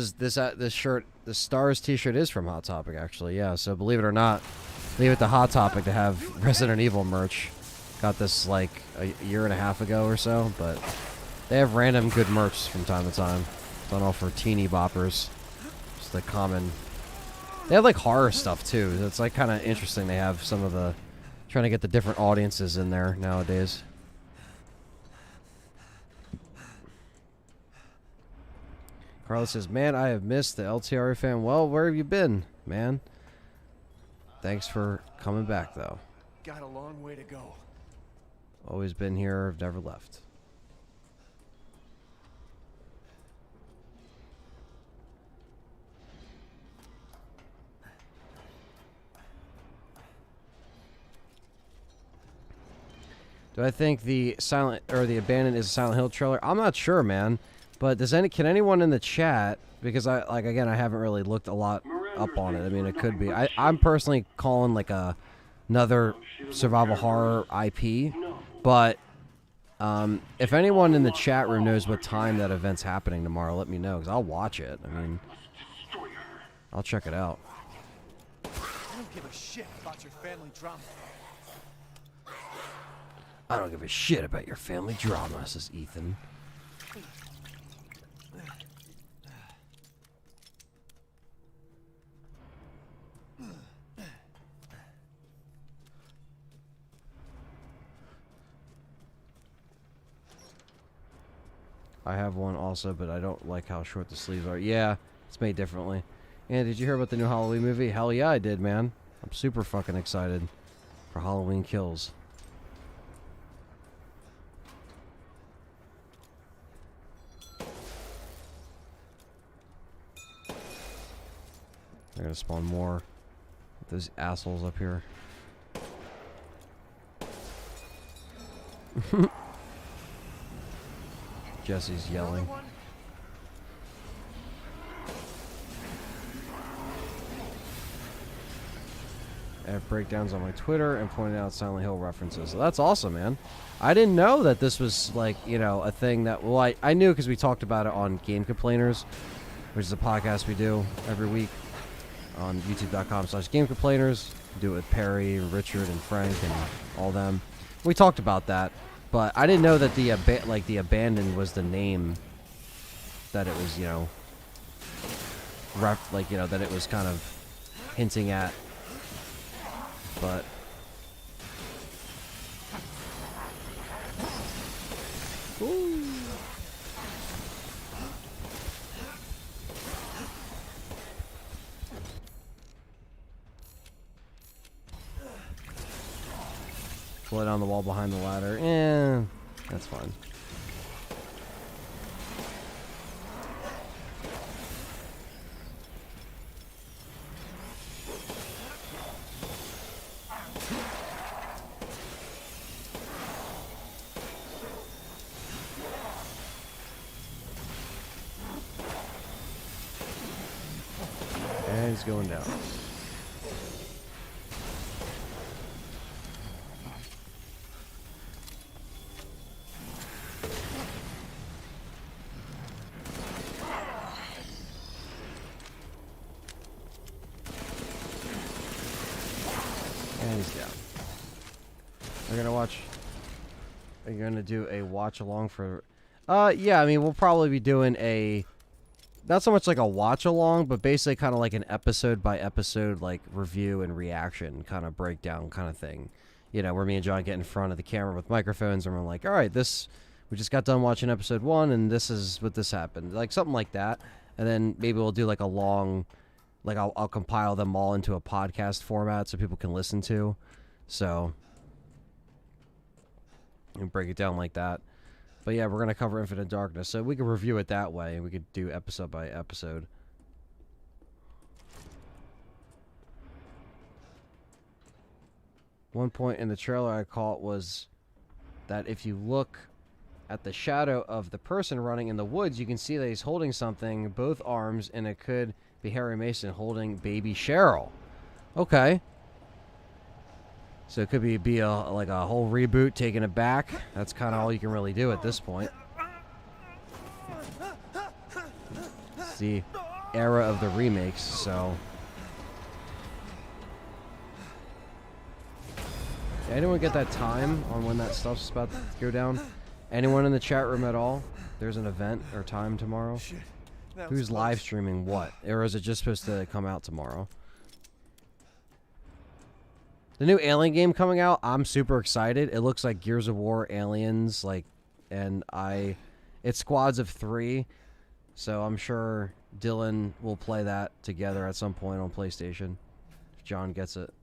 shirt, the Stars t-shirt is from Hot Topic actually. Yeah, so believe it or not, leave it to Hot Topic to have Resident Evil merch. Got this like a year and a half ago or so, but they have random good merch from time to time. Done all for teeny boppers. Just the common. They have like horror stuff too. It's like kind of interesting. They have some of the trying to get the different audiences in there nowadays. Carlos says, man, I have missed the LTRE fan. Well, where have you been, man? Thanks for coming back, though. Got a long way to go. Always been here, I've never left. Do I think the Abandoned is a Silent Hill trailer? I'm not sure, man. But can anyone in the chat, because I haven't really looked a lot up on it. I mean, it could be. I'm personally calling like another survival horror IP, but if anyone in the chat room knows what time that event's happening tomorrow, let me know, because I'll watch it. I mean, I'll check it out. I don't give a shit about your family drama. I don't give a shit about your family drama, says Ethan. I have one also, but I don't like how short the sleeves are. Yeah, it's made differently. And did you hear about the new Halloween movie? Hell yeah, I did, man. I'm super fucking excited for Halloween Kills. They're gonna spawn more. Those assholes up here. Jesse's yelling. I have breakdowns on my Twitter and pointed out Silent Hill references. So that's awesome, man. I didn't know that this was like, a thing that, well, I knew because we talked about it on Game Complainers, which is a podcast we do every week on youtube.com/Game Complainers. We do it with Perry, Richard, and Frank, and all them. We talked about that. But I didn't know that the Abandoned was the name that it was, that it was kind of hinting at. But Ooh. Blood on the wall behind the ladder. That's fine. And he's going down. And he's down. We're gonna watch. Are you gonna do a watch along for? Yeah. I mean, we'll probably be doing a. Not so much like a watch along, but basically kind of like an episode by episode like review and reaction kind of breakdown kind of thing. You know, where me and John get in front of the camera with microphones and we're like, all right, we just got done watching episode 1 and this is what this happened. Like something like that. And then maybe we'll do like a long, like I'll compile them all into a podcast format so people can listen to. So, and break it down like that. But yeah, we're going to cover Infinite Darkness. So we can review it that way. And we could do episode by episode. One point in the trailer I caught was that if you look at the shadow of the person running in the woods, you can see that he's holding something, both arms, and it could be Harry Mason holding baby Cheryl. Okay. So it could be like a whole reboot, taking it back. That's kind of all you can really do at this point. It's the era of the remakes, so. Did anyone get that time on when that stuff's about to go down? Anyone in the chat room at all? There's an event or time tomorrow? Who's live streaming what? Or is it just supposed to come out tomorrow? The new Alien game coming out, I'm super excited. It looks like Gears of War Aliens, like, and it's squads of 3, so I'm sure Dylan will play that together at some point on PlayStation, if John gets it.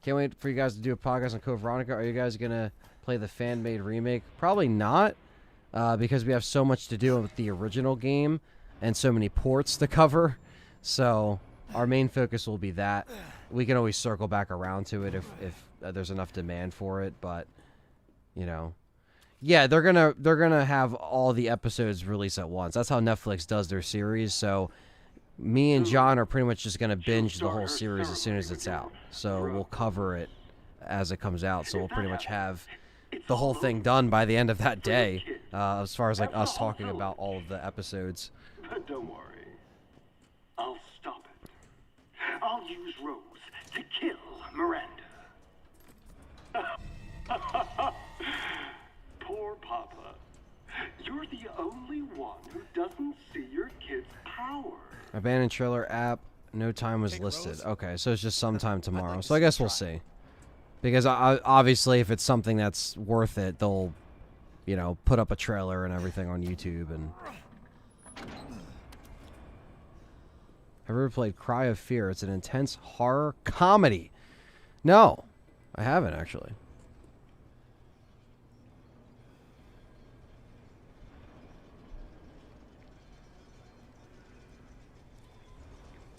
Can't wait for you guys to do a podcast on Code Veronica. Are you guys going to play the fan-made remake? Probably not, because we have so much to do with the original game and so many ports to cover, so our main focus will be that. We can always circle back around to it if there's enough demand for it, but you know, yeah, they're gonna have all the episodes released at once. That's how Netflix does their series. So me and John are pretty much just gonna binge the whole series as soon as it's out. So we'll cover it as it comes out. So we'll pretty much have the whole thing done by the end of that day, as far as like us talking about all of the episodes. But don't worry, I'll stop it. I'll use Rose to kill Miranda. Poor Papa. You're the only one who doesn't see your kid's power. Abandoned trailer app. No time was listed. Okay, so it's just sometime tomorrow. So I guess we'll see. Because obviously, if it's something that's worth it, they'll, you know, put up a trailer and everything on YouTube. And have you ever played Cry of Fear? It's an intense horror comedy. No, I haven't actually.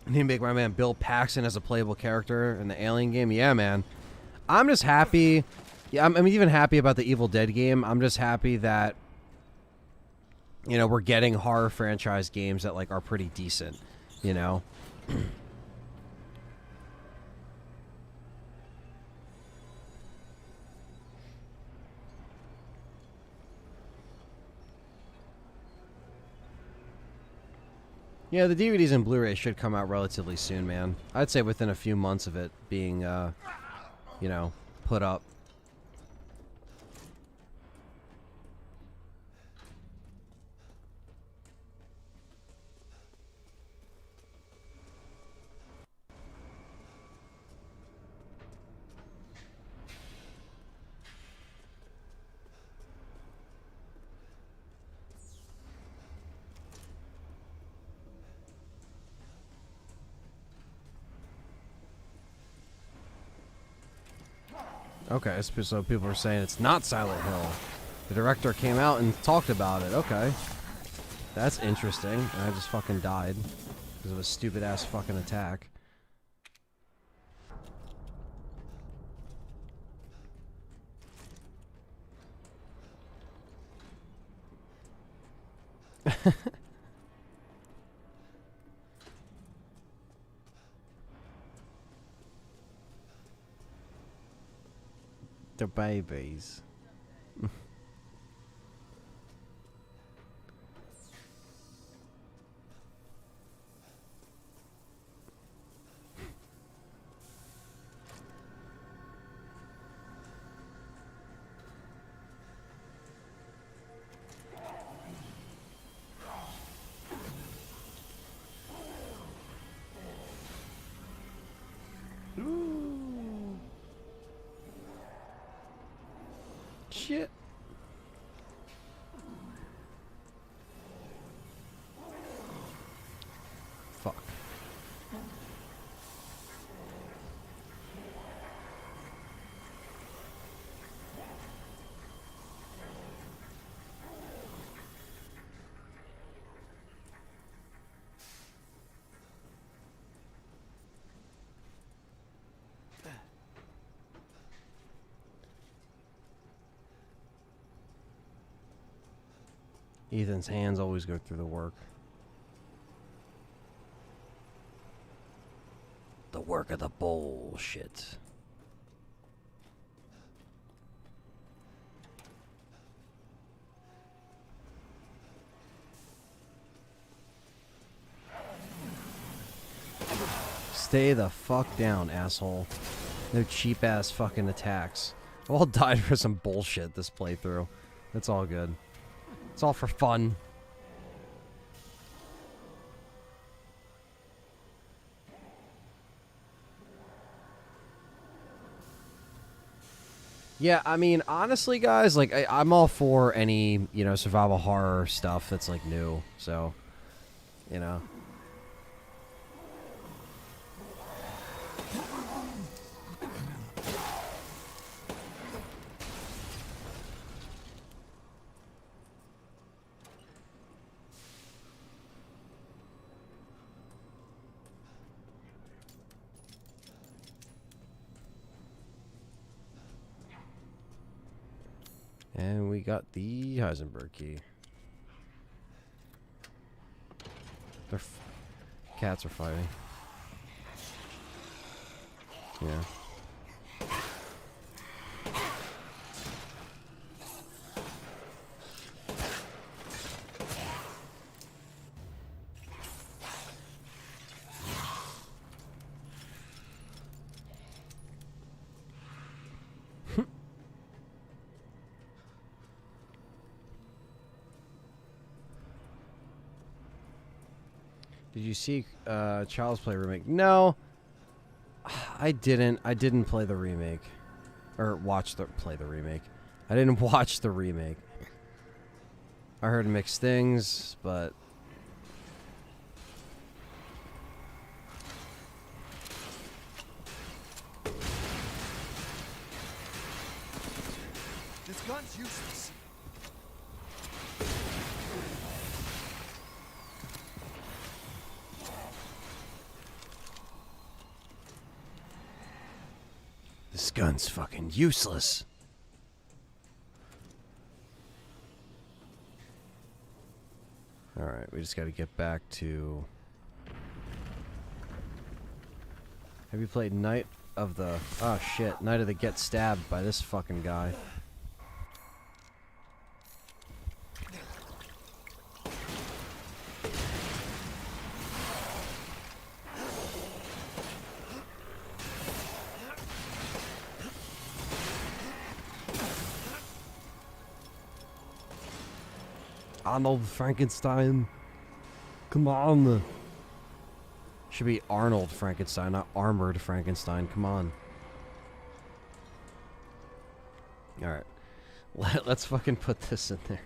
I need to make my man Bill Paxton as a playable character in the Alien game. Yeah, man. I'm just happy. Yeah, I'm even happy about the Evil Dead game. I'm just happy that, you know, we're getting horror franchise games that like are pretty decent, you know. Yeah, the DVDs and Blu-ray should come out relatively soon, man. I'd say within a few months of it being, you know, put up. Okay, so people are saying it's not Silent Hill. The director came out and talked about it. Okay. That's interesting. And I just fucking died because of a stupid ass fucking attack. The babies. Shit. Fuck. Ethan's hands always go through the work. The work of the bullshit. Stay the fuck down, asshole. No cheap ass fucking attacks. I all died for some bullshit this playthrough. It's all good. It's all for fun. Yeah, I mean, honestly, guys, like, I'm all for any, you know, survival horror stuff that's, like, new. So, you know. And we got the Heisenberg key. Their cats are fighting. Yeah. Did you see Child's Play remake? No, I didn't. I didn't play the remake, or play the remake. I didn't watch the remake. I heard mixed things, but This gun's useless. this gun's fucking useless. Alright, we just gotta get back to... Have you played Night of the... Oh shit, Night of the Get Stabbed by this fucking guy. Arnold Frankenstein. Come on. Should be Arnold Frankenstein, not Armored Frankenstein. Come on. Alright. Let's fucking put this in there.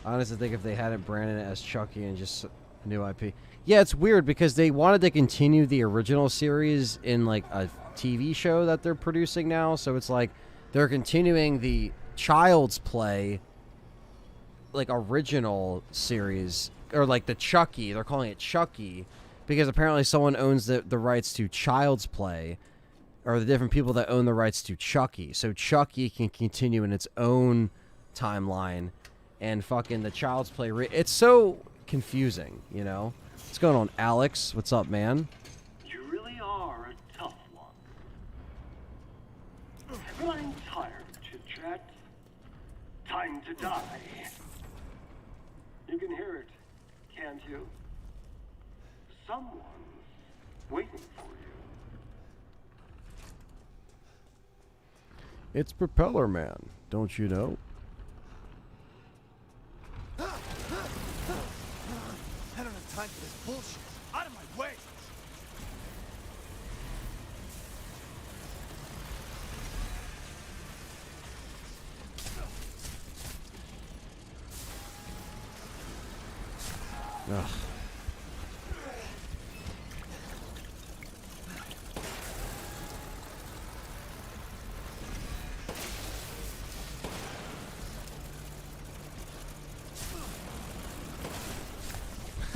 I honestly think if they hadn't branded it as Chucky and just A new IP. Yeah, it's weird because they wanted to continue the original series in like a TV show that they're producing now. So it's like they're continuing the Child's Play like original series, or like the Chucky. They're calling it Chucky because apparently someone owns the rights to Child's Play, or the different people that own the rights to Chucky. So Chucky can continue in its own timeline, and fucking the Child's Play. It's so confusing, you know? What's going on, Alex? What's up, man? You really are a tough one. But I'm tired of chit-chat. Time to die. You can hear it, can't you? Someone's waiting for you. It's Propeller Man, don't you know? I don't have time for this bullshit. Out of my way! Ugh.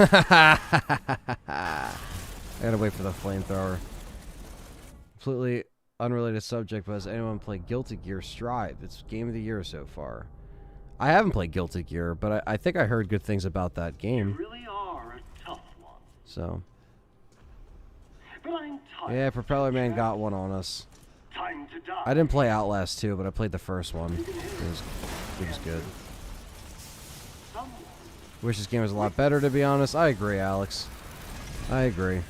I gotta wait for the flamethrower. Completely unrelated subject, but has anyone played Guilty Gear Strive? It's game of the year so far. I haven't played Guilty Gear, but I think I heard good things about that game. You really are a tough one. So. But I'm tired. Yeah, Propeller Man got one on us. Time to die. I didn't play Outlast 2, but I played the first one. It was good. Wish this game was a lot better, to be honest. I agree, Alex. I agree.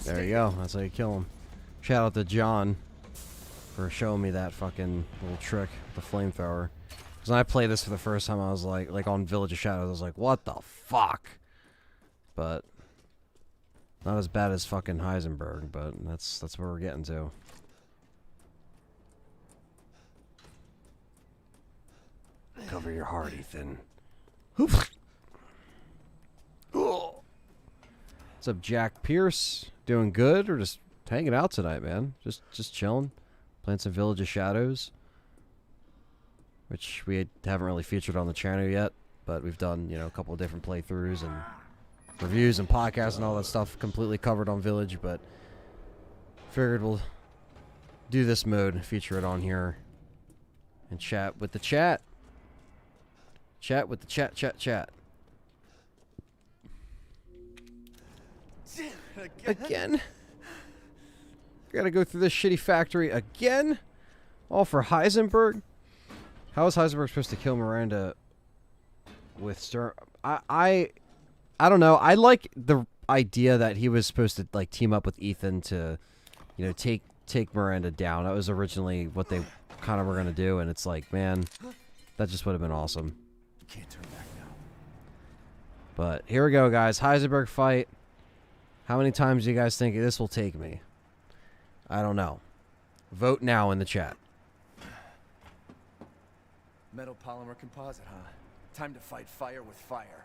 There you go. That's how you kill him. Shout out to John for showing me that fucking little trick, the flamethrower. Because when I played this for the first time, I was like on Village of Shadows, I was like, what the fuck? But not as bad as fucking Heisenberg, but that's where we're getting to. Cover your heart, Ethan. What's up, Jack Pierce? Doing good, or just hanging out tonight, man? Just chilling, playing some Village of Shadows, which we haven't really featured on the channel yet, but we've done, you know, a couple of different playthroughs and reviews and podcasts and all that stuff completely covered on Village, but figured we'll do this mode, feature it on here, and chat with the chat. Chat with the chat. Again? Gotta go through this shitty factory again? All for Heisenberg? How is Heisenberg supposed to kill Miranda with Stern? I don't know. I like the idea that he was supposed to like team up with Ethan to, you know, take Miranda down. That was originally what they kind of were gonna do, and it's like, man, that just would have been awesome. Can't turn back now. But here we go, guys. Heisenberg fight. How many times do you guys think this will take me? I don't know. Vote now in the chat. Metal polymer composite, huh? Time to fight fire with fire.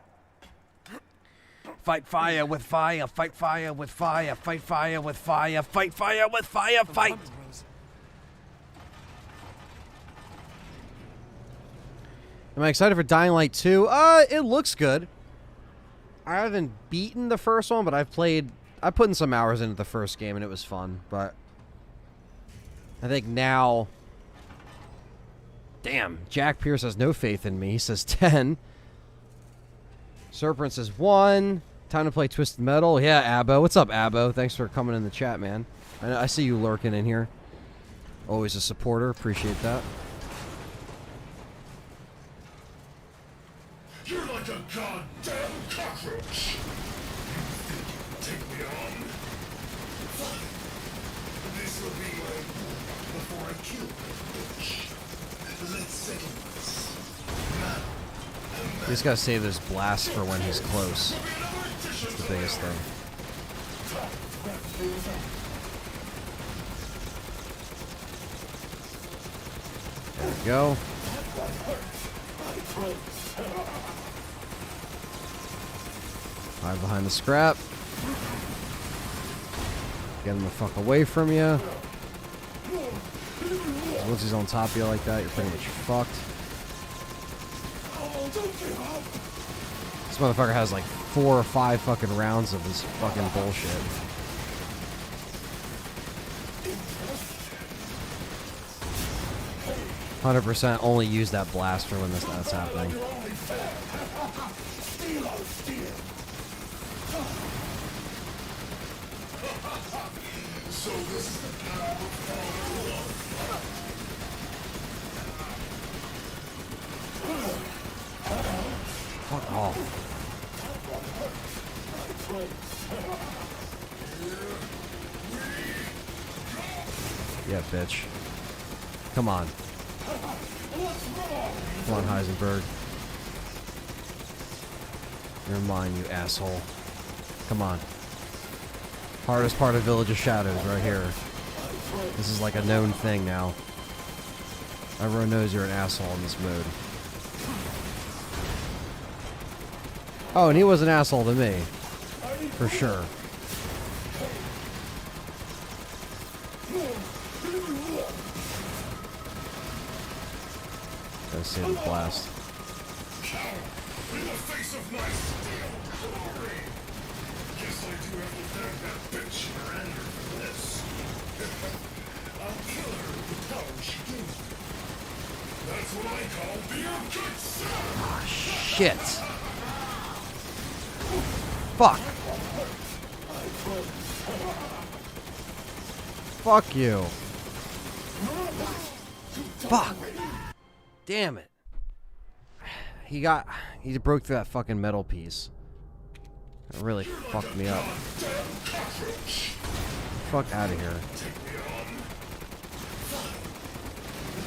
Fight fire with fire, fight fire with fire, fight fire with fire, fight fire with fire, fight! Am I excited for Dying Light 2? It looks good. I haven't beaten the first one, but I put in some hours into the first game and it was fun, but I think now, damn, Jack Pierce has no faith in me. He says 10. Serpent says 1. Time to play Twisted Metal. Yeah, Abbo. What's up, Abbo? Thanks for coming in the chat, man. I see you lurking in here. Always a supporter. Appreciate that. goddamn cockroach! You think you can take me on? Fine. This will be my war before I kill that bitch. Let's settle this. Now. You just gotta save those blasts for when he's close. That's the biggest thing. There we go. Hide behind the scrap. Get him the fuck away from you. Once he's on top of you like that, you're pretty much fucked. This motherfucker has like 4 or 5 fucking rounds of this fucking bullshit. %, only use that blast for when that's happening. Fuck off. Yeah, bitch. Come on. Come on, Heisenberg. You're mine, you asshole. Come on. Hardest part of Village of Shadows right here. This is like a known thing now. Everyone knows you're an asshole in this mode. Oh, and he was an asshole to me. For sure. Gotta save the blast. In the face of my steel glory! Guess I do have to thank that bitch Miranda for this. I'll kill her with the power she gave me. That's what I call being a good son! Ah, shit. Fuck. Fuck you. Fuck. Damn it. He broke through that fucking metal piece. It really fucked me up. Fuck out of here.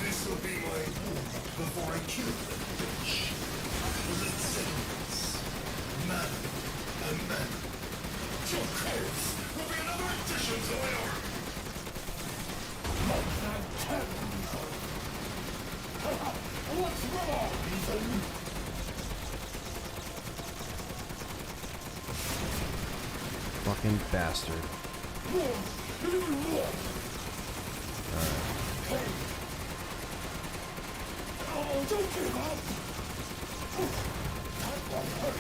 This will be my war before I kill that bitch. Let's settle this. Man and man. Your curse will be another addition to my army. What's wrong, Ethan? Fucking bastard. Alright. Oh, don't give up! That won't hurt.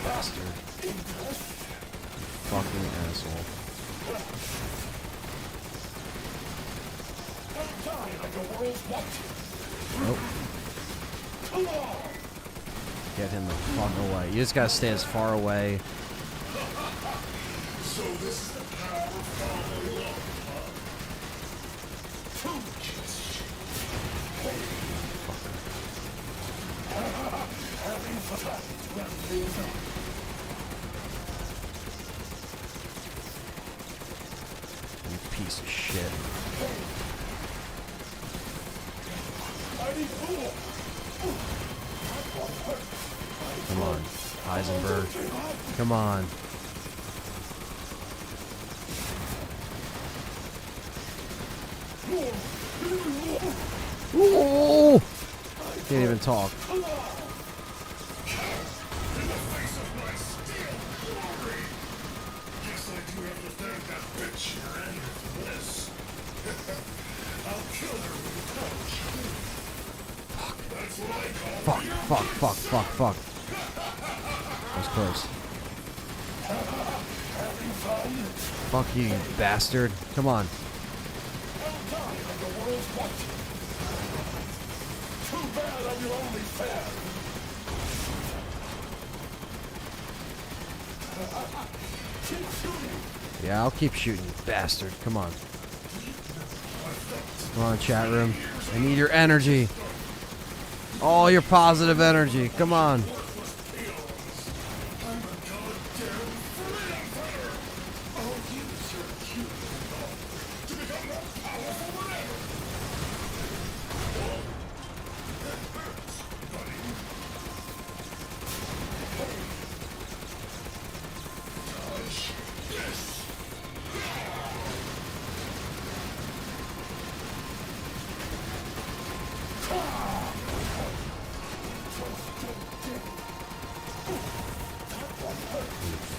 Bastard. Fucking asshole. Nope. Get him the fuck away. You just gotta stay as far away. So this is the power of fatherly love. You piece of shit. Come on, Heisenberg. Come on. Ooh! Can't even talk. Fuck. That was close. Fuck you, you bastard. Come on. Yeah, I'll keep shooting, you bastard. Come on. Come on, chat room. I need your energy. All your positive energy. Come on.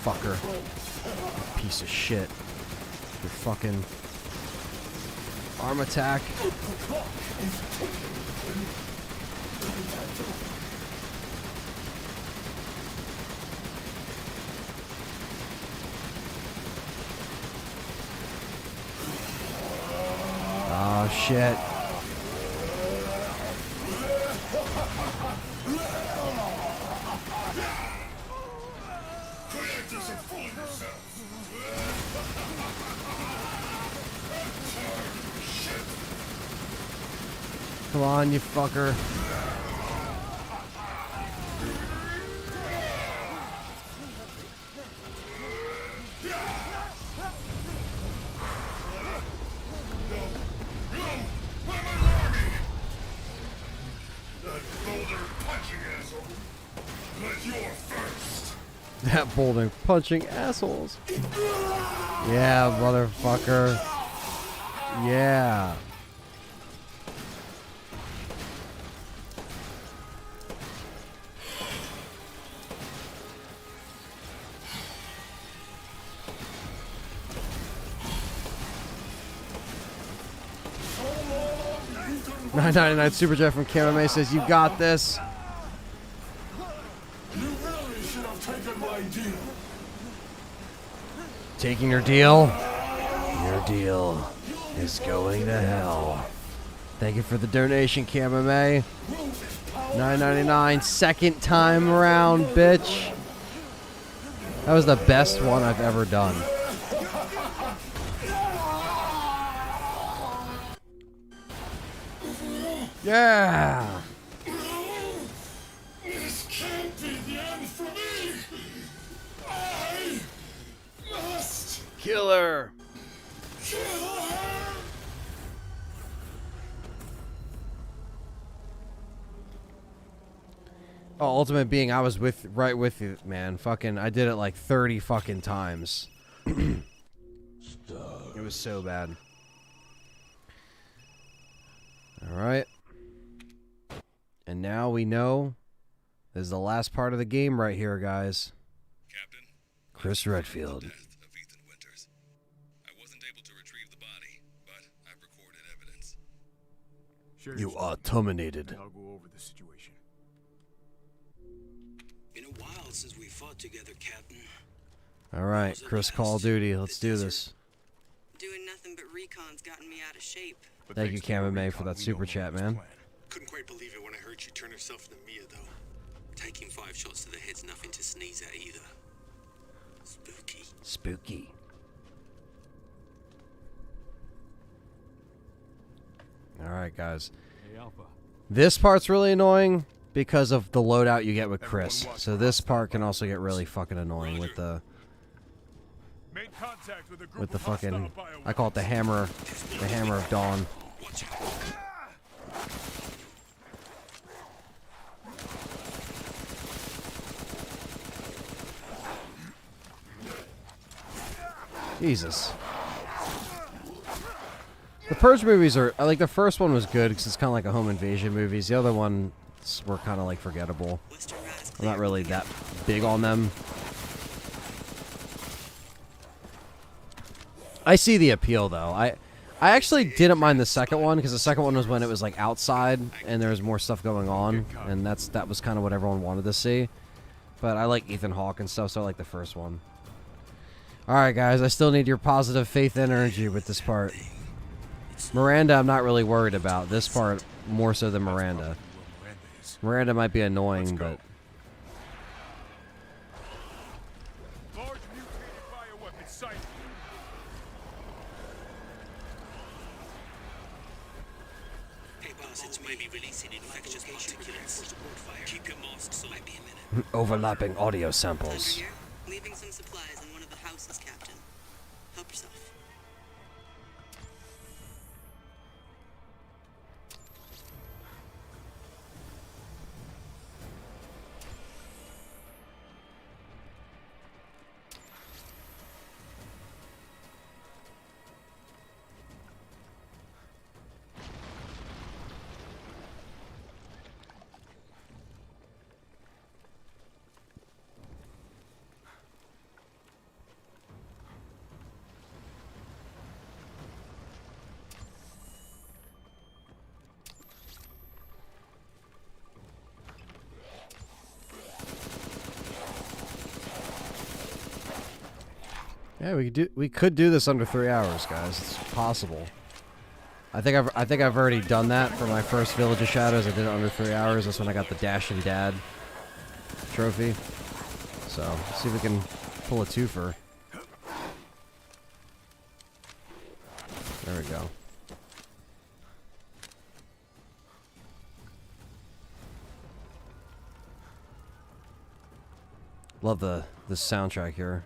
Fucker. You piece of shit. Your fucking arm attack. Oh shit. Come on, you fucker. That boulder punching assholes. Yeah, motherfucker. Yeah. $9.99 Super Chat from Camera says, "You got this." You really should have taken my deal. Taking your deal? Your deal is going to hell. Thank you for the donation, Camera May. $9.99, second time around, bitch. That was the best one I've ever done. Yeah. This can't be the end for me. I must kill her. Kill her. Oh, Ultimate Being, I was right with you, man. Fucking, I did it like 30 fucking times. It was so bad. All right. And now we know this is the last part of the game right here, guys. Captain, Chris Redfield. death of Ethan Winters. I wasn't able to retrieve the body, but I've recorded evidence. Sure, You are terminated. I'll go over the situation. Been a while since we fought together, Captain. All right, Chris Call of Duty. Let's do this. Doing nothing but recon's gotten me out of shape. Thank you, Camera May, for that super chat, man. Couldn't quite believe it when I heard she turned herself into Mia, though. Taking 5 shots to the head's nothing to sneeze at either. Spooky. Spooky. All right, guys. Hey, Alpha. This part's really annoying because of the loadout you get with Chris. So this part can also get really fucking annoying with the fucking, I call it the hammer of dawn. Jesus. The Purge movies are, like, the first one was good because it's kind of like a home invasion movies. The other ones were kind of like forgettable. I'm not really that big on them. I see the appeal though. I actually didn't mind the second one because the second one was when it was like outside and there was more stuff going on, and that was kind of what everyone wanted to see. But I like Ethan Hawke and stuff, so I like the first one. All right, guys, I still need your positive faith and energy with this part. Miranda, I'm not really worried about. This part more so than Miranda. Miranda might be annoying, but Large releasing infectious particulates. Keep your masks on. Might be a minute. Overlapping audio samples. Here, leaving some supplies in one of the houses, Captain. Help yourself. Yeah, we could do this under 3 hours, guys. It's possible. I think I've already done that for my first Village of Shadows. I did it under 3 hours. That's when I got the Dashing Dad trophy. So let's see if we can pull a twofer. There we go. Love the soundtrack here.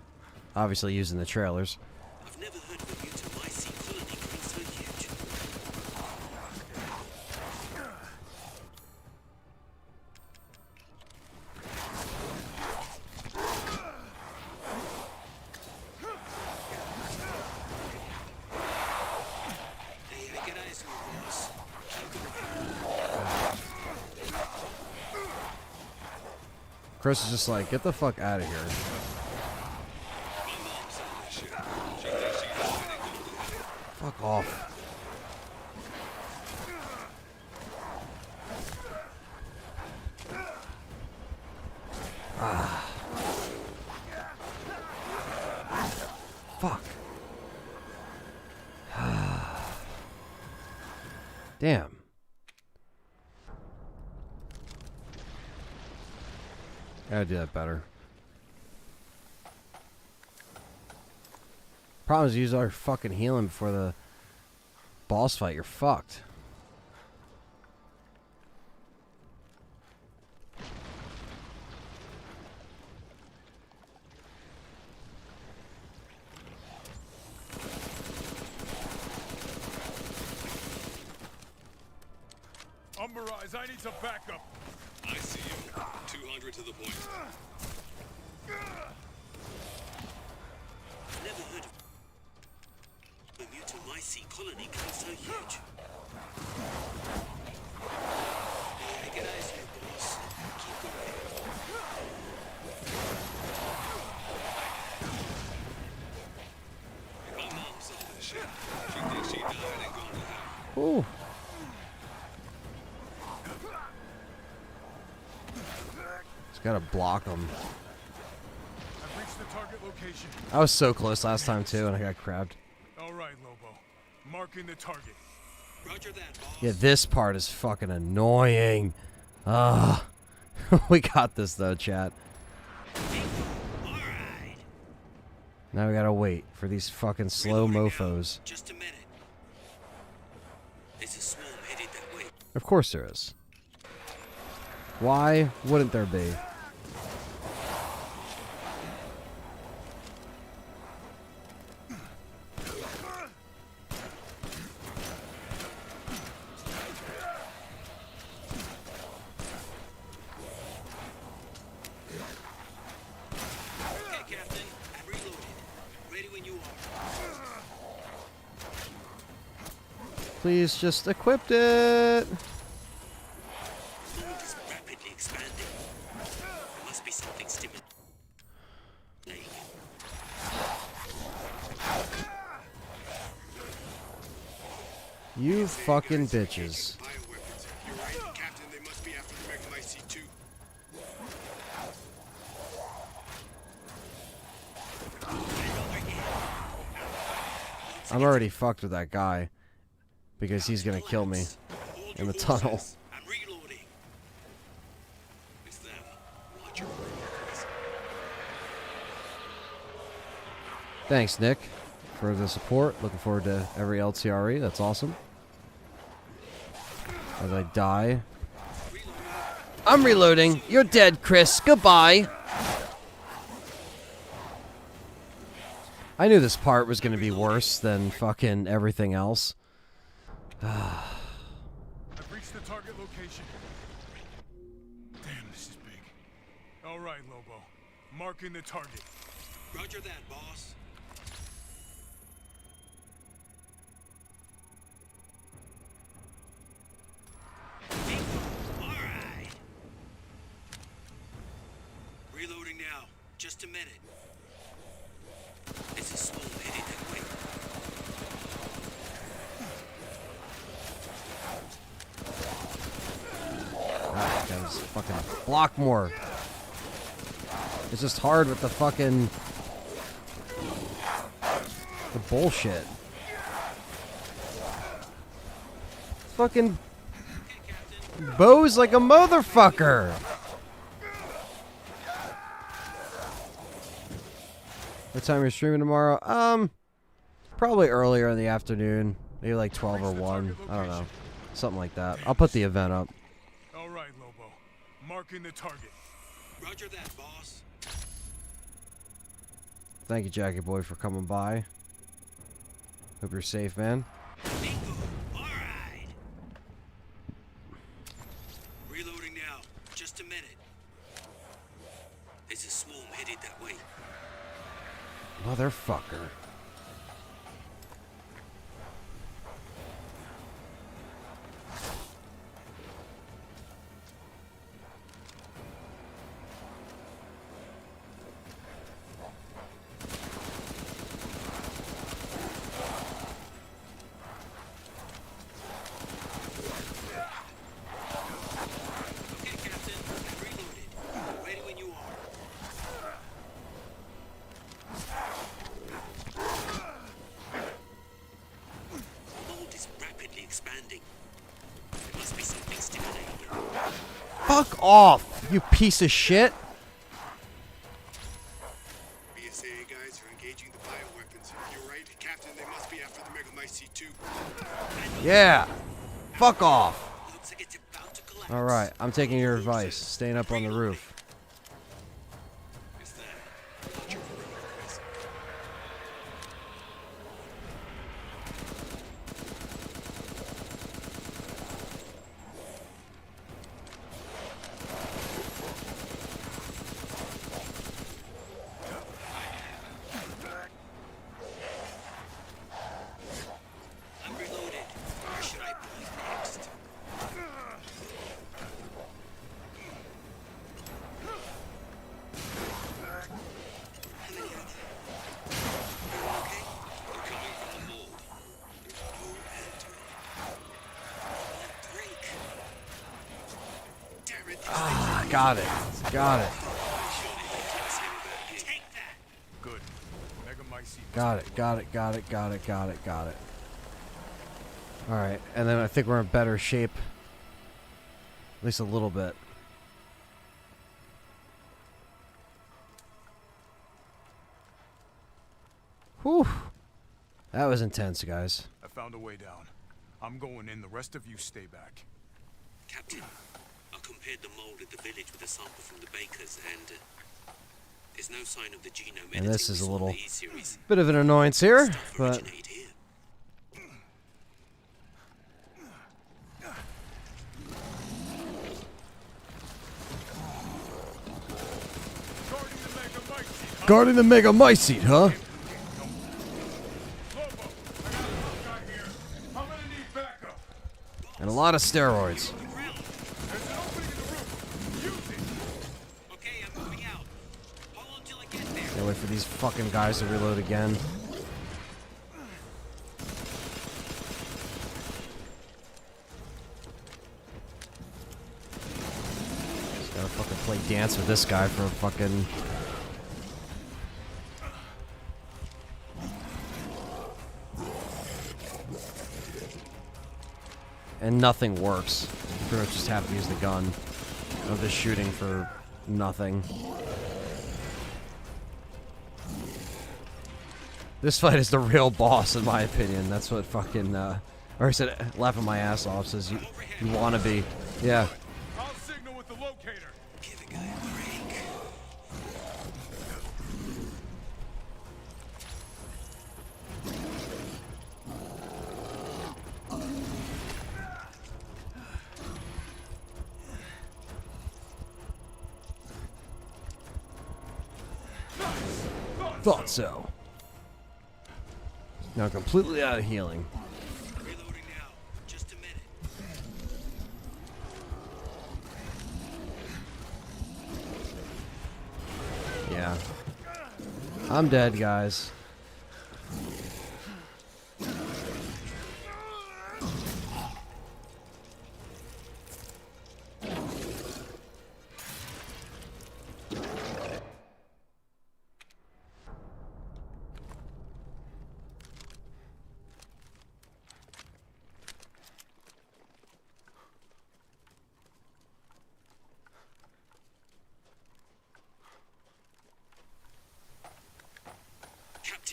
Obviously using the trailers. I've never heard of a eutomycete colony growing so huge. Hey, I get eyes on this. Chris is just like, get the fuck out of here. Fuck off. Ah. Fuck. Damn. Gotta do that better. Problem is, use our fucking healing before the boss fight. You're fucked. Umberise, I need some backup. I see you. 200 to the point. Never heard of a eutomycete colony growing so huge. Hey, I get eyes on you, boss. Keep going. My mom saw this shit. She thinks she died and gone to hell. Ooh. Just gotta block them. I've reached the target location. I was so close last time too, and I got crabbed. All right, Lobo. Marking the target. Roger that, boss. Yeah, this part is fucking annoying. Ah, we got this though, chat. All right. Now we gotta wait for these fucking slow mofos. Just a minute. There's a swarm headed that way. Of course there is. Why wouldn't there be? Okay, Captain. I'm reloaded. Ready when you are. Please just equipped it. Fluid is rapidly expanding. There must be something stimulating. You fucking bitches. Bioweapons. You're right, Captain. They must be after the Megamycete too. I'm already fucked with that guy because he's gonna kill me in the tunnel. I'm reloading. It's them. Roger. Thanks, Nick, for the support. Looking forward to every LTRE. That's awesome. As I die. I'm reloading. You're dead, Chris. Goodbye. I knew this part was going to be worse than fucking everything else. I've reached the target location. Damn, this is big. All right, Lobo. Marking the target. Roger that, boss. All right. Reloading now. Just a minute. It's a small headed that way. Ah, guys, fucking block more. It's just hard with the fucking... the bullshit. Fucking... Bo's like a motherfucker. What time are you streaming tomorrow? Probably earlier in the afternoon. Maybe like 12 or 1. I don't know. Something like that. I'll put the event up. All right, Lobo. Marking the target. Roger that, boss. Thank you, Jackie Boy, for coming by. Hope you're safe, man. All right. Reloading now. Just a minute. There's a swarm headed that way. Motherfucker. Fuck off, you piece of shit. BSAA guys are engaging the bioweapons. You're right, Captain. They must be after the Megamycete too. Yeah. Fuck off. Alright, I'm taking your advice. Staying up on the roof. Got it. Got it. Good. Megamycete. Got it. Got it. Got it. Got it. Got it. Got it. Alright, and then I think we're in better shape. At least a little bit. Whew. That was intense, guys. I found a way down. I'm going in. The rest of you stay back. Captain, I compared the mold at the village with a sample from the bakers, and there's no sign of the genome editing And this is we a saw in little the E-series. bit of an annoyance here, Stuff but originated here. guarding the Megamycete, huh? And a lot of steroids. Can't wait for these fucking guys to reload again. Just gotta fucking play dance with this guy for a fucking... And nothing works. You pretty much just have to use the gun. I'm just shooting for nothing. This fight is the real boss, in my opinion. That's what fucking Or he said, laughing my ass off, says, you wanna be. Yeah. I'll signal with the locator. Give a guy a break. Thought so. Now completely out of healing. Reloading now. Just a minute. Yeah. I'm dead, guys.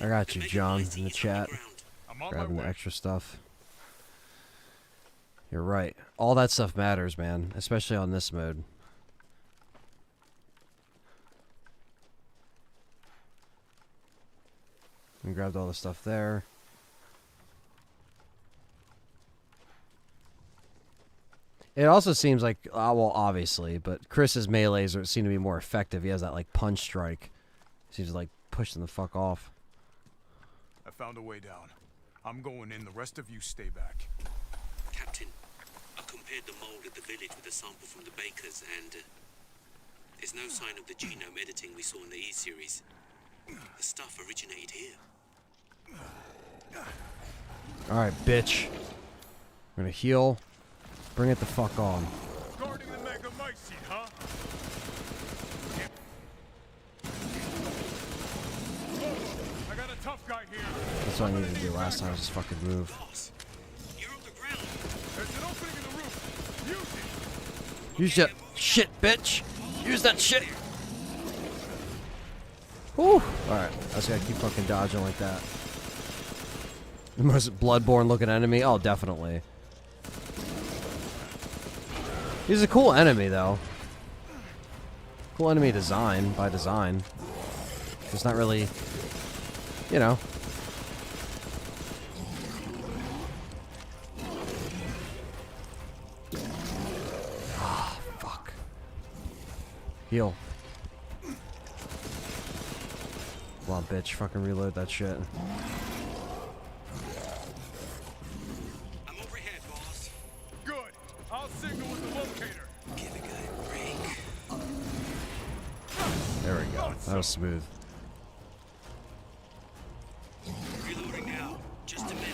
I got you, John, in the chat. Grabbing the extra stuff. You're right. All that stuff matters, man. Especially on this mode. We grabbed all the stuff there. It also seems like, well, obviously, but Chris's melees seem to be more effective. He has that, like, punch strike. Seems to, like, push them the fuck off. I found a way down. I'm going in. The rest of you stay back. Captain, I compared the mold at the village with a sample from the bakers, and there's no sign of the genome editing we saw in the E-series. The stuff originated here. Alright, bitch. We're gonna heal. Bring it the fuck on. Guarding the Megamycete, huh? I got a tough guy here. That's what I needed to do last time, just fucking move. There's an opening in the roof. Use that shit, bitch! Use that shit! Whew! Alright, I just gotta keep fucking dodging like that. The most bloodborne looking enemy? Oh, definitely. He's a cool enemy, though. Cool enemy design, by design. It's not really, you know. Ah, fuck. Heal. Come on, bitch. Fucking reload that shit. I'm overhead, boss. Good. I'll signal with the locator. Give a guy a break. There we go. That was smooth. Reloading now. Just a minute.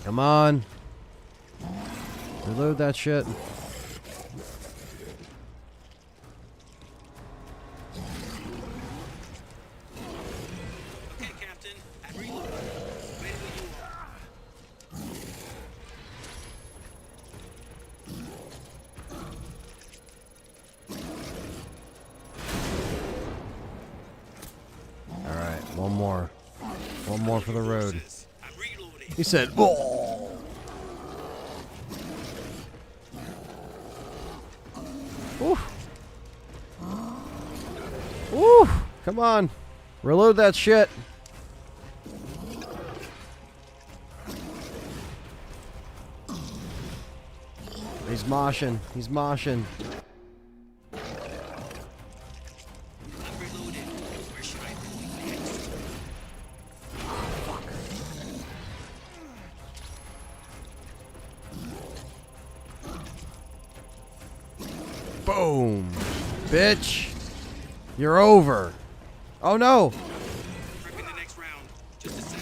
Come on. Reload that shit. Okay, Captain. I'm reloading. Ready when you are. Alright, one more. One more for the road. He said, "Oh." Woo. Woo. Come on. Reload that shit. He's moshing. He's moshing. I'm reloaded. Where should I point next? Boom. Bitch. You're over. Oh no. Prepping the next round. Just a sec.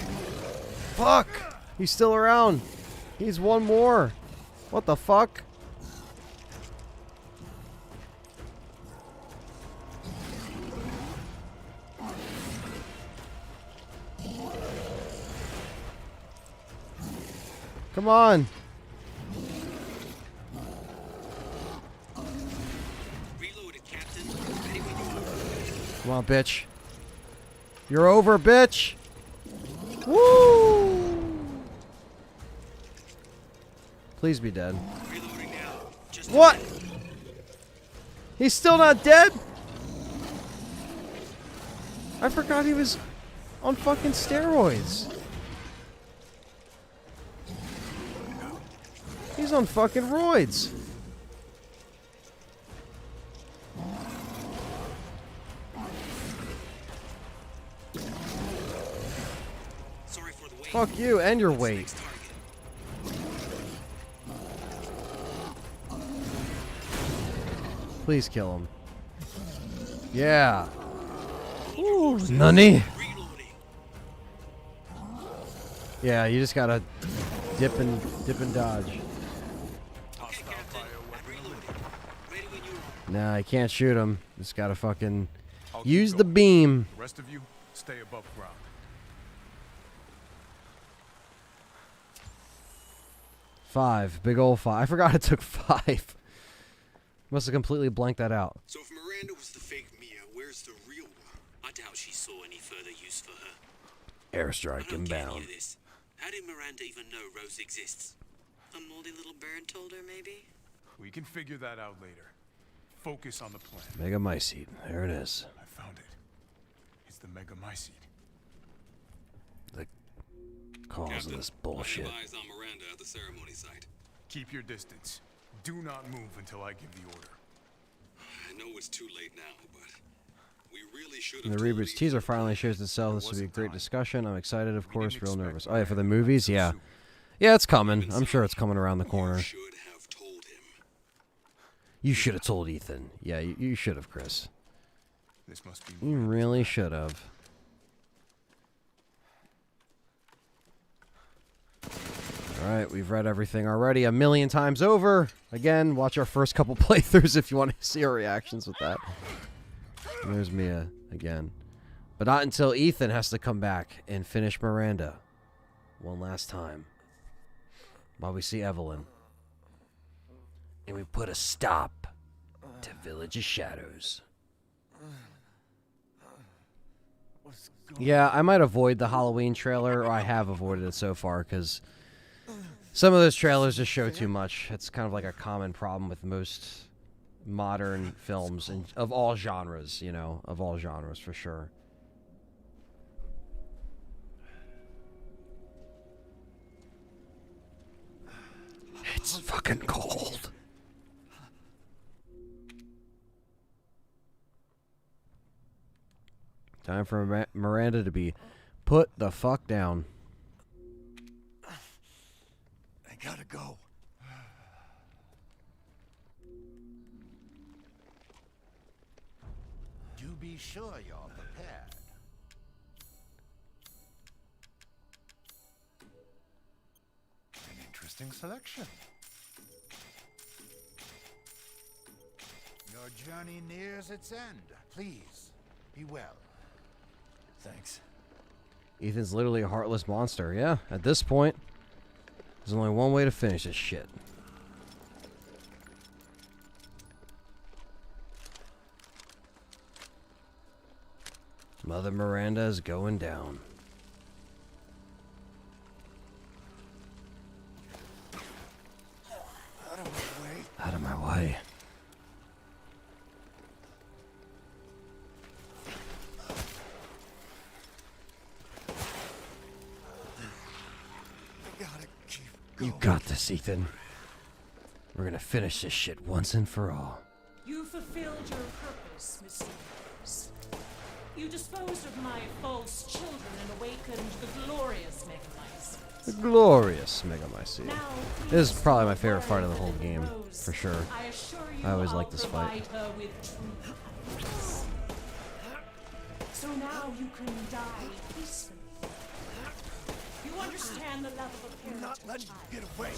Fuck. He's still around. He's one more. What the fuck? Come on. Come on, bitch. You're over, bitch. Woo! Please be dead. What? He's still not dead? I forgot he was on fucking steroids. He's on fucking roids. Fuck you and your weight. Please kill him. Yeah. Ooh, nani? Yeah, you just gotta dip and dodge. Nah, I can't shoot him. Just gotta fucking use the beam. The rest of you, stay above ground. 5. Big ol' 5. I forgot it took 5. Must have completely blanked that out. So if Miranda was the fake Mia, where's the real one? I doubt she saw any further use for her. Airstrike inbound. How did Miranda even know Rose exists? A moldy little bird told her, maybe? We can figure that out later. Focus on the plan. Megamycete. There it is. I found it. It's the Megamycete. The cause of this bullshit. Eyes on Miranda at the ceremony site. Keep your distance. Do not move until I give the order. I know it's too late now, but we really should And have. the reboot's teaser finally shows itself. This will be a great discussion. I'm excited, of course, real nervous. Oh yeah, for the movies? Yeah. Yeah, it's coming. I'm sure it's coming around the corner. You should have told Ethan. Yeah, you should have, Chris. This must be. You really should have. Alright, we've read everything already 1,000,000 times over. Again, watch our first couple playthroughs if you want to see our reactions with that. And there's Mia again. But not until Ethan has to come back and finish Miranda one last time. While we see Evelyn. And we put a stop to Village of Shadows. Yeah, I might avoid the Halloween trailer, or I have avoided it so far, because some of those trailers just show too much. It's kind of like a common problem with most modern films, and of all genres, you know, of all genres for sure. It's fucking cold. Time for Miranda to be put the fuck down. I gotta go. Do be sure you're prepared. An interesting selection. Your journey nears its end. Please, be well. Thanks. Ethan's literally a heartless monster. Yeah, at this point, there's only one way to finish this shit. Mother Miranda is going down. Out of my way. Out of my way. You got this, Ethan. We're gonna finish this shit once and for all. You fulfilled your purpose, Miss Sanders. You disposed of my false children and awakened the glorious Megamycete. The glorious Megamycete. Now, This is probably my favorite fight of the whole game, for sure. I assure you I always I'll like this fight. provide her with true happiness. So now you can die peacefully. You understand the love of a parent. Not letting you get away.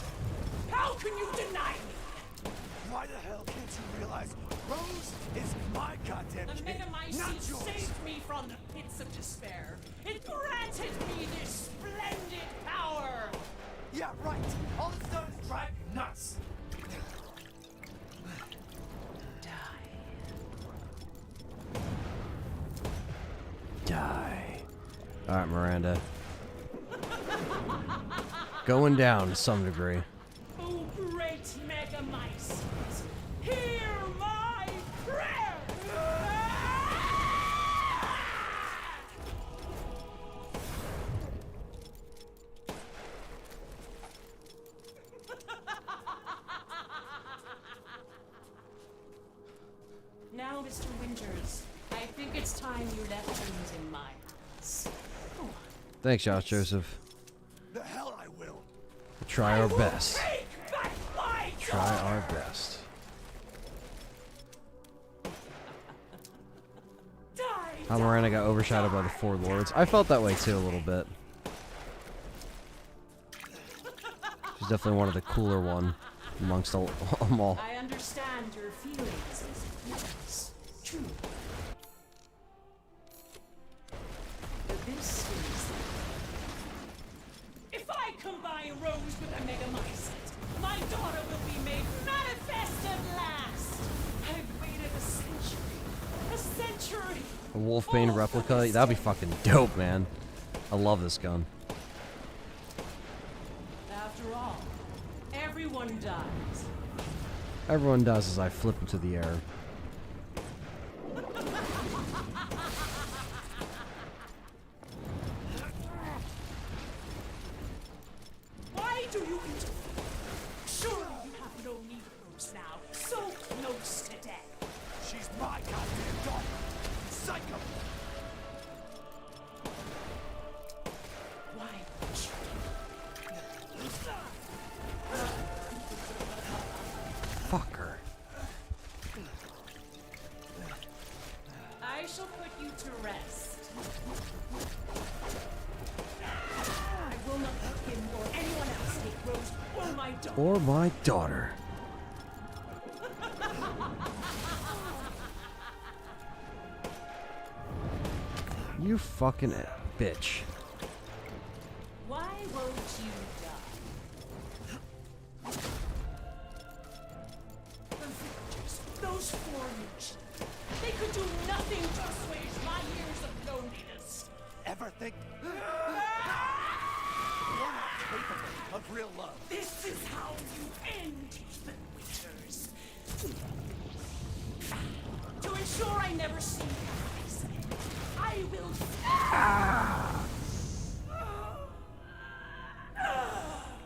How can you deny me? Why the hell can't you realize Rose is my goddamn The kid, not Megamycete yours? saved me from the pits of despair. It granted me this splendid power. Yeah, right. All it's done is drive you nuts. Alright, Miranda. Going down to some degree. Oh, great Mega Mice! Hear my prayer! Now, Mr. Winters, I think it's time you left things in my hands. Go on. Thanks, Josh Joseph. The hell I will. We'll try our best. Take back my Try our best. How Miranda got overshadowed by the four lords. I felt that way too a little bit. She's definitely one of the cooler one amongst them all. I understand your feelings, Miss True. But this is... If I combine Rose with a Megamycete, my daughter will be made manifest at last! I've waited a century. A century! A Wolfbane replica? That'd be fucking dope, man. I love this gun. After all, everyone dies. Everyone does as I flip into the air. Why do you interfere? Surely you have no need of Rose now. So close to death. She's my goddamn daughter. Psycho. Why Fuck her. I shall put you to rest. I will not let him or anyone else take Rose or my daughter. Or my daughter. You fucking bitch. Why won't you die? The villagers, those foreigners, they could do nothing to assuage my years of loneliness. Ever think you're not capable of real love? This is how you end, Ethan Winters. To ensure I never see your eyes again, I will...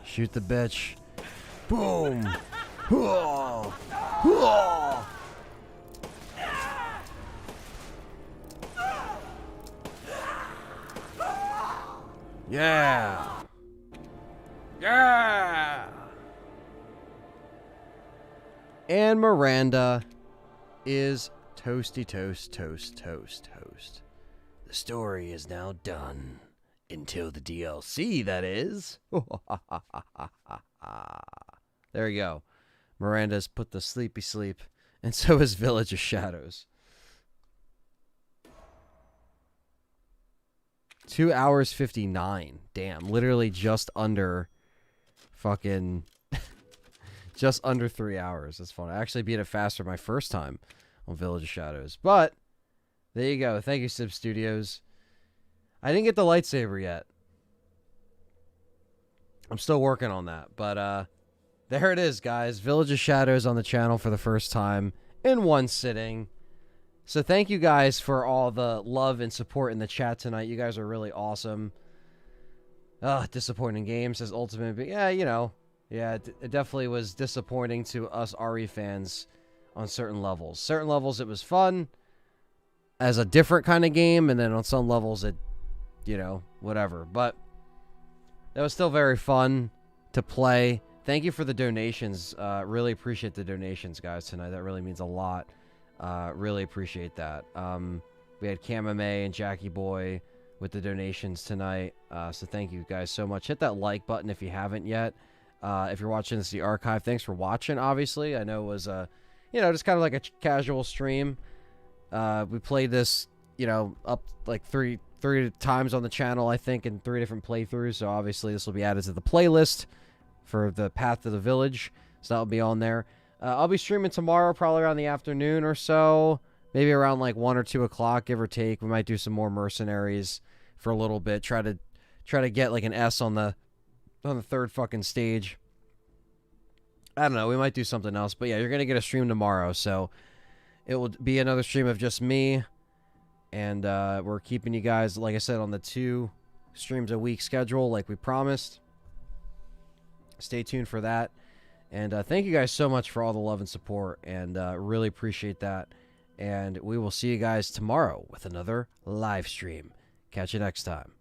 Shoot the bitch. Boom. Whoa. Whoa. Yeah. Yeah. And Miranda is toasty toast toast toast toast. The story is now done. Until the DLC, that is. There you go. Miranda's put the sleepy sleep, and so is Village of Shadows. 2 hours 59. Damn, literally just under fucking just under 3 hours. That's fun. I actually beat it faster my first time on Village of Shadows. But there you go. Thank you, Sib Studios. I didn't get the lightsaber yet. I'm still working on that. But there it is, guys. Village of Shadows on the channel for the first time in one sitting. So thank you guys for all the love and support in the chat tonight. You guys are really awesome. Disappointing game, says Ultimate. But yeah, you know. Yeah, it definitely was disappointing to us RE fans on certain levels. Certain levels it was fun as a different kind of game. And then on some levels it, you know, whatever. But that was still very fun to play. Thank you for the donations. Really appreciate the donations, guys, tonight. That really means a lot. Really appreciate that. We had Camame and Jackie Boy with the donations tonight. So thank you guys so much. Hit that like button if you haven't yet. If you're watching this the archive, thanks for watching, obviously. I know it was, you know, just kind of like a casual stream. We played this, you know, up like three times on the channel, I think, in 3 different playthroughs. So obviously this will be added to the playlist for the Path to the Village. So that'll be on there. I'll be streaming tomorrow, probably around the afternoon or so. Maybe around like 1 or 2 o'clock, give or take. We might do some more Mercenaries for a little bit. Try to get like an S on the third fucking stage. I don't know. We might do something else, but yeah, you're gonna get a stream tomorrow, so it will be another stream of just me, and we're keeping you guys, like I said, on the 2 streams a week schedule, like we promised. Stay tuned for that, and thank you guys so much for all the love and support, and really appreciate that. And we will see you guys tomorrow with another live stream. Catch you next time.